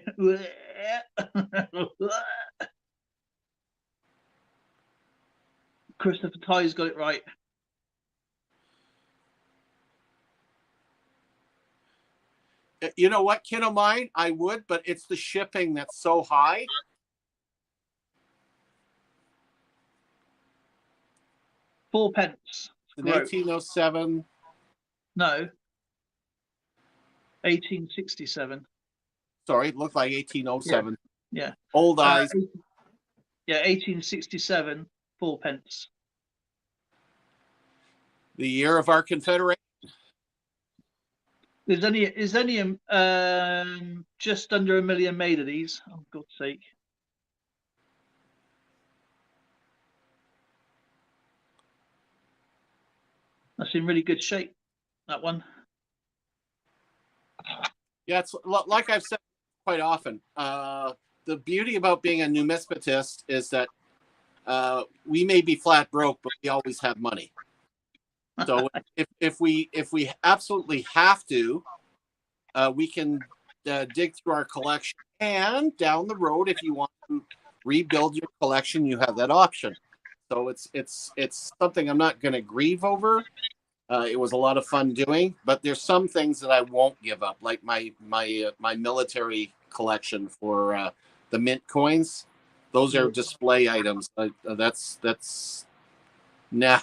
Christopher Ty's got it right. You know what, kin of mine? I would, but it's the shipping that's so high. £4. In 1807. No. 1867. Sorry, it looked like 1807. Yeah. Old eyes. Yeah, 1867, £4. The year of our Confederation. There's only just under 1 million made of these. Oh, God's sake. That's in really good shape, that one. Yeah, it's like I've said quite often. The beauty about being a numismatist is that we may be flat broke, but we always have money. So if we absolutely have to, we can dig through our collection, and down the road, if you want to rebuild your collection, you have that option. So it's something I'm not going to grieve over. It was a lot of fun doing, but there's some things that I won't give up, like my military collection for the mint coins. Those are display items. That's nah.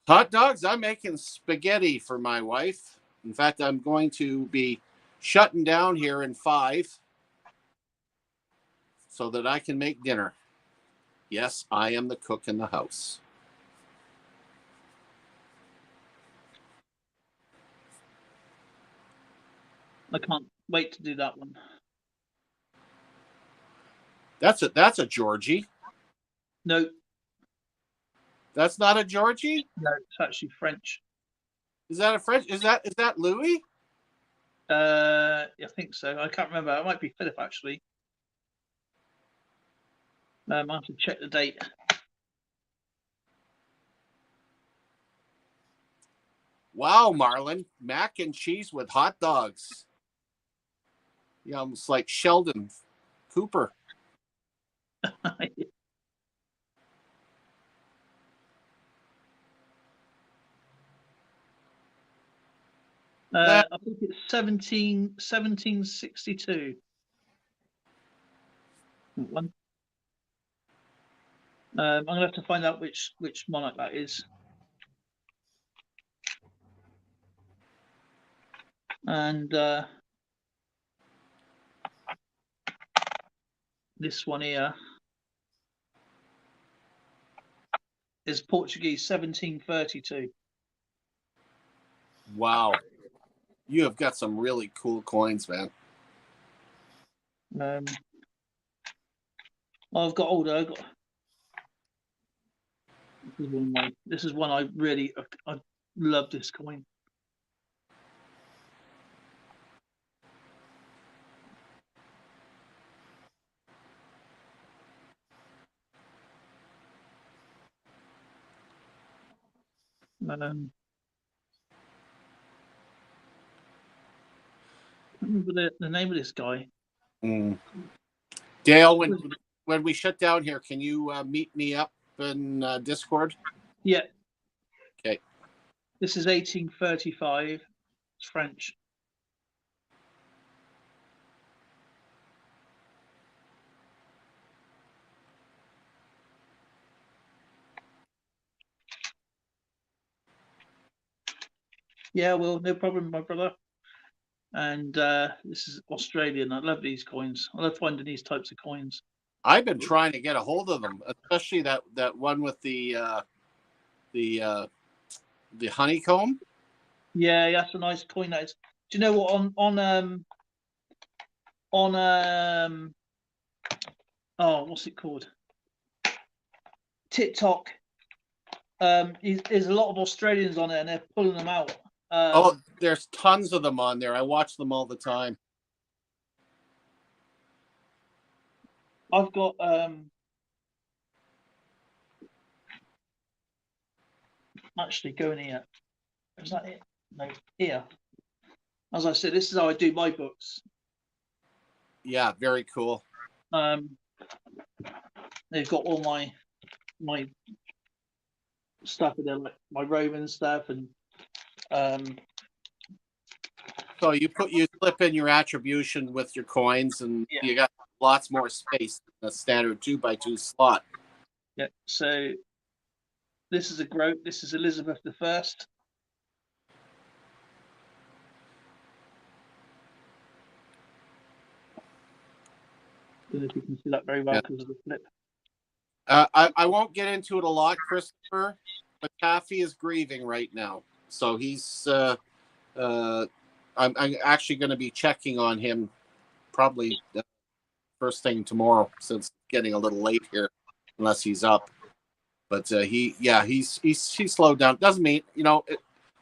Hot dogs. I'm making spaghetti for my wife. In fact, I'm going to be shutting down here in 5 so that I can make dinner. Yes, I am the cook in the house. I can't wait to do that one. That's a Georgie. No. That's not a Georgie? No, it's actually French. Is that a French? Is that Louis? I think so. I can't remember. It might be Philip, actually. I have to check the date. Wow, Marlon. Mac and cheese with hot dogs. Yeah, almost like Sheldon Cooper. I think it's 1762. One. I'm gonna have to find out which monarch that is. And this one here is Portuguese, 1732. Wow. You have got some really cool coins, man. I've got older. This is one I really Love this coin. I remember the name of this guy. Dale, when we shut down here, can you meet me up in Discord? Yeah. Okay. This is 1835. It's French. Yeah, well, no problem, my brother. And this is Australian. I love these coins. I love finding these types of coins. I've been trying to get a hold of them, especially that one with the honeycomb. Yeah, that's a nice coin. That is. Do you know what? Oh, what's it called? TikTok. There's a lot of Australians on there, and they're pulling them out. There's tons of them on there. I watch them all the time. I've got actually going here. Is that it? No, here. As I said, this is how I do my books. Yeah, very cool. They've got all my stuff in there, like my Roman stuff, and so you slip in your attribution with your coins, and yeah. You got lots more space than a standard 2x2 slot. Yeah. So this is a groat. This is Elizabeth I. I don't know if you can see that very well because of the flip. I won't get into it a lot, Christopher, but Taffy is grieving right now, so he's. I'm actually going to be checking on him probably first thing tomorrow, since it's getting a little late here, unless he's up. But he's slowed down. Doesn't mean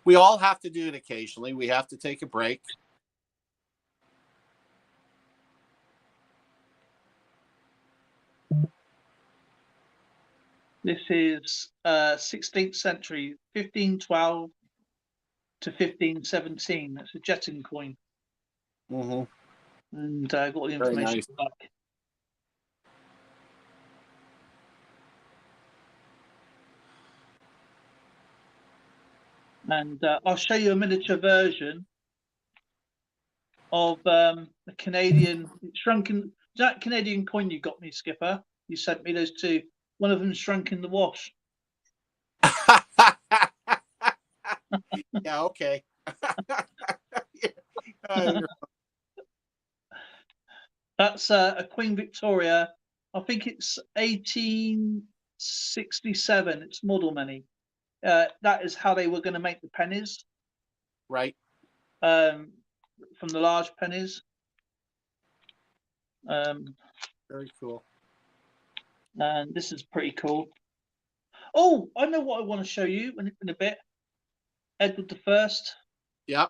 we all have to do it occasionally. We have to take a break. This is 16th century, 1512 to 1517. That's a Jetton coin. Mm-hmm. And got all the information nice. back. And I'll show you a miniature version of the Canadian shrunken. That Canadian coin you got me, Skipper. You sent me those two. One of them shrunk in the wash. Yeah, okay. That's a Queen Victoria. I think it's 1867. It's model money. That is how they were going to make the pennies. Right. From the large pennies. Very cool. And this is pretty cool. Oh, I know what I want to show you in a bit. Edward I. Yep.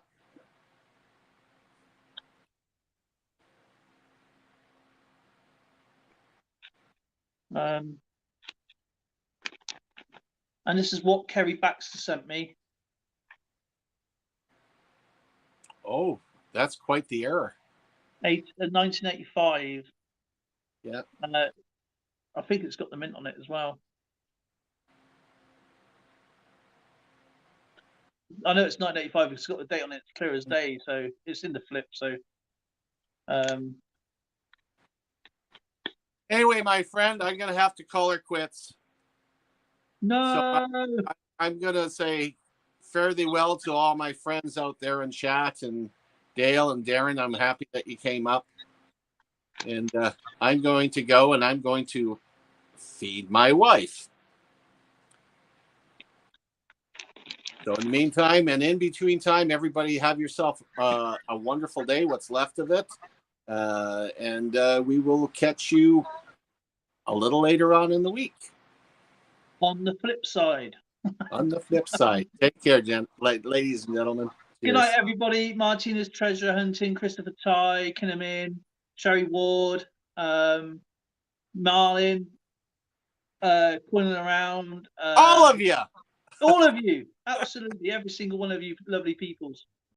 And this is what Kerry Baxter sent me. Oh, that's quite the error. 1985. Yeah. I think it's got the mint on it as well. I know it's 1985 because it's got the date on it, clear as day, so it's in the flip. So, anyway, my friend, I'm gonna have to call her quits. No, so I'm gonna say fare thee well to all my friends out there in chat, and Dale and Darren. I'm happy that you came up, and I'm going to go and I'm going to feed my wife. So in the meantime and in between time, everybody have yourself a wonderful day, what's left of it. And we will catch you a little later on in the week. On the flip side. On the flip side, take care, ladies and gentlemen. Good Cheers. night, everybody. Martinez Treasure Hunting, Christopher Ty, Kinnamin, Sherry Ward, Marlin, Quinlan around. All of you. All of you. Absolutely. Every single one of you lovely peoples.